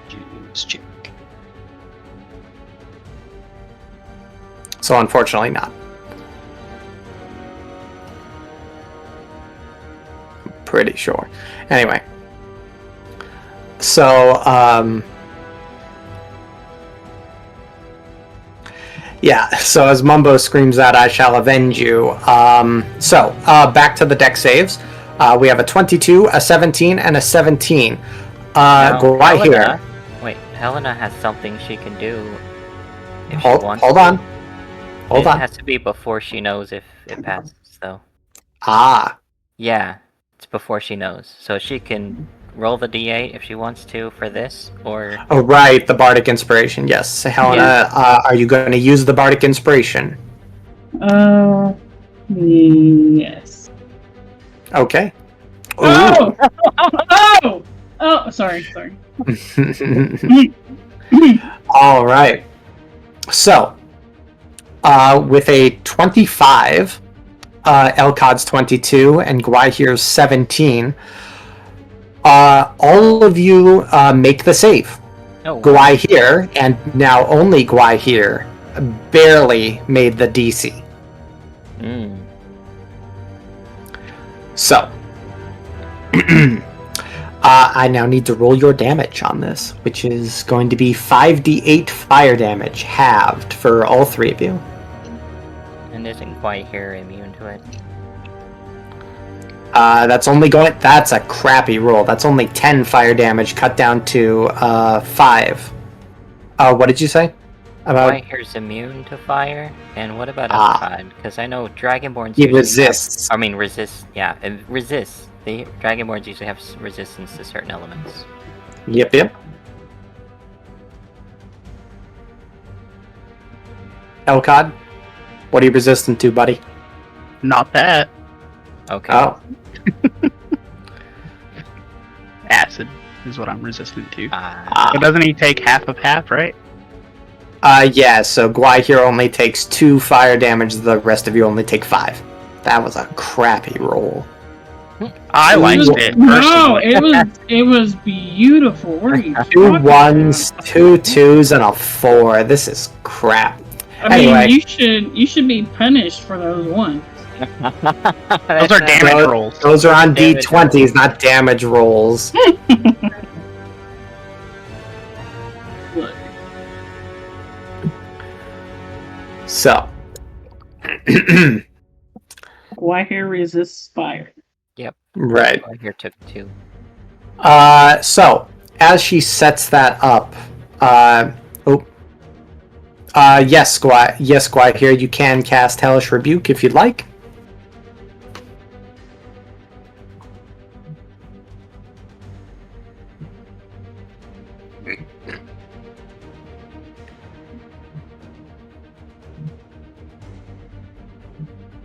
Use check. So unfortunately not. Pretty sure. Anyway. So, yeah, so as Mumbo screams out, I shall avenge you. Back to the deck saves. We have a 22, a 17, and a 17. Go right here. Wait, Helena has something she can do if she Hold wants. on. It has to be before she knows if it passes, though. Ah. Yeah, it's before she knows. So she can roll the d8 if she wants to for this, or... Oh, right, the Bardic Inspiration. Yes, Helena, are you going to use the Bardic Inspiration? Yes. Okay. Oh! Oh, sorry. All right. So, with a 25, Elkod's 22, and Gwaihir's 17, all of you make the save. Oh, wow. Gwaihir, and now only Gwaihir, barely made the DC. So, I now need to roll your damage on this, which is going to be 5d8 fire damage, halved for all three of you. And isn't Gwaihir immune to it? That's a crappy roll. That's only 10 fire damage, cut down to 5. What did you say? Gwaihir's immune to fire? And what about Elkod? Because I know Dragonborns He resists. Resist. Yeah, it resists. The Dragonborns usually have resistance to certain elements. Yep. Elkod, what are you resistant to, buddy? Not that. Okay. Oh. Acid is what I'm resistant to. Ah. But doesn't he take half of half, right? Yeah, so Gwaihir only takes 2 fire damage, the rest of you only take 5. That was a crappy roll. I liked it. No, personally. it was beautiful. What are you 2 talking 1s, about? 2 2s, and a 4. This is crap. I mean, you should be punished for those ones. Those are damage rolls. Those are on Damage D20s, rolls. not damage rolls. Look, So. Gwaihir resists fire. Yep. Right. Gwaihir took 2. So, as she sets that up, yes, Gwaihir, you can cast Hellish Rebuke if you'd like.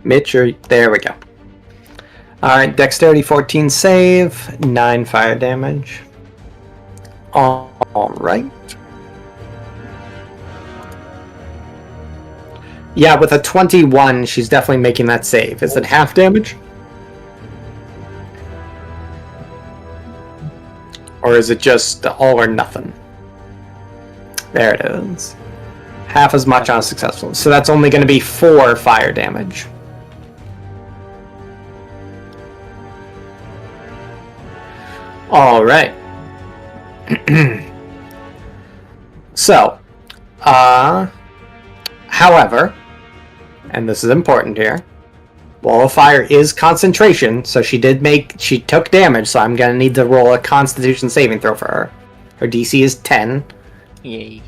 Mitch, there we go. Alright, Dexterity 14 save, 9 fire damage. Alright. Yeah, with a 21, she's definitely making that save. Is it half damage? Or is it just all or nothing? There it is. Half as much on a successful. So that's only going to be 4 fire damage. Alright. So, however, and this is important here, Wall of Fire is concentration, so she took damage, so I'm gonna need to roll a Constitution saving throw for her. Her DC is 10. Yay.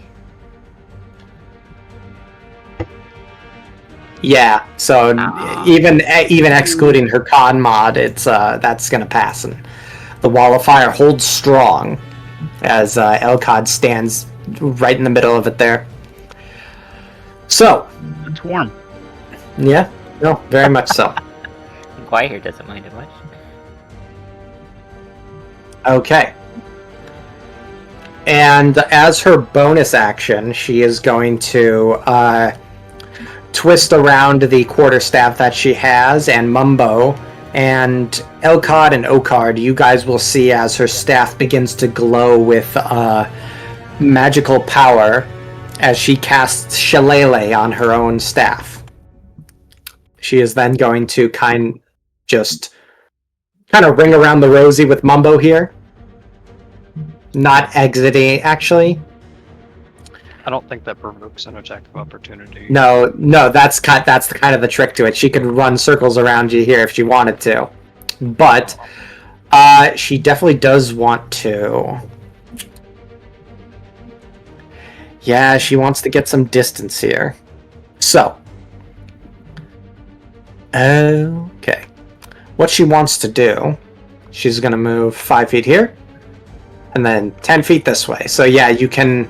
Yeah, so even excluding her con mod, it's that's gonna pass, and the Wall of Fire holds strong as Elkod stands right in the middle of it there. So, It's warm. yeah, no, very much so. Gwaihir doesn't mind it much. Okay. And as her bonus action, she is going to twist around the quarterstaff that she has, and Mumbo and Elkod and Okard, you guys will see as her staff begins to glow with magical power as she casts Shillelagh on her own staff. She is then going to kind of ring around the rosy with Mumbo here. Not exiting, actually. I don't think that provokes an attack of opportunity. No, that's the kind of the trick to it. She could run circles around you here if she wanted to. But she definitely does want to. Yeah, she wants to get some distance here. So. Okay. What she wants to do, she's going to move 5 feet here. And then 10 feet this way. So yeah, you can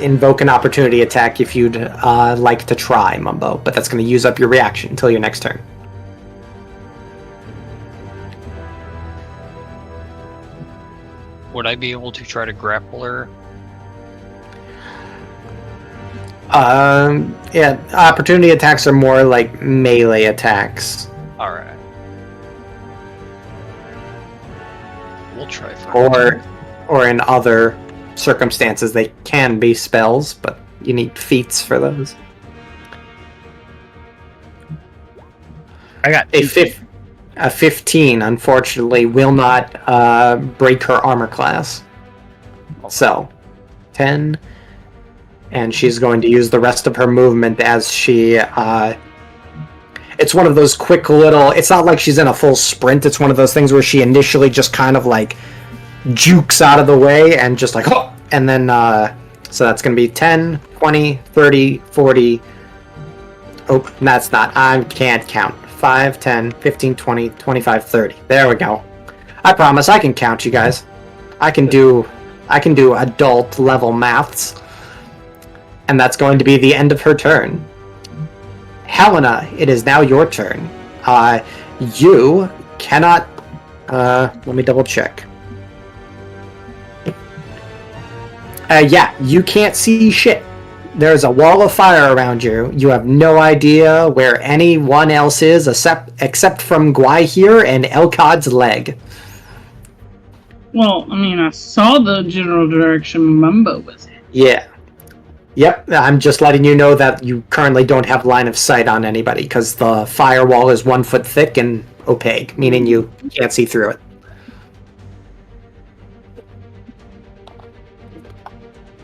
invoke an opportunity attack if you'd like to try, Mumbo. But that's going to use up your reaction until your next turn. Would I be able to try to grapple her? Yeah, opportunity attacks are more like melee attacks. Alright. We'll try for Or in other circumstances, they can be spells, but you need feats for those. I got a 15, unfortunately, will not break her armor class. So, 10, and she's going to use the rest of her movement as she... it's one of those quick little... It's not like she's in a full sprint, it's one of those things where she initially just kind of like jukes out of the way and just like, oh! And then, so that's going to be 10, 20, 30, 40... Oh, that's not... I can't count. 5, 10, 15, 20, 25, 30. There we go. I promise I can count, you guys. I can do adult level maths. And that's going to be the end of her turn. Helena, it is now your turn. You cannot... let me double check. Yeah, you can't see shit. There's a wall of fire around you. You have no idea where anyone else is except from Gwai here and Elkod's leg. Well, I mean, I saw the general direction Mumbo was in. Yeah. Yep, I'm just letting you know that you currently don't have line of sight on anybody because the firewall is 1 foot thick and opaque, meaning you can't see through it.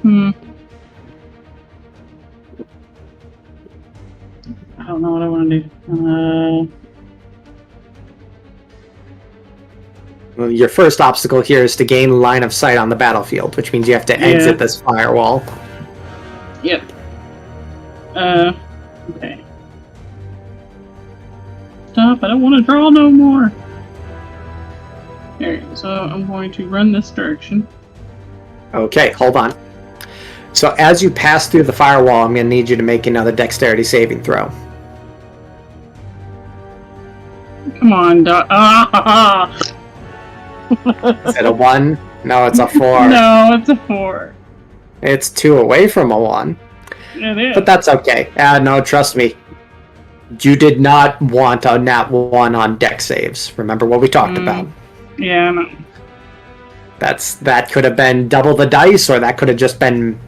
I don't know what I want to do. Well, your first obstacle here is to gain line of sight on the battlefield, which means you have to exit this firewall. Yep. Okay. Stop, I don't want to draw no more. Alright, so I'm going to run this direction. Okay, hold on. So as you pass through the firewall, I'm going to need you to make another dexterity saving throw. Come on, Is it a 1? No, it's a 4. No, it's a 4. It's 2 away from a 1. It is. But that's okay. No, trust me. You did not want a nat 1 on dex saves. Remember what we talked about. Yeah, I know. That could have been double the dice, or that could have just been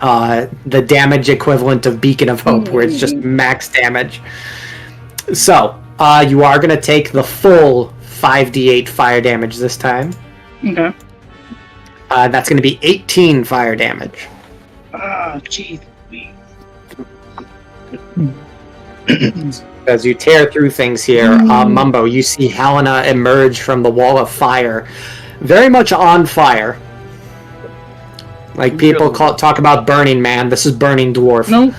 the damage equivalent of Beacon of Hope, where it's just max damage. So, you are going to take the full 5d8 fire damage this time. Okay. That's going to be 18 fire damage. Oh, jeez. As you tear through things here, Mumbo, you see Helena emerge from the wall of fire, very much on fire. Like people talk about Burning Man, this is Burning Dwarf. Nope.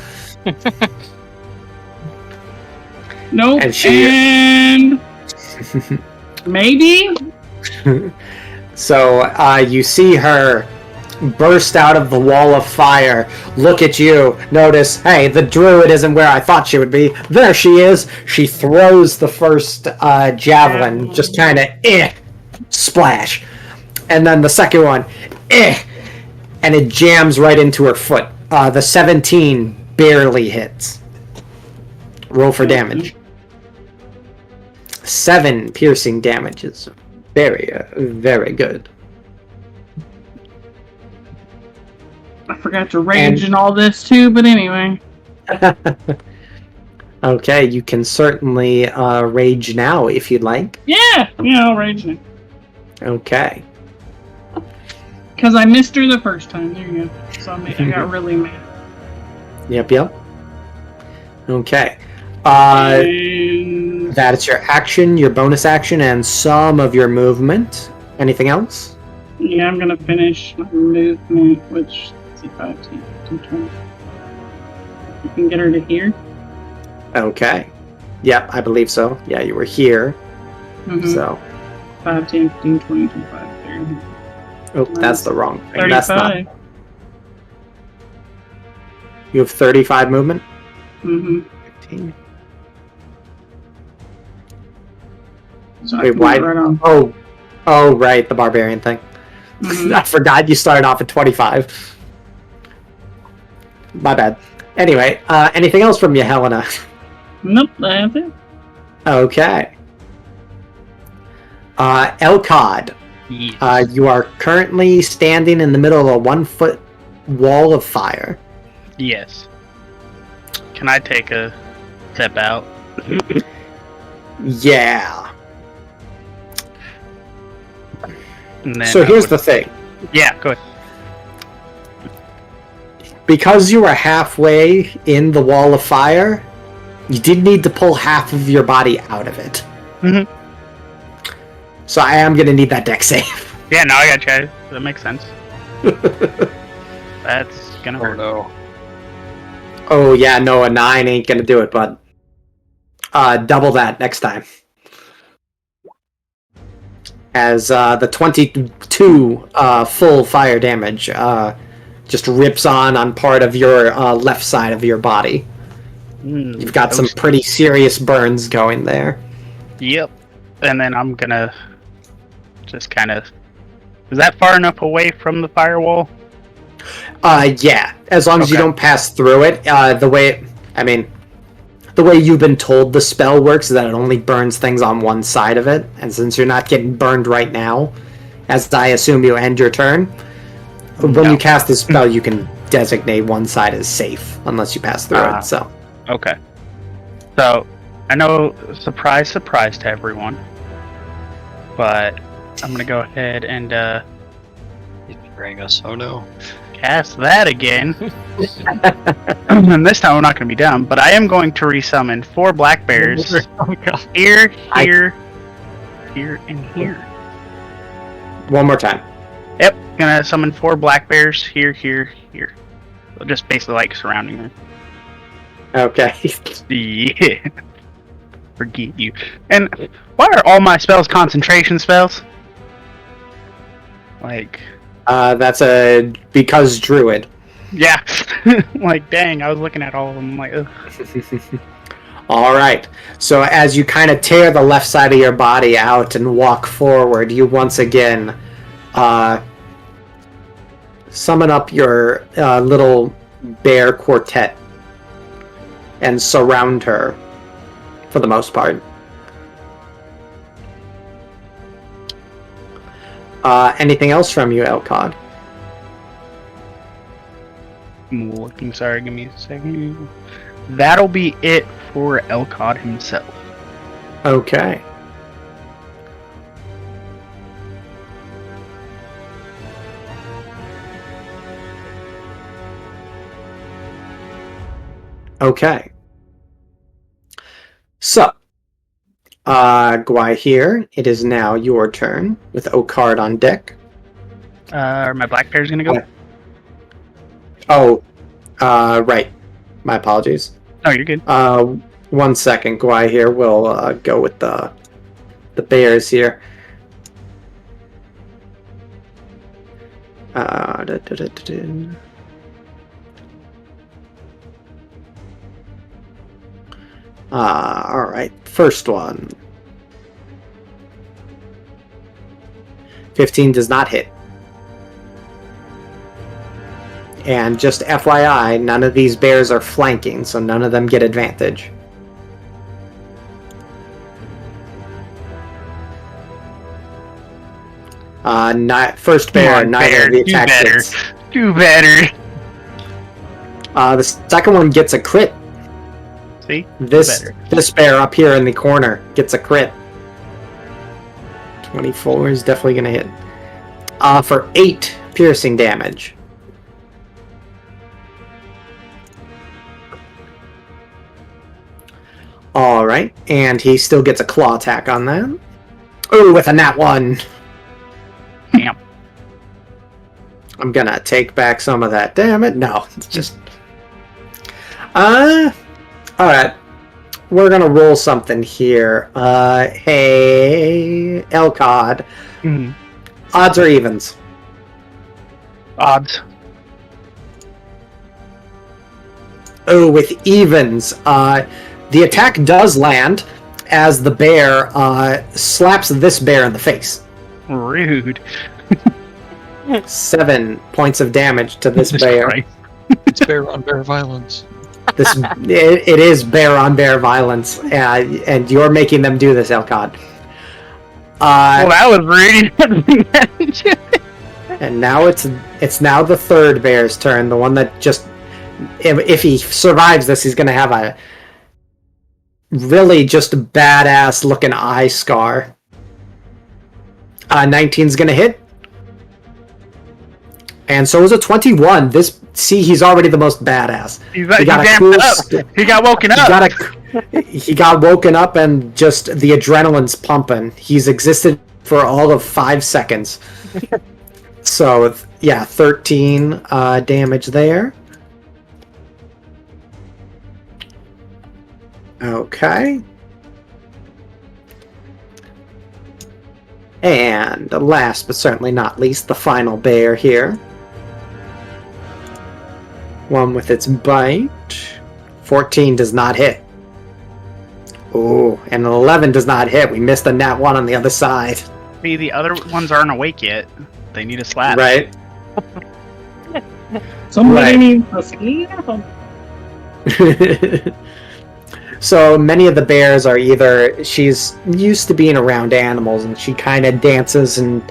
Nope. And maybe? So you see her burst out of the wall of fire, look at you, notice, hey, the druid isn't where I thought she would be. There she is. She throws the first javelin, just kind of, splash. And then the second one, and it jams right into her foot. The 17 barely hits. Roll for damage. 7 piercing damages. Very, very good. I forgot to rage and all this too, but anyway. Okay, you can certainly rage now if you'd like. Yeah, I'll rage now. Okay. Because I missed her the first time. There you go. So I got really mad. Yep. Okay. And That is your action, your bonus action, and some of your movement. Anything else? yeah, I'm gonna finish my movement, which let's see, 5, 10, 15, 20. You can get her to here. Okay. Yep, I believe so. Yeah, you were here. Mm-hmm. So. 5, 10, 15, 20, 25, 30. Oh, that's the wrong thing. That's not. 35. You have 35 movement? Mm-hmm. 15. So I Wait, can why? get right on. Oh, right, the barbarian thing. Mhm. I forgot you started off at 25. My bad. Anyway, anything else from you, Helena? Nope, that's it. Okay. Elcod, Yes. you are currently standing in the middle of a 1-foot wall of fire. Yes. Can I take a step out? Yeah. And then So I here's would- the thing. Yeah, go ahead. Because you are halfway in the wall of fire, you did need to pull half of your body out of it. Mhm. So I am going to need that deck save. Yeah, no, I got you. That makes sense. That's gonna Oh hurt. no. Oh yeah, no, a 9 ain't going to do it, bud. Double that next time. As the 22 full fire damage just rips on part of your left side of your body. You've got some pretty serious burns going there. Yep. And then I'm gonna just kind of. Is that far enough away from the firewall? Yeah, as long as you Okay. don't pass through it. The way you've been told the spell works is that it only burns things on one side of it, and since you're not getting burned right now, as I assume you end your turn, when No. you cast the spell, you can designate one side as safe, unless you pass through it, so. Okay. So, I know, surprise, surprise to everyone, but I'm gonna go ahead and He's betraying us. Oh no. cast that again. And this time I'm not gonna be dumb, but I am going to resummon 4 black bears. Oh god. Here, here, and here. One more time. Yep, gonna summon 4 black bears. Here, here, here. So just basically like surrounding her. Okay. Yeah. Forget you. And why are all my spells concentration spells? Like, That's because druid. yeah. Like, dang, I was looking at all of them like, ugh. All right. So as you kind of tear the left side of your body out and walk forward, you once again summon up your little bear quartet and surround her for the most part. Anything else from you, Elcod? I'm looking, sorry, give me a second. That'll be it for Elcod himself. Okay. Okay. So, Gwai here, it is now your turn with Okard on deck. Are my black bears gonna go? Yeah. Oh, right. My apologies. No, you're good. 1 second, Gwai here. We'll go with the bears here. All right. First one. 15 does not hit. And just FYI, none of these bears are flanking, so none of them get advantage. First bear, Come on, neither bear, of the do attack better. hits. Do better. The second one gets a crit. See? This bear up here in the corner gets a crit. 24 is definitely going to hit. For 8 piercing damage. Alright, and he still gets a claw attack on that. Ooh, with a nat 1. Damn. I'm gonna take back some of that. Damn it. No, it's just... Alright. We're gonna roll something here. Hey... Elcod. Mm. Odds or evens? Odds. Oh, with evens. The attack does land as the bear slaps this bear in the face. Rude. 7 points of damage to this Jesus bear. Christ. It's bear on bear violence. It is bear on bear violence, and you're making them do this, Elcod. Well, that was rude. And now it's now the third bear's turn. The one that just, if he survives this, he's gonna have a really just badass looking eye scar. 19's gonna hit. And so is a 21. He's already the most badass. He got amped up. He got woken up. He got woken up and just the adrenaline's pumping. He's existed for all of 5 seconds. So, yeah, 13 damage there. Okay. And last but certainly not least, the final bear here. One with its bite. 14 does not hit. Ooh, and an 11 does not hit. We missed a nat 1 on the other side. See, the other ones aren't awake yet. They need a slap. Right. Somebody Right. needs a slap. So many of the bears are either, she's used to being around animals and she kind of dances and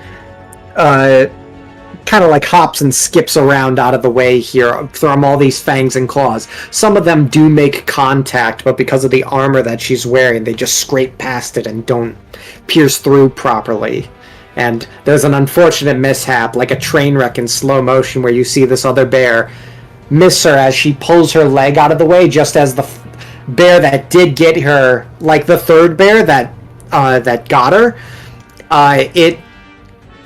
kind of like hops and skips around out of the way here from all these fangs and claws. Some of them do make contact, but because of the armor that she's wearing, they just scrape past it and don't pierce through properly. And there's an unfortunate mishap, like a train wreck in slow motion, where you see this other bear miss her as she pulls her leg out of the way, just as the bear that did get her, like the third bear that got her, it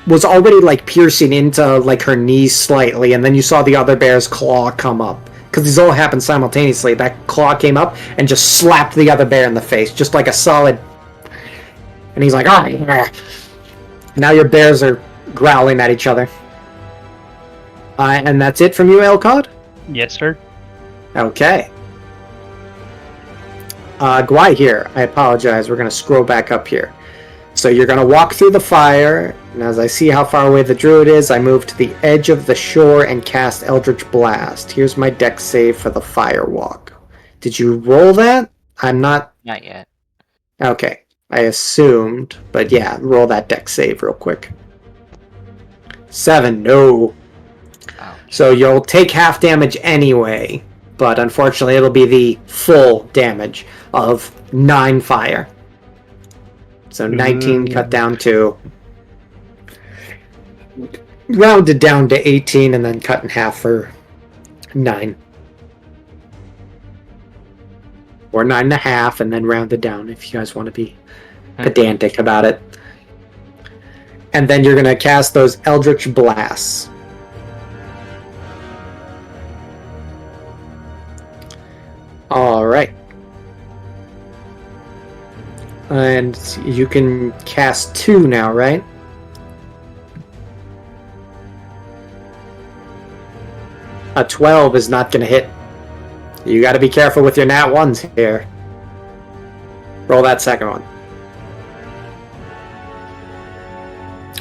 was already like piercing into like her knees slightly, and then you saw the other bear's claw come up. Because these all happened simultaneously. That claw came up and just slapped the other bear in the face, just like a solid. And he's like, "Oh, yeah." Now your bears are growling at each other. And that's it from you, Elcod? Yes, sir. Okay. Gwai here. I apologize. We're going to scroll back up here. So you're going to walk through the fire, and as I see how far away the druid is, I move to the edge of the shore and cast Eldritch Blast. Here's my dex save for the fire walk. Did you roll that? I'm not... Not yet. Okay. I assumed, but yeah, roll that dex save real quick. 7, no. Oh. So you'll take half damage anyway, but unfortunately it'll be the full damage of 9 fire. So 19 cut down to... rounded down to 18 and then cut in half for 9. Or 9.5 and then rounded down if you guys want to be pedantic about it. And then you're going to cast those Eldritch Blasts. Alright. And you can cast 2 now, right? A 12 is not going to hit. You got to be careful with your nat 1s here. Roll that second one.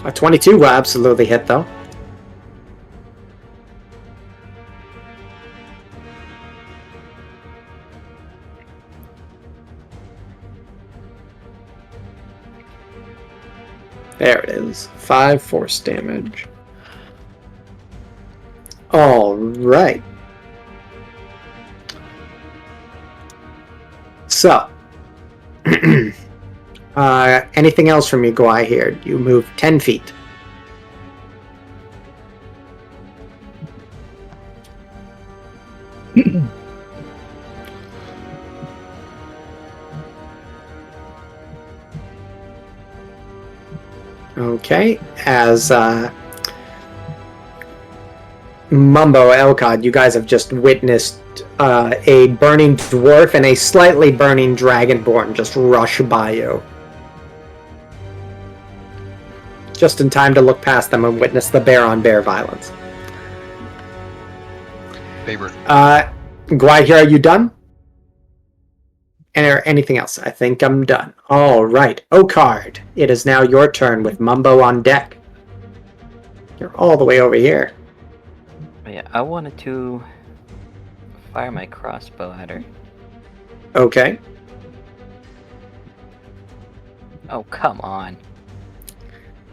A 22 will absolutely hit, though. There it is. 5 force damage. Alright. So, anything else from you, Gwai, here? You move 10 feet. Okay, as Mumbo, Elcod, you guys have just witnessed a burning dwarf and a slightly burning dragonborn just rush by you. Just in time to look past them and witness the bear-on-bear violence. Favorite. Gwai, here, are you done? And or anything else? I think I'm done. All right, Okard, it is now your turn with Mumbo on deck. You're all the way over here. Yeah, I wanted to fire my crossbow at her. Okay. Oh, come on.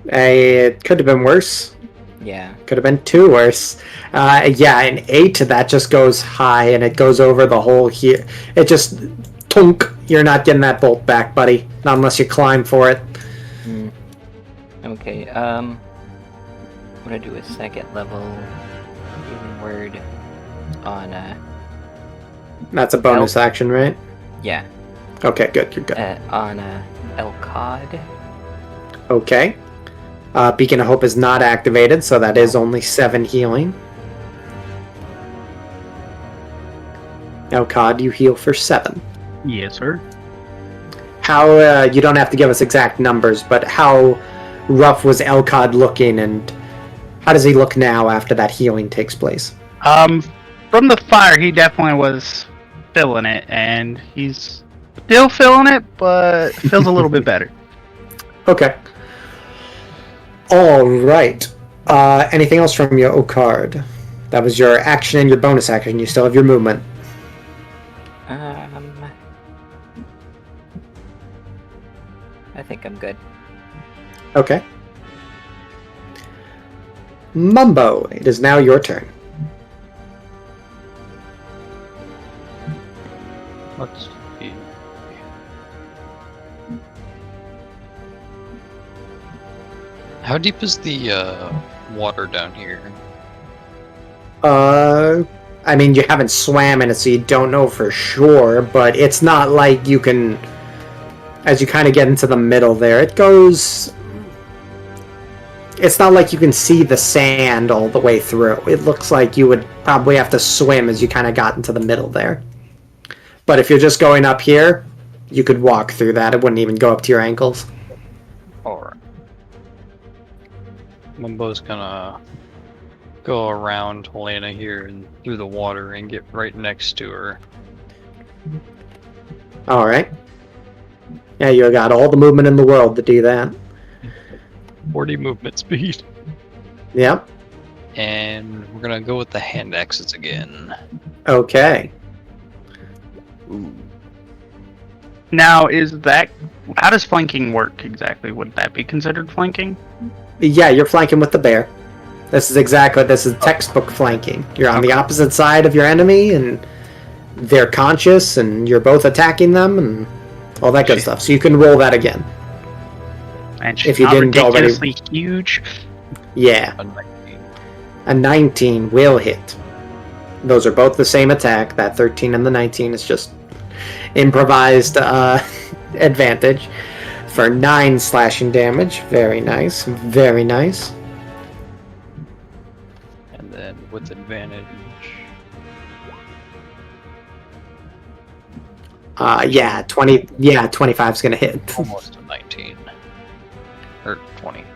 It could have been worse. Yeah. Could have been two worse. Yeah, an 8 that just goes high and it goes over the hole here. It just tunk. You're not getting that bolt back, buddy. Not unless you climb for it. Okay, I'm gonna do a second level healing word on That's a bonus action, right? yeah. Okay, good. You're good. On Elcod. Okay. Beacon of Hope is not activated, so that is only 7 healing. Elcod, you heal for 7. Yes, sir. How, you don't have to give us exact numbers, but how rough was Elcod looking, and how does he look now after that healing takes place? From the fire, he definitely was feeling it, and he's still feeling it, but feels a little bit better. Okay. All right. Anything else from your Okard? That was your action and your bonus action. You still have your movement. I think I'm good. Okay. Mumbo, it is now your turn. Let's see. How deep is the water down here? I mean, you haven't swam in it, so you don't know for sure, but it's not like you can... As you kind of get into the middle there, it goes... It's not like you can see the sand all the way through. It looks like you would probably have to swim as you kind of got into the middle there. But if you're just going up here, you could walk through that. It wouldn't even go up to your ankles. Alright. Mumbo's gonna go around Helena here and through the water and get right next to her. Alright. Yeah, you got all the movement in the world to do that. 40 movement speed. Yep. And we're gonna go with the hand axes again. Okay. Ooh. Now, how does flanking work exactly? Would that be considered flanking? Yeah, you're flanking with the bear. This is textbook flanking. You're on the opposite side of your enemy, and they're conscious, and you're both attacking them, and all that good stuff. So you can roll that again. And If you didn't already- ridiculously huge. Yeah. A 19. A 19 will hit. Those are both the same attack. That 13 and the 19 is just improvised advantage for 9 slashing damage. Very nice. Very nice. And then with advantage. Yeah, 20. Yeah, 25 is gonna hit. Almost a 19. Or 20. You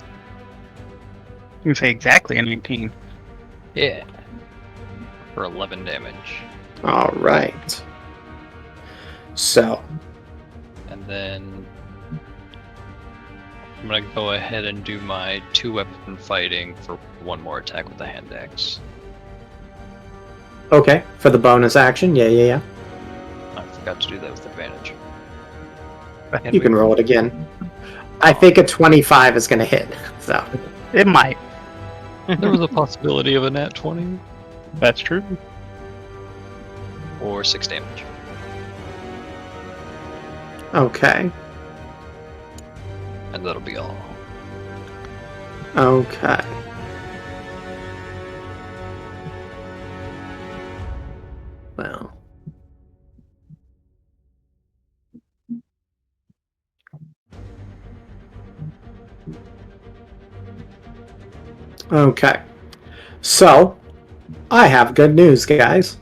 can say exactly a 19. Yeah. For 11 damage. All right. So, And then I'm gonna go ahead and do my 2-weapon fighting for one more attack with the hand axe. okay, for the bonus action, yeah. I forgot to do that with advantage. You can roll it again. I think a 25 is gonna hit. So, It might. There was a possibility of a nat 20 That's true. or 6 damage. Okay. And that'll be all. Okay. Well. Okay. So, I have good news, guys.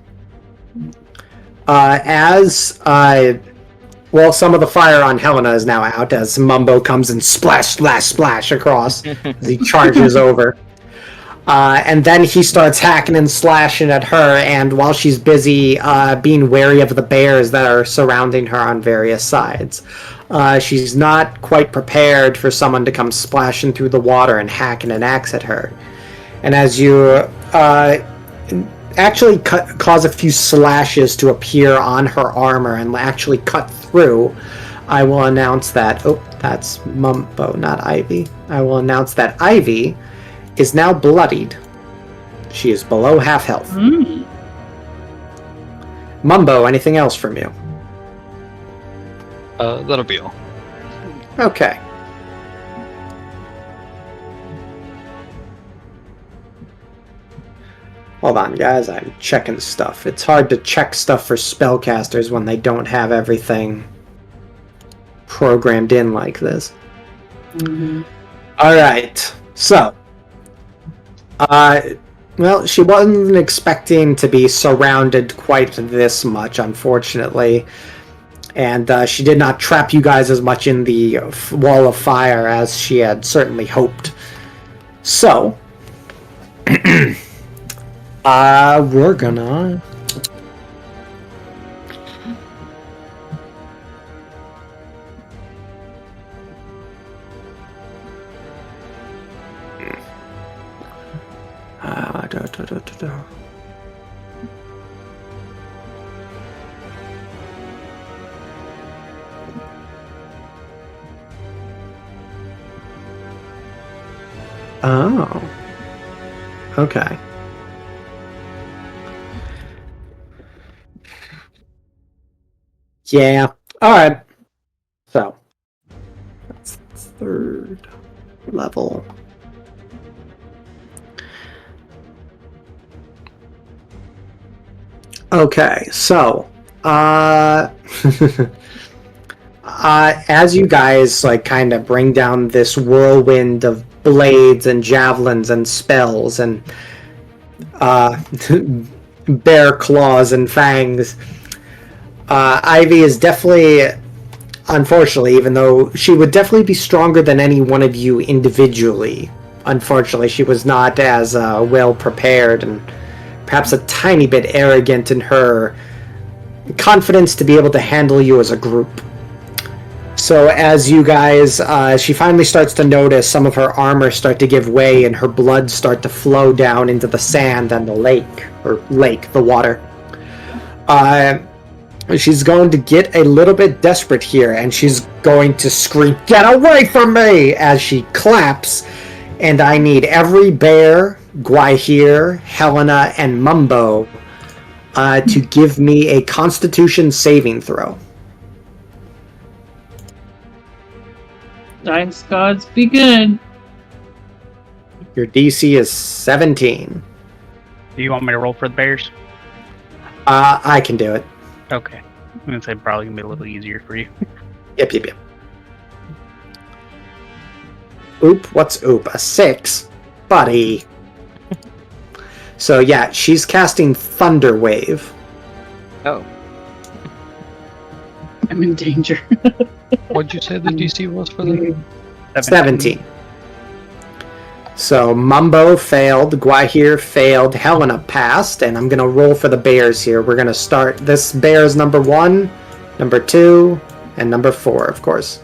Well, some of the fire on Helena is now out as Mumbo comes and splash, splash, splash across as he charges over. And then he starts hacking and slashing at her, and while she's busy being wary of the bears that are surrounding her on various sides. She's not quite prepared for someone to come splashing through the water and hacking an axe at her. And as you actually cause a few slashes to appear on her armor and actually cut through, I will announce that... Oh, that's Mumbo, not Ivy. I will announce that Ivy is now bloodied. She is below half health. Mm. Mumbo, anything else from you? That'll be all. Okay. Hold on, guys. I'm checking stuff. It's hard to check stuff for spellcasters when they don't have everything programmed in like this. Mm-hmm. Alright. So. Well, she wasn't expecting to be surrounded quite this much, unfortunately. And she did not trap you guys as much in the wall of fire as she had certainly hoped. So. We're gonna... Oh. Okay. Yeah. Alright. So. That's 3rd level. Okay, so as you guys like kind of bring down this whirlwind of blades and javelins and spells and bear claws and fangs, Ivy is definitely, unfortunately, even though she would definitely be stronger than any one of you individually, unfortunately she was not as well prepared and perhaps a tiny bit arrogant in her confidence to be able to handle you as a group. So as you guys, she finally starts to notice some of her armor start to give way and her blood start to flow down into the sand and the the water. She's going to get a little bit desperate here, and she's going to scream, "Get away from me!" as she claps, and I need every bear, Guahir, Helena, and Mumbo to give me a Constitution saving throw. Dice gods be good. Your DC is 17. Do you want me to roll for the bears? I can do it. Okay. I'm gonna say probably gonna be a little easier for you. Yep. Oop, what's oop? A 6? Buddy. So yeah, she's casting Thunder Wave. Oh. I'm in danger. What'd you say the DC was for the... 17. So Mumbo failed, Guahir failed, Helena passed, and I'm going to roll for the bears here. We're going to start this bears number 1, number 2, and number 4, of course.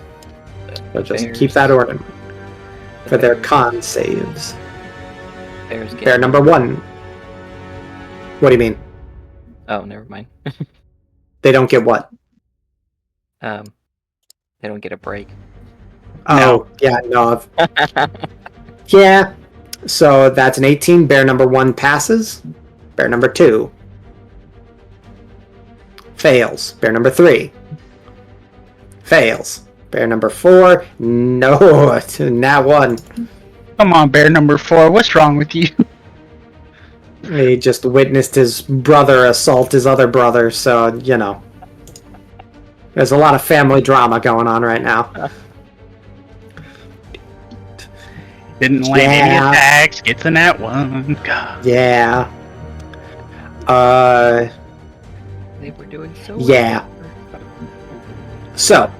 So just Bears. keep that order for their con saves. Bears get... Bear number 1. What do you mean? Oh, never mind. They don't get what? They don't get a break. Oh, yeah, no. Yeah. So that's an 18. Bear number 1 passes. Bear number 2 fails. Bear number 3 fails. Bear number 4, no, not one. Come on, bear number 4. What's wrong with you? He just witnessed his brother assault his other brother, so, you know. There's a lot of family drama going on right now. Didn't land any attacks. Gets in that one. God. Yeah. They were doing so Yeah. well. So,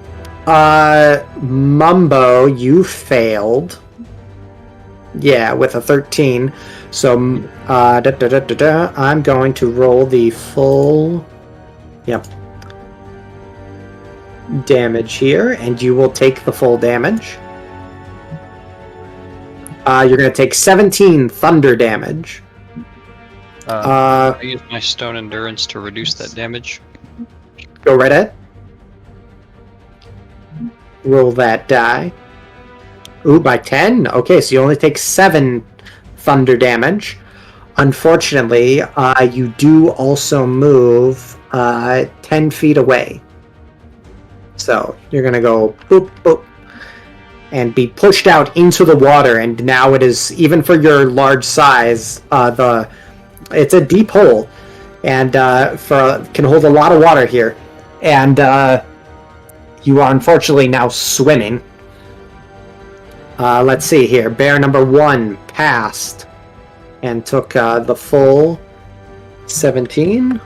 Mumbo, you failed. Yeah, with a 13. So, I'm going to roll the full... Yep. Damage here, and you will take the full damage. You're going to take 17 thunder damage. I use my stone endurance to reduce that damage. Go right ahead. Roll that die. Ooh, by 10? Okay, so you only take 7 thunder damage. Unfortunately, you do also move 10 feet away. So, you're going to go boop, boop, and be pushed out into the water, and now it is, even for your large size, it's a deep hole, and can hold a lot of water here. And you are unfortunately now swimming. Let's see here. Bear number 1 passed and took the full 17.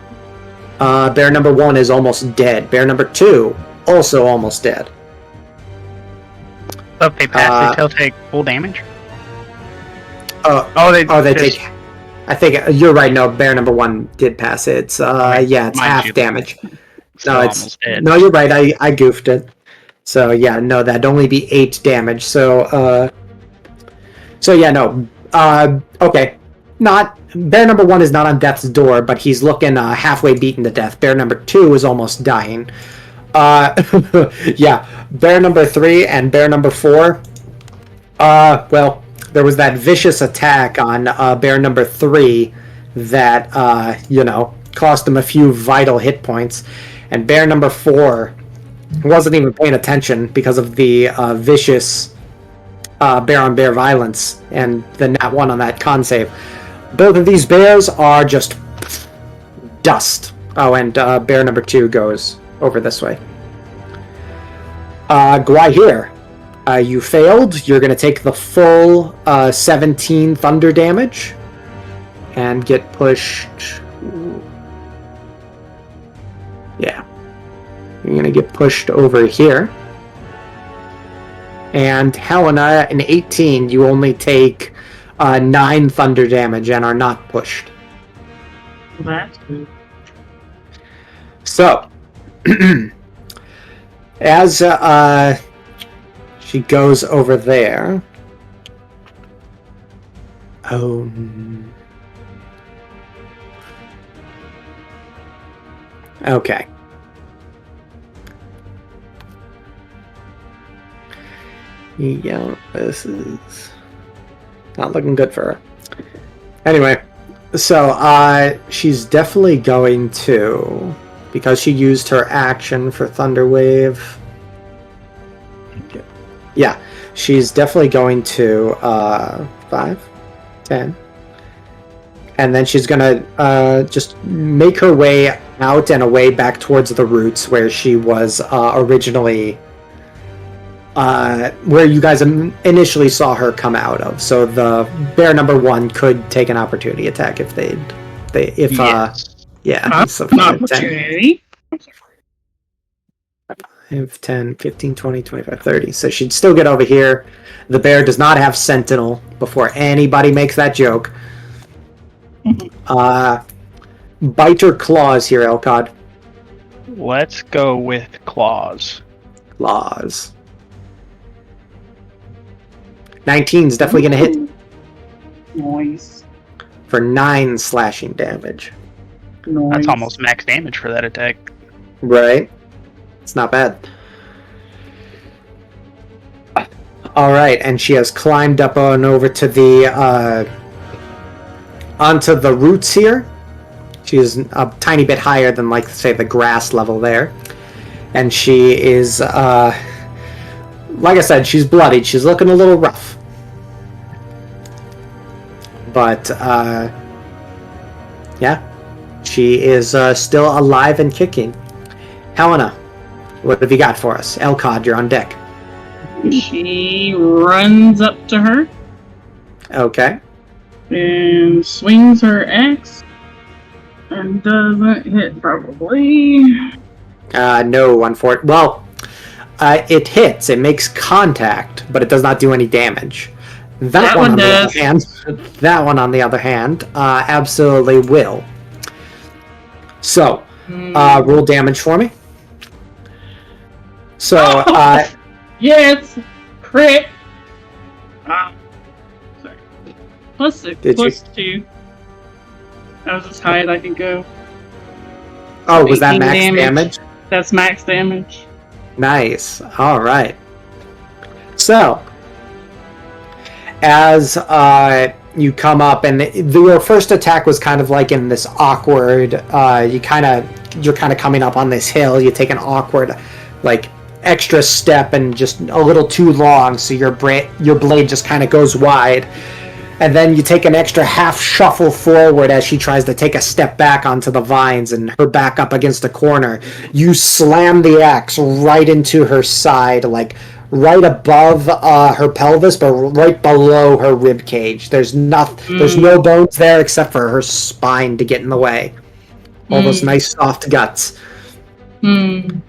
Bear number 1 is almost dead. Bear number 2 also almost dead. So if they pass, they'll take full damage? They take... I think you're right. No, bear number 1 did pass it. It's it's half damage. So No, you're right. I goofed it. So yeah, no, that'd only be 8 damage. So yeah, no. Okay, not bear number 1 is not on death's door, but he's looking halfway beaten to death. Bear number 2 is almost dying. Yeah, bear number 3 and bear number 4. Well, there was that vicious attack on bear number 3 that cost him a few vital hit points, and bear number 4 wasn't even paying attention because of the vicious bear-on-bear violence and the nat 1 on that con save. Both of these bears are just dust. Oh, and bear number 2 goes over this way. Gwahir, you failed. You're going to take the full 17 thunder damage and get pushed. Yeah. You're going to get pushed over here. And Helena, an 18, you only take 9 thunder damage and are not pushed. That's good. So, as she goes over there. Oh. Okay. Yeah, this is not looking good for her. Anyway, so she's definitely going to, because she used her action for Thunder Wave. Yeah, she's definitely going to 5, 10, and then she's gonna just make her way out and away back towards the roots where she was originally, where you guys initially saw her come out of. So the bear number 1 could take an opportunity attack if Yes. so An opportunity. 5, 10, 15, 20, 25, 30. So she'd still get over here. The bear does not have Sentinel before anybody makes that joke. Bite or claws here, Elcod? Let's go with claws. Claws. 19 is definitely going to hit Nice. for 9 slashing damage. Nice. That's almost max damage for that attack. Right? It's not bad. Alright, and she has climbed up on over to the onto the roots here. She is a tiny bit higher than, like, say, the grass level there. And she is, like I said, she's bloodied. She's looking a little rough. But, yeah, she is still alive and kicking. Helena, what have you got for us? Elcod, you're on deck. She runs up to her Okay. and swings her axe and doesn't hit, probably. No, unfortunately. Well, it hits. It makes contact, but it does not do any damage. That one, on the other hand, that one, on the other hand, absolutely will. So, roll damage for me. So, yes, crit. Sorry. Plus 6, plus 2. That was as high as I could go. Oh, was that max damage? That's max damage. Nice. All right. So, as you come up, and your first attack was kind of like in this awkward. You're kind of coming up on this hill. You take an awkward, like, extra step and just a little too long, so your blade just kind of goes wide. And then you take an extra half shuffle forward as she tries to take a step back onto the vines and her back up against a corner. You slam the axe right into her side, like right above her pelvis, but right below her rib cage. There's no bones there except for her spine to get in the way. All those nice soft guts. And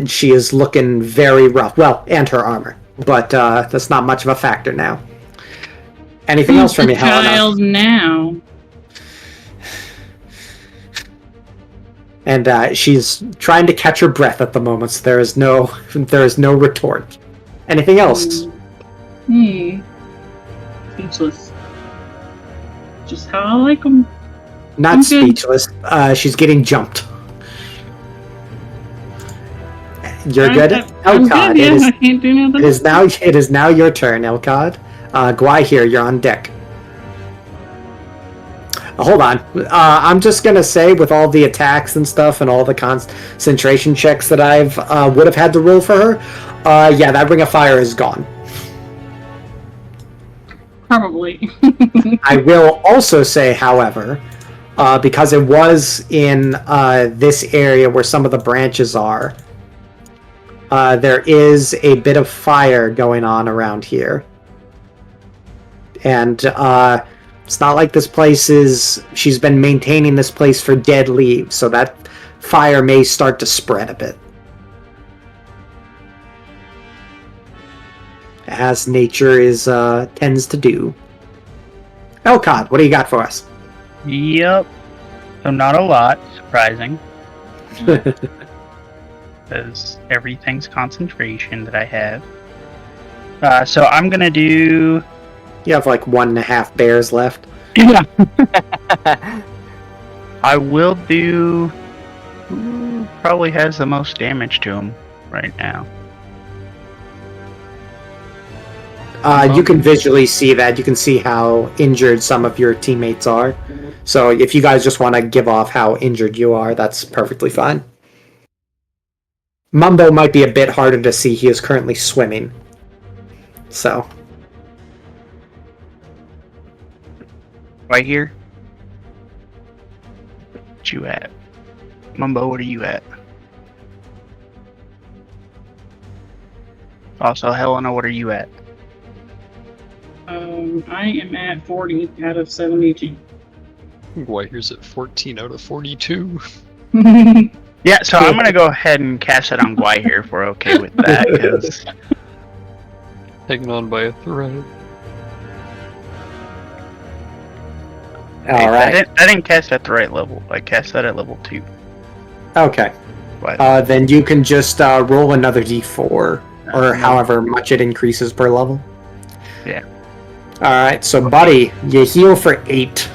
she is looking very rough. Well, and her armor. But that's not much of a factor now. Anything else from you, Helena? Child now. And she's trying to catch her breath at the moment, so there is no retort. Anything else? Speechless. Just how I like them. Not speechless. She's getting jumped. You're good? I'm good, yeah. I can't do nothing. It is now your turn, Elcod. Gwai here, you're on deck. Hold on. I'm just going to say, with all the attacks and stuff and all the concentration checks that I've would have had to roll for her, yeah, that Ring of Fire is gone. Probably. I will also say, however, because it was in this area where some of the branches are, there is a bit of fire going on around here. And it's not like this place is... She's been maintaining this place for dead leaves, so that fire may start to spread a bit. As nature tends to do. Elcod, what do you got for us? Yep. So not a lot, surprising. Because everything's concentration that I have. So I'm gonna do... You have like 1.5 bears left. Yeah. I will do... Who probably has the most damage to him right now? You can visually see that. You can see how injured some of your teammates are. So if you guys just want to give off how injured you are, that's perfectly fine. Mumbo might be a bit harder to see. He is currently swimming. So... Right here? What you at? Mumbo, what are you at? Also, Helena, what are you at? I am at 40 out of 72. Why, here's at 14 out of 42. Yeah, so I'm gonna go ahead and cast it on Gwai here if we're okay with that, because... Hanging on by a thread. Alright. I didn't cast that at the right level. I cast that at level 2. Okay. But, then you can just roll another d4, or however much it increases per level. Yeah. Alright, so buddy, you heal for 8.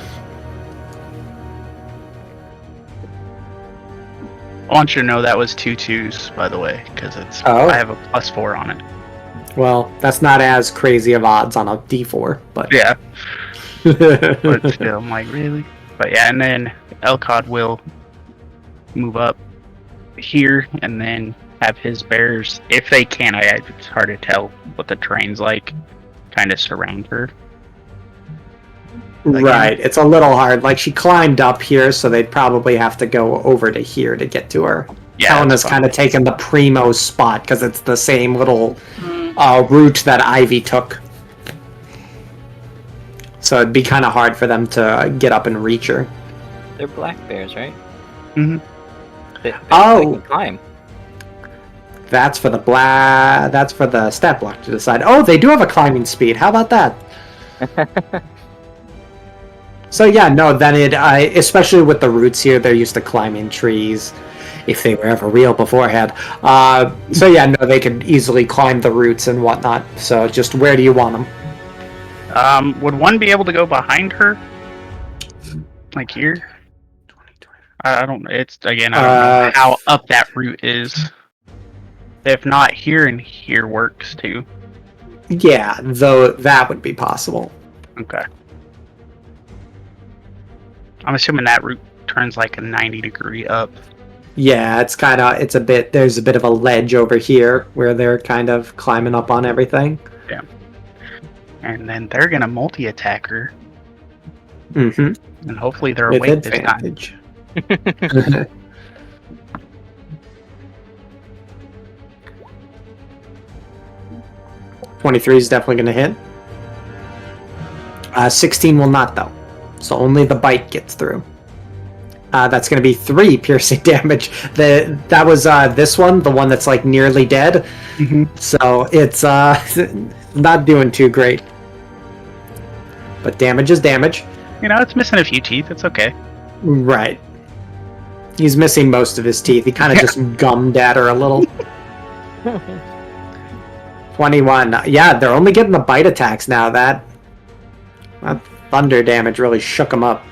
I want you to know that was 2 2s, by the way, because I have a +4 on it. Well, that's not as crazy of odds on a d4, but... Yeah. But still, I'm like, really? But yeah, and then Elcod will move up here and then have his bears, if they can, it's hard to tell what the terrain's like, kind of surround her. Right, it's a little hard. Like, she climbed up here, so they'd probably have to go over to here to get to her. Yeah, Helena's kind of taken the primo spot, because it's the same little route that Ivy took. So it'd be kind of hard for them to get up and reach her. They're black bears, right? Mm-hmm. They Oh! can climb. That's for the stat block to decide. Oh, they do have a climbing speed. How about that? So yeah, no, then especially with the roots here, they're used to climbing trees, if they were ever real beforehand. So yeah, no, they could easily climb the roots and whatnot. So just where do you want them? Would one be able to go behind her? Like here? I don't. It's again. I don't know how up that route is. If not, here and here works too. Yeah, though that would be possible. Okay. I'm assuming that route turns like a 90-degree up. Yeah, there's a bit of a ledge over here where they're kind of climbing up on everything. Yeah. And then they're gonna multi-attack her. Mm-hmm. And hopefully they're With awake advantage. this time. 23 is definitely going to hit. 16 will not, though. So only the bite gets through. That's going to be 3 piercing damage. That was this one, the one that's like nearly dead. Mm-hmm. So it's not doing too great. But damage is damage. You know, it's missing a few teeth. It's okay. Right. He's missing most of his teeth. He kind of just gummed at her a little. 21. Yeah, they're only getting the bite attacks now. That thunder damage really shook him up.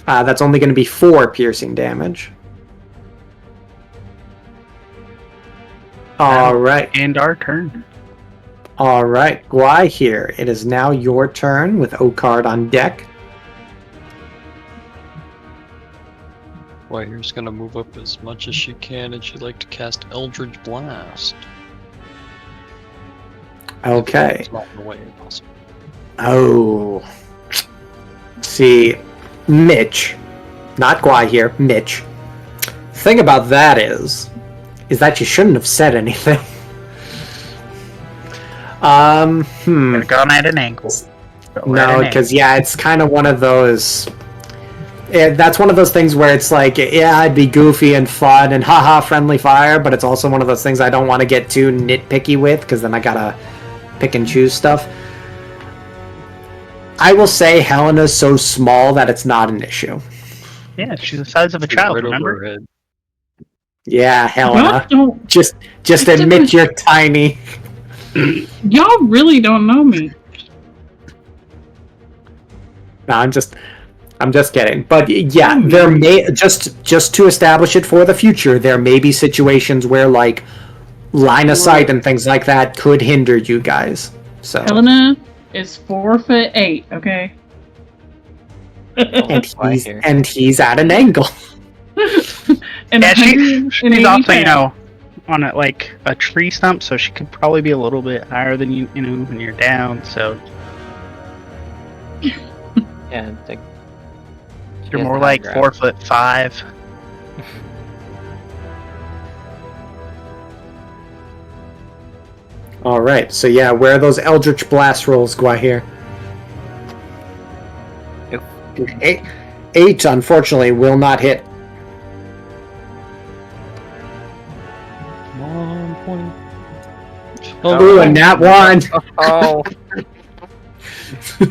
That's only going to be 4 piercing damage. All right. And our turn. All right, Gwai here. It is now your turn with Okard on deck. Whitehair's gonna move up as much as she can, and she'd like to cast Eldritch Blast. Okay. It's not in the way possible. Oh. See, Mitch, not Gwai here, Mitch. The thing about that is that you shouldn't have said anything. Could have gone at an angle. No, because yeah, it's kind of one of those. That's one of those things where it's like, yeah, I'd be goofy and fun and haha, friendly fire, but it's also one of those things I don't want to get too nitpicky with, because then I gotta pick and choose stuff. I will say Helena's so small that it's not an issue. Yeah, she's the size of a child, Right over remember? her head. Yeah, Helena. Don't, Just admit you're tiny. y'all really don't know me. No, I'm just kidding. But yeah, there may just to establish it for the future, there may be situations where like line of sight and things like that could hinder you guys. So Helena is 4'8", okay? and he's at an angle. And Yeah, she's 180 also, you pounds. know, on a tree stump, so she could probably be a little bit higher than you know, when you're down, so Yeah, it's like she you're has more the high like ground. 4'5". All right. So yeah, where are those Eldritch Blast rolls, Gwahir? Yep. 8, unfortunately, will not hit. Come on, 20. Ooh, and that one. Oh.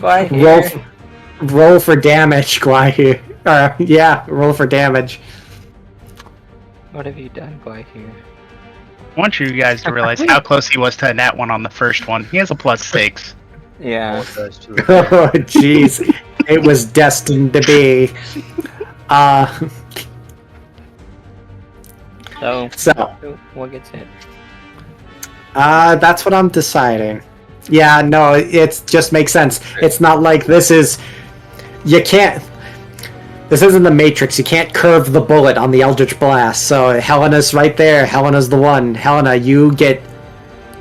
Quiet roll, here. roll for damage, Gwahir. Yeah, roll for damage. What have you done, Quiet here? I want you guys to realize how close he was to that one on the first one. He has a +6. Yeah. Oh, jeez. It was destined to be. So, So, what gets hit? that's what I'm deciding. Yeah, no, it just makes sense. It's not like this is... You This isn't the Matrix. You can't curve the bullet on the Eldritch Blast. So Helena's right there. Helena's the one. Helena, you get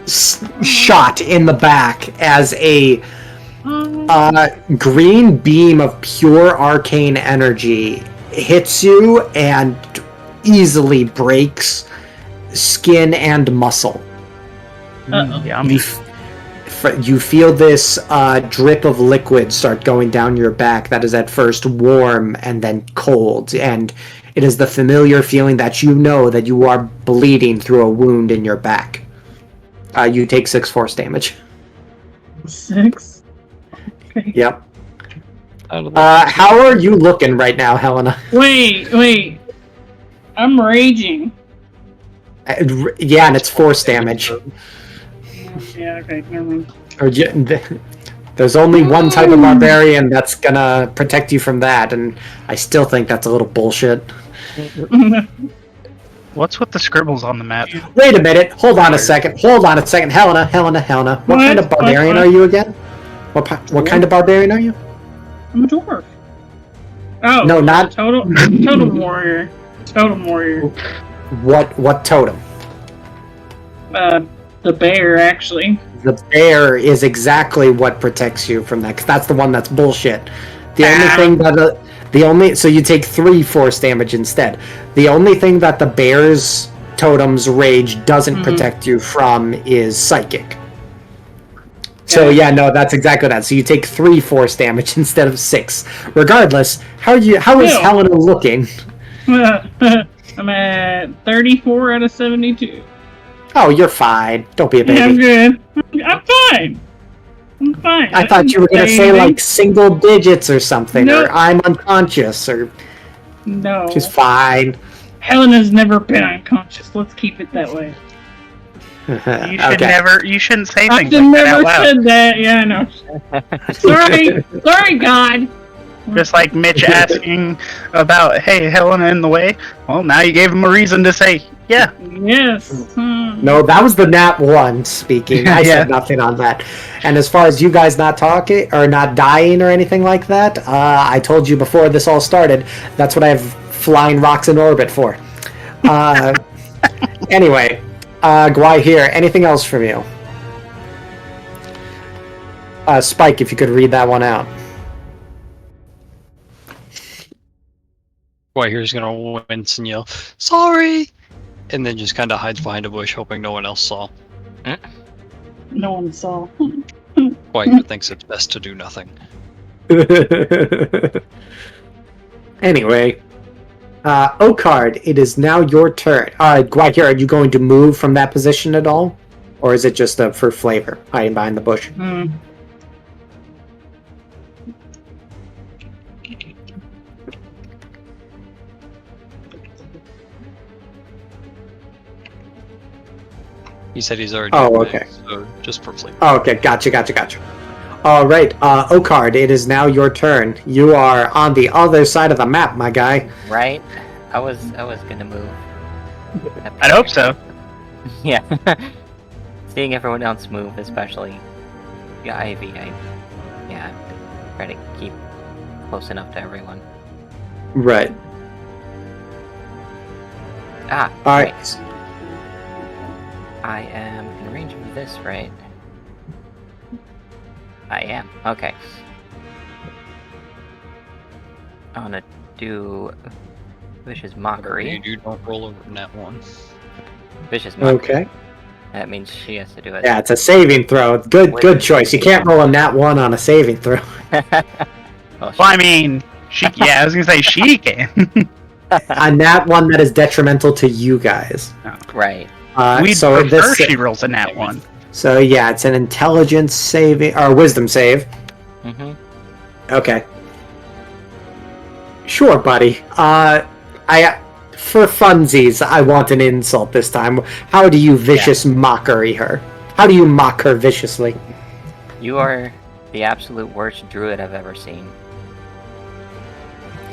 shot in the back as a green beam of pure arcane energy hits you and easily breaks skin and muscle. You feel this drip of liquid start going down your back that is at first warm and then cold, and it is the familiar feeling that you know that you are bleeding through a wound in your back. You take 6 force damage. 6? Okay. Yep. How are you looking right now, Helena? Wait. I'm raging. Yeah, and it's force damage. Yeah, okay, never mind. There's only one type of barbarian that's gonna protect you from that, and I still think that's a little bullshit. What's with the scribbles on the map? Wait a minute. Hold on a second. Helena. What kind of barbarian are you again? What kind of barbarian are you? I'm a dwarf. Oh, no, not totem warrior. Totem warrior. What totem? The bear, actually. The bear is exactly what protects you from that, because that's the one that's bullshit. So you take 3 force damage instead. The only thing that the bear's totem's rage doesn't protect you from is psychic. So yeah, no, that's exactly that. So you take 3 force damage instead of 6. Regardless, how is Helena looking? I'm at 34 out of 72. Oh, you're fine. Don't be a baby. Yeah, I'm good. I'm fine. I thought you were going to say like single digits or something, Nope. or I'm unconscious, or... No. She's fine. Helena's never been unconscious. Let's keep it that way. You shouldn't say I things should like that never out loud. said that. Yeah, I know. Sorry, God. Just like Mitch asking about, hey, Helena in the way. Well, now you gave him a reason to say, yeah. Yes. No, that was the Nat 1 speaking. I said nothing on that. And as far as you guys not talking, or not dying or anything like that, I told you before this all started, that's what I have flying rocks in orbit for. Anyway, Gwai here. Anything else from you? Spike, if you could read that one out. Boy, here's gonna wince and yell, "Sorry!" and then just kind of hides behind a bush, hoping no one else saw. No one saw. White thinks it's best to do nothing. Anyway, Okard, it is now your turn. Gwai here, are you going to move from that position at all? Or is it just for flavor, hiding behind the bush? He said he's already. Oh, okay. So just for flavor. Oh, okay, gotcha. All right, Okard, it is now your turn. You are on the other side of the map, my guy. Right? I was gonna move. I'd hope so. Yeah. Seeing everyone else move, especially Ivy, try to keep close enough to everyone. Right. All right. I am in range of this, right? I am. Okay. I wanna do Vicious Mockery. You don't roll over in that one. Vicious Mockery. Okay. That means she has to do it. Yeah, it's a saving throw. Good choice. You can't roll a nat 1 on a saving throw. Well, I mean, I was gonna say she can. A nat 1 that is detrimental to you guys. Right. We'd prefer she rolls a nat 1. So yeah, it's an intelligence saving or wisdom save. Mm-hmm. Okay. Sure, buddy. For funsies, I want an insult this time. How do you vicious mockery her? How do you mock her viciously? You are the absolute worst druid I've ever seen.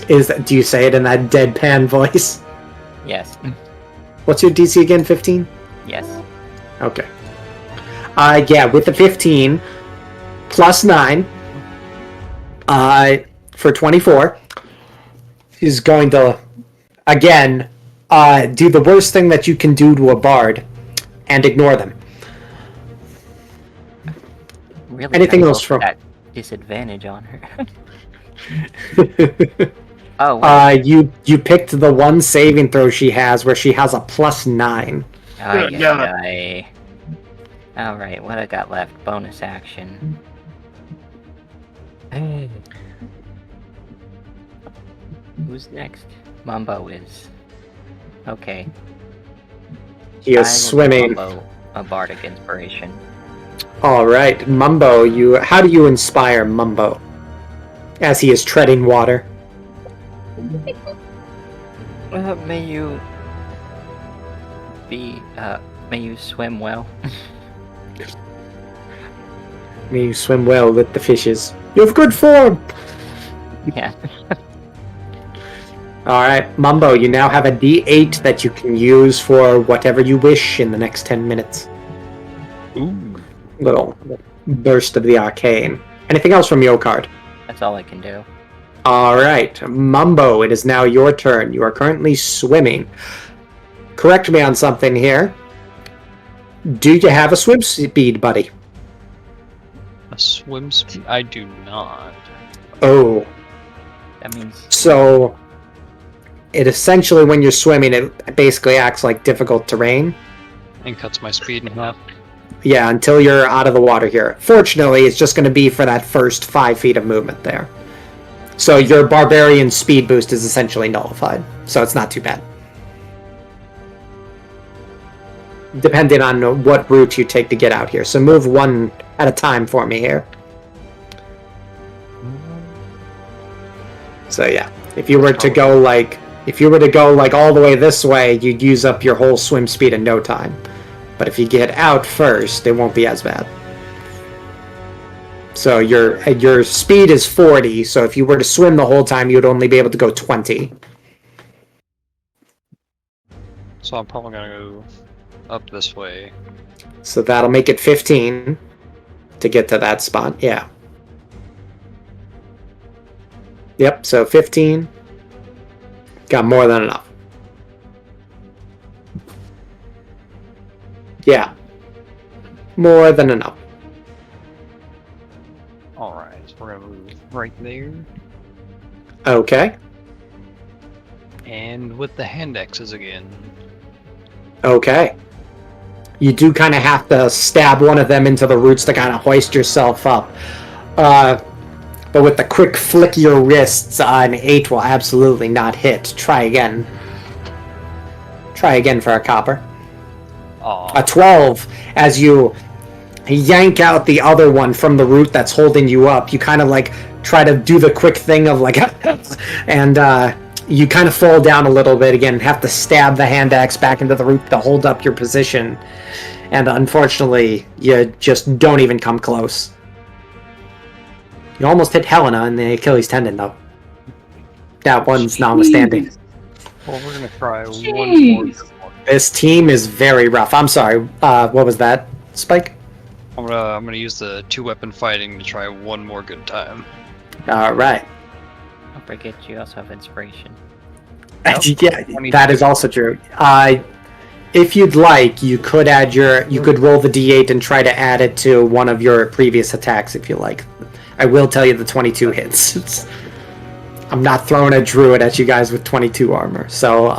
Do you say it in that deadpan voice? Yes. What's your DC again? 15? Yes. Okay. Yeah, with the 15 plus 9 for 24. is going to, again, do the worst thing that you can do to a bard and ignore them. Really Anything trying to else go for from- that disadvantage on her? Oh, wait. You picked the one saving throw she has where she has a +9. Ay, Good God. ay, ay. Alright, what I got left? Bonus action. Who's next? Mumbo is. Okay. He I is will give swimming. Mumbo a bardic inspiration. All right, Mumbo. How do you inspire Mumbo as he is treading water? May you may you swim well. May you swim well with the fishes. You have good form. Yeah. All right, Mumbo. You now have a D8 that you can use for whatever you wish in the next 10 minutes. Ooh. Little burst of the arcane. Anything else from your card? That's all I can do. All right, Mumbo, it is now your turn. You are currently swimming. Correct me on something here. Do you have a swim speed, buddy? A swim speed? I do not. Oh, That means so it essentially, when you're swimming, it basically acts like difficult terrain. And cuts my speed in half. Yeah, until you're out of the water here. Fortunately, it's just going to be for that first 5 feet of movement there. So your barbarian speed boost is essentially nullified. So it's not too bad. Depending on what route you take to get out here. So move one at a time for me here. So yeah, if you were to go like all the way this way, you'd use up your whole swim speed in no time. But if you get out first, it won't be as bad. So your speed is 40, so if you were to swim the whole time, you'd only be able to go 20. So I'm probably gonna go up this way. So that'll make it 15 to get to that spot, yeah. Yep, so 15. Got more than enough. Yeah. More than enough. Alright, so we're gonna move right there. Okay. And with the hand axes again. Okay. You do kind of have to stab one of them into the roots to kind of hoist yourself up. But with the quick flick of your wrists, an 8 will absolutely not hit. Try again. Try again for a copper. Aw. A 12, as you yank out the other one from the root that's holding you up. You kind of like try to do the quick thing of like, and you kind of fall down a little bit again, have to stab the hand axe back into the root to hold up your position. And unfortunately, you just don't even come close. You almost hit Helena in the Achilles tendon, though. That one's notwithstanding. Well, we're gonna try one more. This team is very rough. I'm sorry. What was that, Spike? I'm gonna use the 2-weapon fighting to try one more good time. All right. don't forget you also have inspiration. Yeah, that is also true. If you'd like, you could roll the D8 and try to add it to one of your previous attacks if you like. I will tell you the 22 hits. I'm not throwing a druid at you guys with 22 armor. So,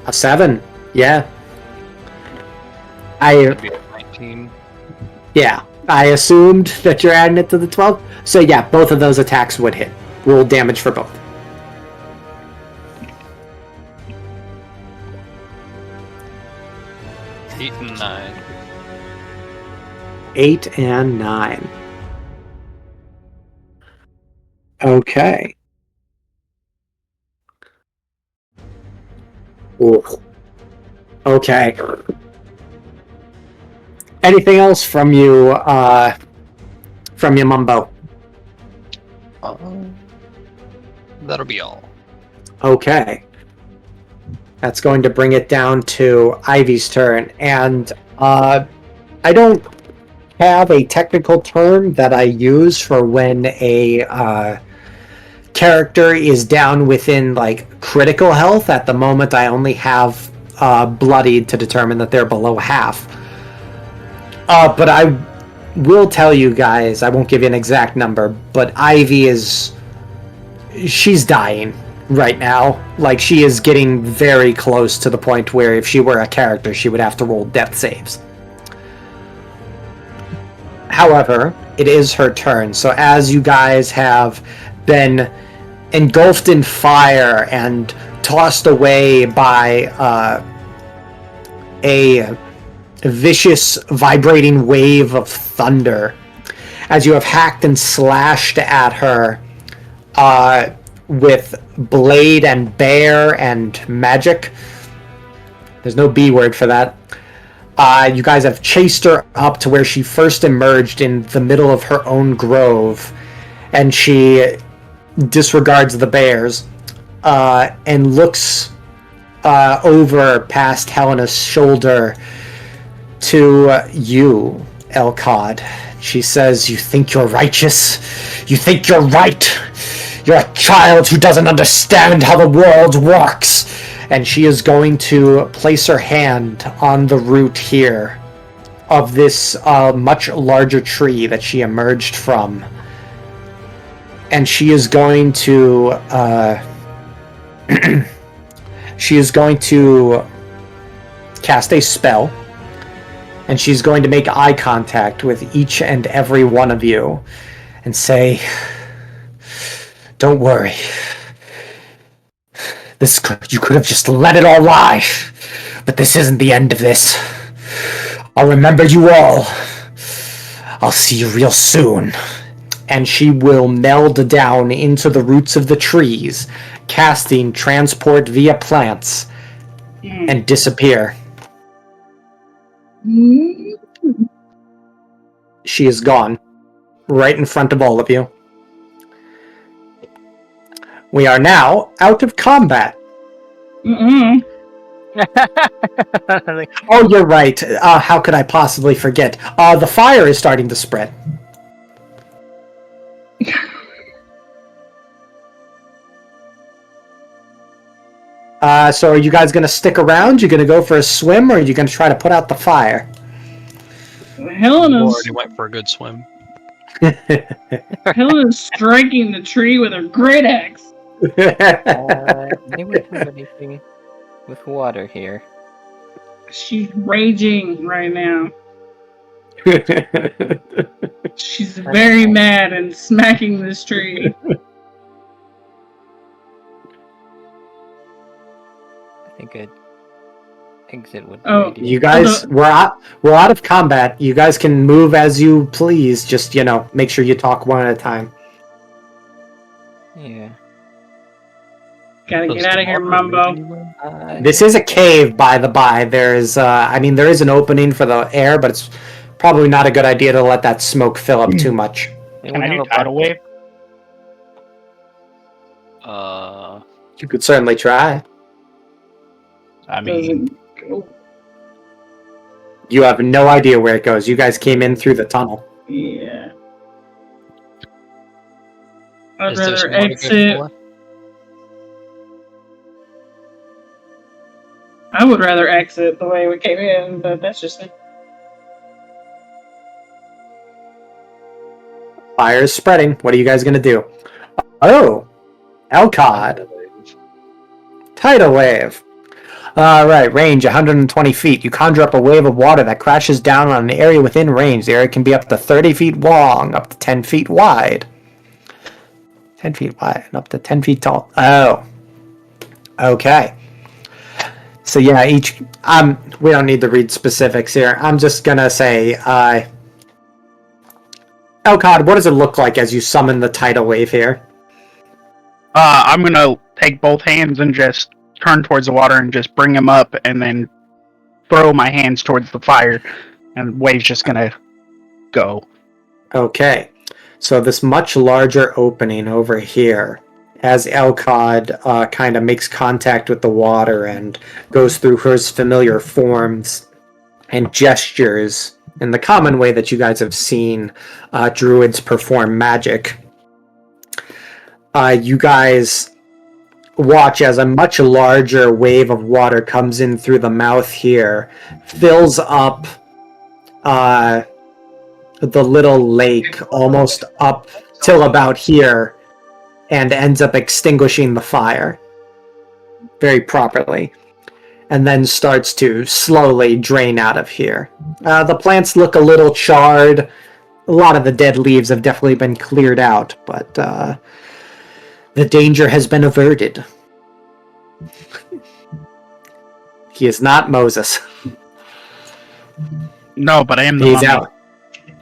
a 7. Yeah. That'd be a 19. Yeah, I assumed that you're adding it to the 12. So yeah, both of those attacks would hit. Roll damage for both. Eight and 9. 8 and 9. Okay. Ooh. Okay. Anything else from you, Mumbo? That'll be all. Okay. That's going to bring it down to Ivy's turn, and I don't have a technical term that I use for when a character is down within like critical health. At the moment, I only have bloodied to determine that they're below half. But I will tell you guys, I won't give you an exact number, but Ivy she's dying right now. Like, she is getting very close to the point where if she were a character, she would have to roll death saves. However, it is her turn, so as you guys have been engulfed in fire and tossed away by a vicious vibrating wave of thunder, as you have hacked and slashed at her with blade and bear and magic. There's no B word for that. You guys have chased her up to where she first emerged in the middle of her own grove, and she disregards the bears and looks over past Helena's shoulder to you, Elcod. She says, "You think you're righteous? You think you're right? You're a child who doesn't understand how the world works." And she is going to place her hand on the root here of this much larger tree that she emerged from. And she is going to cast a spell, and she's going to make eye contact with each and every one of you and say, "Don't worry. You could have just let it all lie, but this isn't the end of this. I'll remember you all. I'll see you real soon." And she will meld down into the roots of the trees, casting transport via plants, and disappear. She is gone, right in front of all of you. We are now out of combat. Mm-mm. Oh, you're right. How could I possibly forget? The fire is starting to spread. So are you guys going to stick around? You going to go for a swim, or are you going to try to put out the fire? Helena's Already went for a good swim. Helena's striking the tree with her great axe. Maybe we have anything with water here. She's raging right now. She's very mad and smacking this tree. I think I'd exit would be Oh. ideal. You guys, we're out of combat. You guys can move as you please. Just, make sure you talk one at a time. Yeah. Gotta Does get out the of here, water Mumbo. reach anywhere? This is a cave, by the by. There is an opening for the air, but it's probably not a good idea to let that smoke fill up too much. And Can we I have do a tidal wave? You could certainly try. I mean, Doesn't go. You have no idea where it goes. You guys came in through the tunnel. Yeah. I'd Is there rather some water good exit. for? I would rather exit the way we came in, but that's just it. Fire is spreading. What are you guys going to do? Oh, Elcod. Tidal wave. Alright, range 120 feet. You conjure up a wave of water that crashes down on an area within range. The area can be up to 30 feet long, up to 10 feet wide. 10 feet wide, and up to 10 feet tall. Oh. Okay. So yeah, we don't need to read specifics here. I'm just gonna say, Elcod, what does it look like as you summon the tidal wave here? I'm gonna take both hands and just turn towards the water and just bring them up, and then throw my hands towards the fire, and wave's just gonna go. Okay. So this much larger opening over here, as Elcod kind of makes contact with the water and goes through his familiar forms and gestures in the common way that you guys have seen druids perform magic. you guys watch as a much larger wave of water comes in through the mouth here, fills up the little lake almost up till about here, and ends up extinguishing the fire very properly, and then starts to slowly drain out of here. The plants look a little charred. A lot of the dead leaves have definitely been cleared out, but the danger has been averted. He is not Moses. No, but I am the He's mummy. out.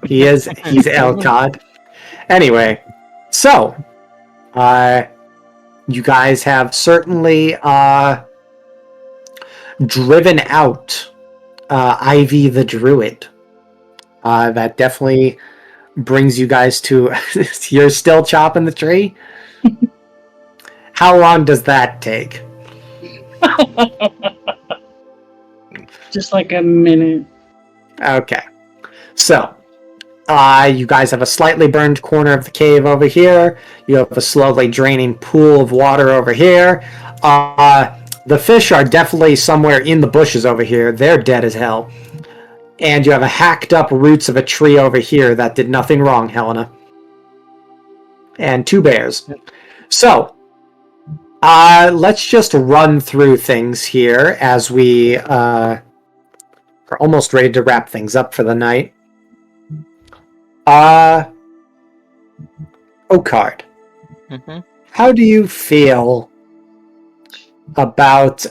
He's Elcod. Anyway, so you guys have certainly driven out Ivy the Druid. That definitely brings you guys to... You're still chopping the tree? How long does that take? Just like a minute. Okay. So, you guys have a slightly burned corner of the cave over here. You have a slowly draining pool of water over here. The fish are definitely somewhere in the bushes over here. They're dead as hell. And you have a hacked up roots of a tree over here that did nothing wrong, Helena. And 2 bears. So, let's just run through things here as we are almost ready to wrap things up for the night. Okard, how do you feel about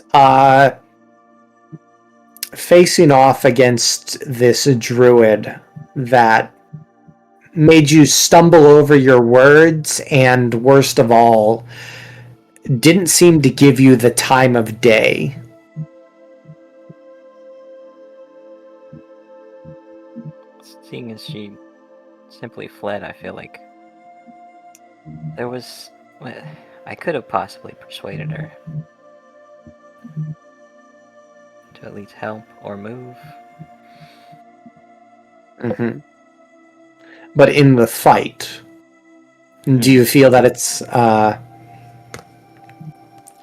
facing off against this druid that made you stumble over your words and, worst of all, didn't seem to give you the time of day? Seeing as she simply fled, I feel like there was... I could have possibly persuaded her to at least help or move. Mm-hmm. But in the fight, do you feel that it's...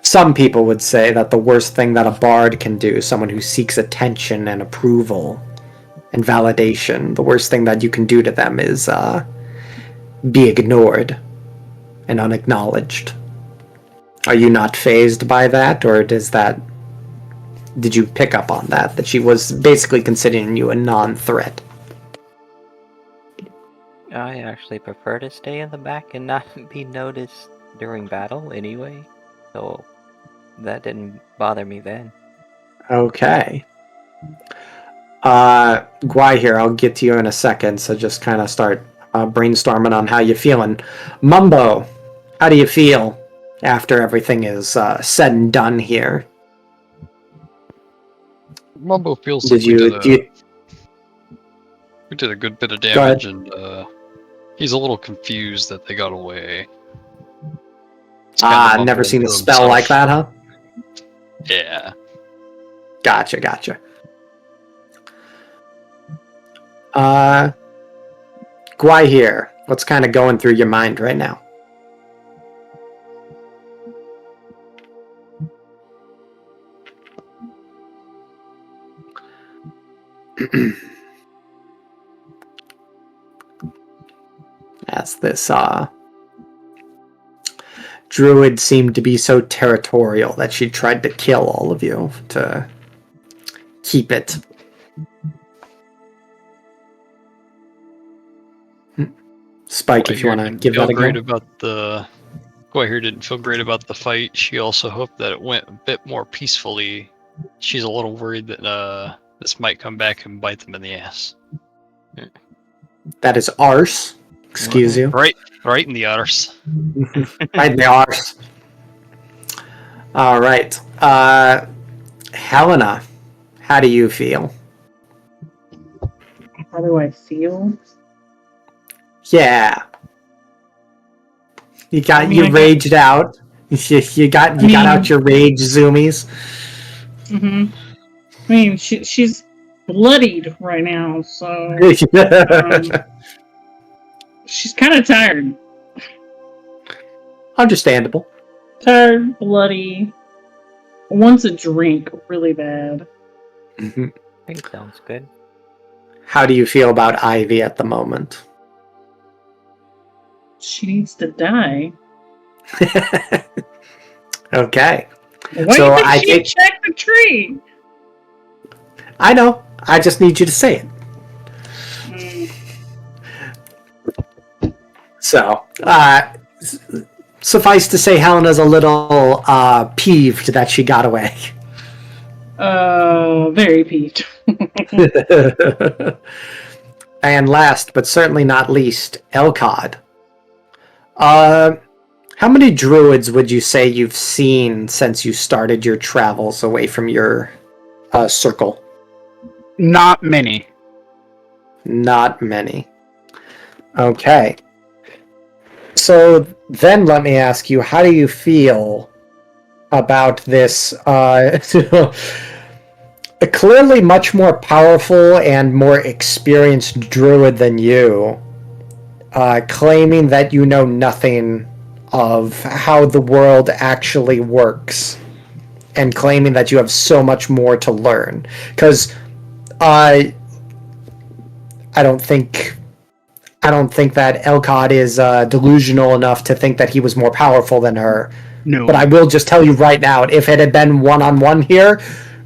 Some people would say that the worst thing that a bard can do, someone who seeks attention and approval and validation, the worst thing that you can do to them is be ignored and unacknowledged. Are you not fazed by that, or did you pick up on that she was basically considering you a non-threat? I actually prefer to stay in the back and not be noticed during battle anyway, so that didn't bother me then. Okay. Gwai here, I'll get to you in a second, so just kind of start brainstorming on how you're feeling. Mumbo, how do you feel after everything is said and done here? Mumbo feels Did like you we did a good bit of damage, and he's a little confused that they got away. Never seen a spell like that, huh? Yeah. Gotcha. Gwai here, what's kind of going through your mind right now? As this druid seemed to be so territorial that she tried to kill all of you to keep it. Spike, if you want to give that a go. Gwai here didn't feel great about the fight. She also hoped that it went a bit more peacefully. She's a little worried that this might come back and bite them in the ass. That is arse. Excuse you. Right in the arse. Right in the arse. All right. Helena, how do you feel? How do I feel? Yeah. You raged out. You got out your rage zoomies. Mm-hmm. I mean, she's bloodied right now, so she's kind of tired. Understandable. Tired, bloody. Wants a drink really bad. Mhm. I think sounds good. How do you feel about Ivy at the moment? She needs to die. Okay. Why So do you I think she think- checked the tree? I know. I just need you to say it. So, suffice to say, Helena's a little peeved that she got away. Very peeved. And last, but certainly not least, Elcod. How many druids would you say you've seen since you started your travels away from your circle? Not many. Not many. Okay. So then let me ask you, how do you feel about this a clearly much more powerful and more experienced druid than you, claiming that you know nothing of how the world actually works, and claiming that you have so much more to learn? Because I don't think that Elcod is delusional enough to think that he was more powerful than her. No. But I will just tell you right now, if it had been one-on-one here,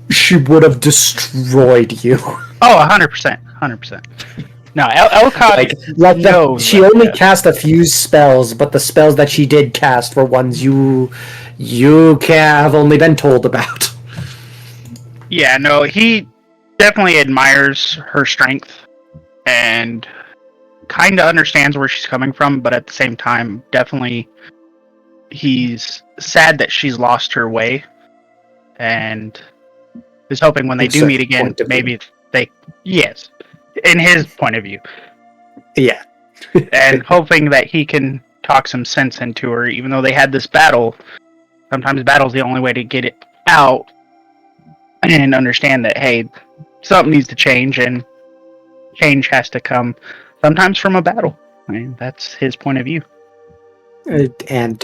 she would have destroyed you. Oh, 100%. 100%. No, Elcott knows she that, only yeah. cast a few spells, but the spells that she did cast were ones you can have only been told about. Yeah, no, he definitely admires her strength and kind of understands where she's coming from, but at the same time, definitely he's sad that she's lost her way and is hoping when they From do meet certain again, point of view. maybe yes, in his point of view, Yeah. and hoping that he can talk some sense into her, even though they had this battle. Sometimes battle's the only way to get it out and understand that, hey, something needs to change, and change has to come sometimes from a battle. I mean, that's his point of view. And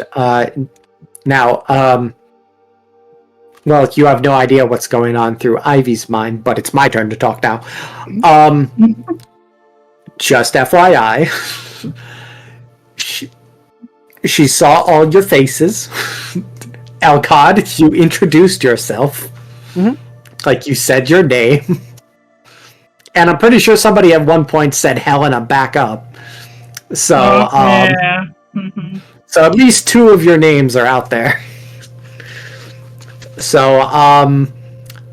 now, well, you have no idea what's going on through Ivy's mind, but it's my turn to talk now. Just FYI, she saw all your faces. Elcod, you introduced yourself. Mhm. Like you said your name. And I'm pretty sure somebody at one point said Helena back up. So, yeah. Mm-hmm. so at least two of your names are out there. So,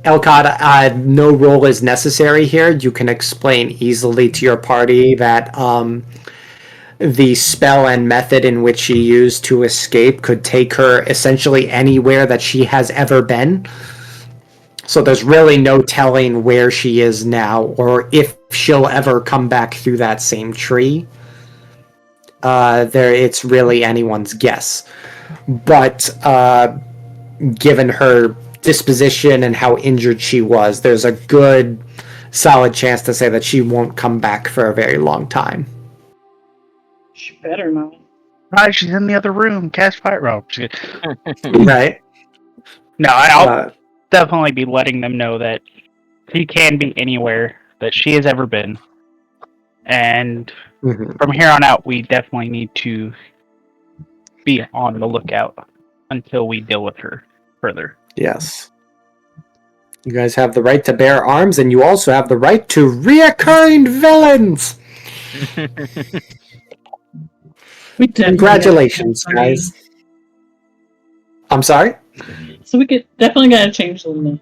Elcod, no role is necessary here. You can explain easily to your party that the spell and method in which she used to escape could take her essentially anywhere that she has ever been. So there's really no telling where she is now or if she'll ever come back through that same tree. It's really anyone's guess. But given her disposition and how injured she was, there's a good, solid chance to say that she won't come back for a very long time. She better not. Right, she's in the other room. Cast fire. Oh, Right? no, I'll definitely be letting them know that she can be anywhere that she has ever been. And from here on out, we definitely need to be on the lookout until we deal with her further. Yes. You guys have the right to bear arms, and you also have the right to reoccurring villains! Congratulations, guys. I'm sorry? So we could definitely gotta change the name.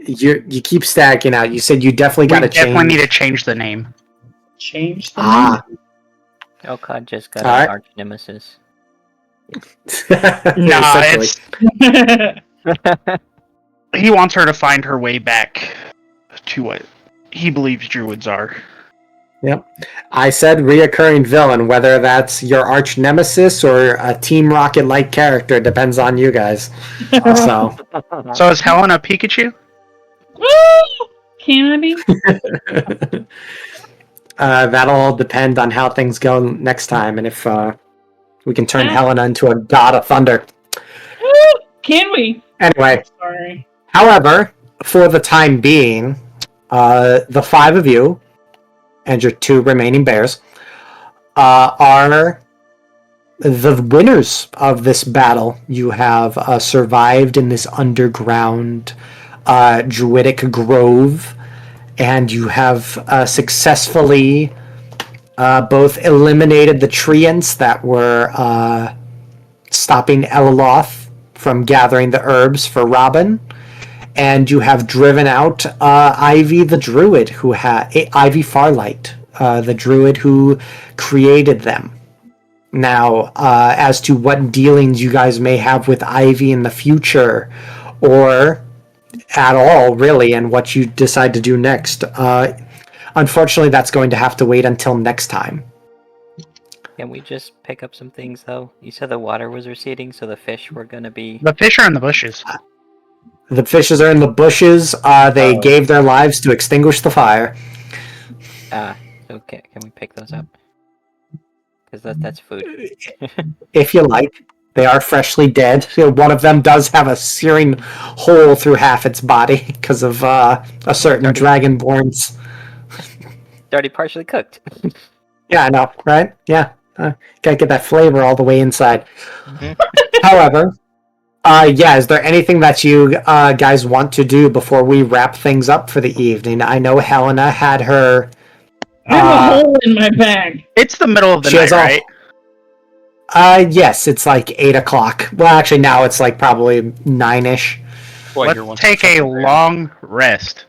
You keep stacking out. You said you definitely got to change. Definitely need to change the name. Change the name? Elcod just got All an right. arch nemesis. Nah, Essentially. he wants her to find her way back to what he believes druids are. Yep. I said reoccurring villain, whether that's your arch nemesis or a Team Rocket-like character, depends on you guys. So, So is Helen a Pikachu? Can I be? that'll all depend on how things go next time, and if We can turn Helena into a god of thunder. Can we? Anyway, Sorry. however, for the time being, the 5 of you and your 2 remaining bears are the winners of this battle. You have survived in this underground druidic grove, and you have successfully both eliminated the treants that were stopping Elaloth from gathering the herbs for Robin, and you have driven out Ivy the druid, who had Ivy Farlight, the druid who created them. Now, as to what dealings you guys may have with Ivy in the future, or at all, really, and what you decide to do next, unfortunately, that's going to have to wait until next time. Can we just pick up some things, though? You said the water was receding, so the fish were going to be... The fish are in the bushes. The fishes are in the bushes. They gave their lives to extinguish the fire. Okay, can we pick those up? Because that's food. If you like. They are freshly dead. One of them does have a searing hole through half its body because of a certain dragonborn's. It's already partially cooked. Yeah, I know, right? Yeah. Gotta get that flavor all the way inside. Mhm. However, is there anything that you guys want to do before we wrap things up for the evening? I know Helena had her... I have a hole in my bag. It's the middle of the night, right? Yes, it's like 8 o'clock. Well, actually, now it's like probably 9-ish. Let's take a long rest.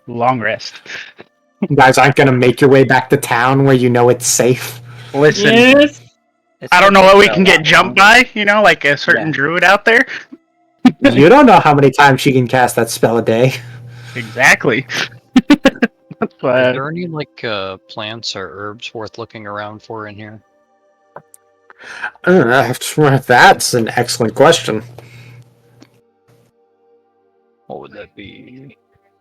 Long rest. You guys aren't going to make your way back to town where you know it's safe? Listen, Yes. I don't know what we can get jumped by, like a certain druid out there. You don't know how many times she can cast that spell a day. Exactly. That's why. Are there any plants or herbs worth looking around for in here? That's an excellent question. What would that be?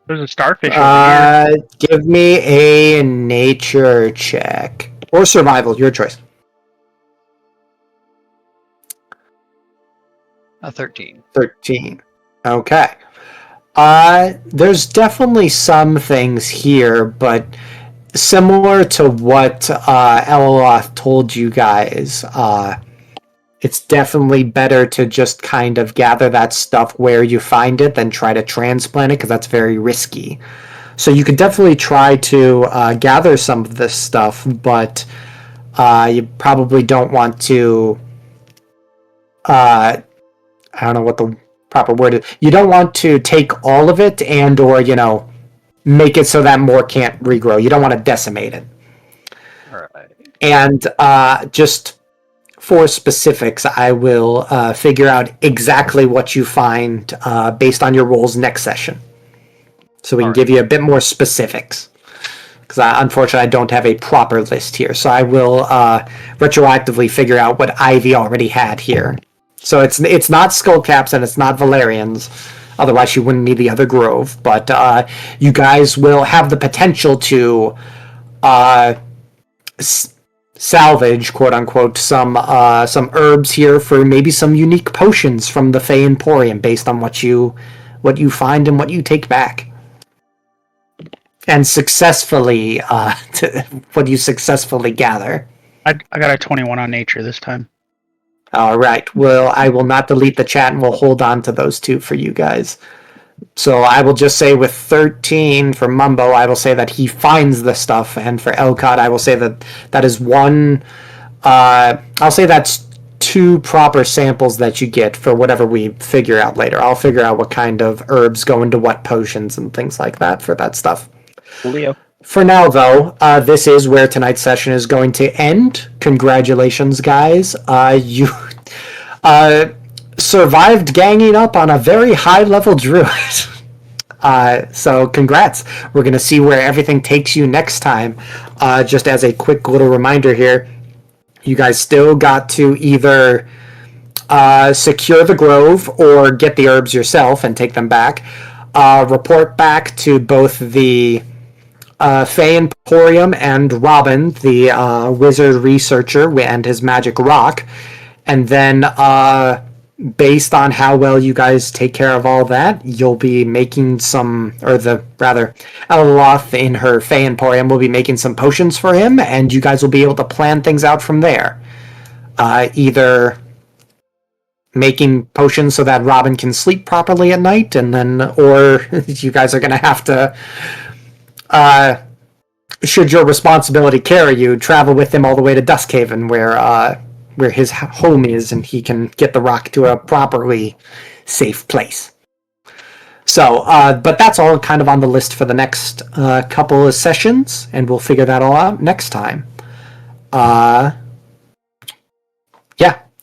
There's a starfish over here. Give me a nature check. Or survival, your choice. 13. 13. Okay. There's definitely some things here, but similar to what Elaloth told you guys, it's definitely better to just kind of gather that stuff where you find it than try to transplant it, because that's very risky. So you could definitely try to gather some of this stuff, but you probably don't want to... I don't know what the proper word is. You don't want to take all of it and or, make it so that more can't regrow. You don't want to decimate it. Alright. And just for specifics, I will figure out exactly what you find based on your rolls next session. So we can give you a bit more specifics. Because unfortunately, I don't have a proper list here. So I will retroactively figure out what Ivy already had here. So it's not Skullcaps and it's not Valerians. Otherwise, you wouldn't need the other grove. But you guys will have the potential to salvage, quote unquote, some herbs here for maybe some unique potions from the Fey Emporium, based on what you find and what you take back, and successfully what you successfully gather. I got a 21 on nature this time. All right. Well, I will not delete the chat, and we'll hold on to those two for you guys. So I will just say with 13 for Mumbo, I will say that he finds the stuff, and for Elcott, I will say that is one. I'll say that's 2 proper samples that you get for whatever we figure out later. I'll figure out what kind of herbs go into what potions and things like that for that stuff. Leo. For now, though, this is where tonight's session is going to end. Congratulations, guys. You survived ganging up on a very high-level druid. So congrats. We're going to see where everything takes you next time. Just as a quick little reminder here, you guys still got to either secure the grove or get the herbs yourself and take them back. Report back to both the Faye Emporium and Robin, the wizard researcher and his magic rock. And then, based on how well you guys take care of all that, you'll be making some, or Elaloth in her Fae Emporium will be making some potions for him, and you guys will be able to plan things out from there. Either making potions so that Robin can sleep properly at night, and then, or you guys are going to have to, should your responsibility carry you, travel with him all the way to Duskhaven, where his home is, and he can get the rock to a properly safe place. So, but that's all kind of on the list for the next couple of sessions, and we'll figure that all out next time. Yeah,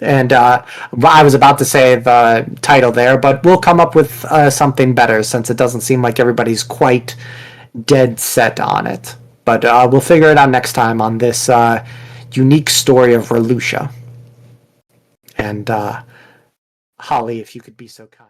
and I was about to say the title there, but we'll come up with something better, since it doesn't seem like everybody's quite dead set on it. But we'll figure it out next time on this unique story of Relucia. And Holly, if you could be so kind.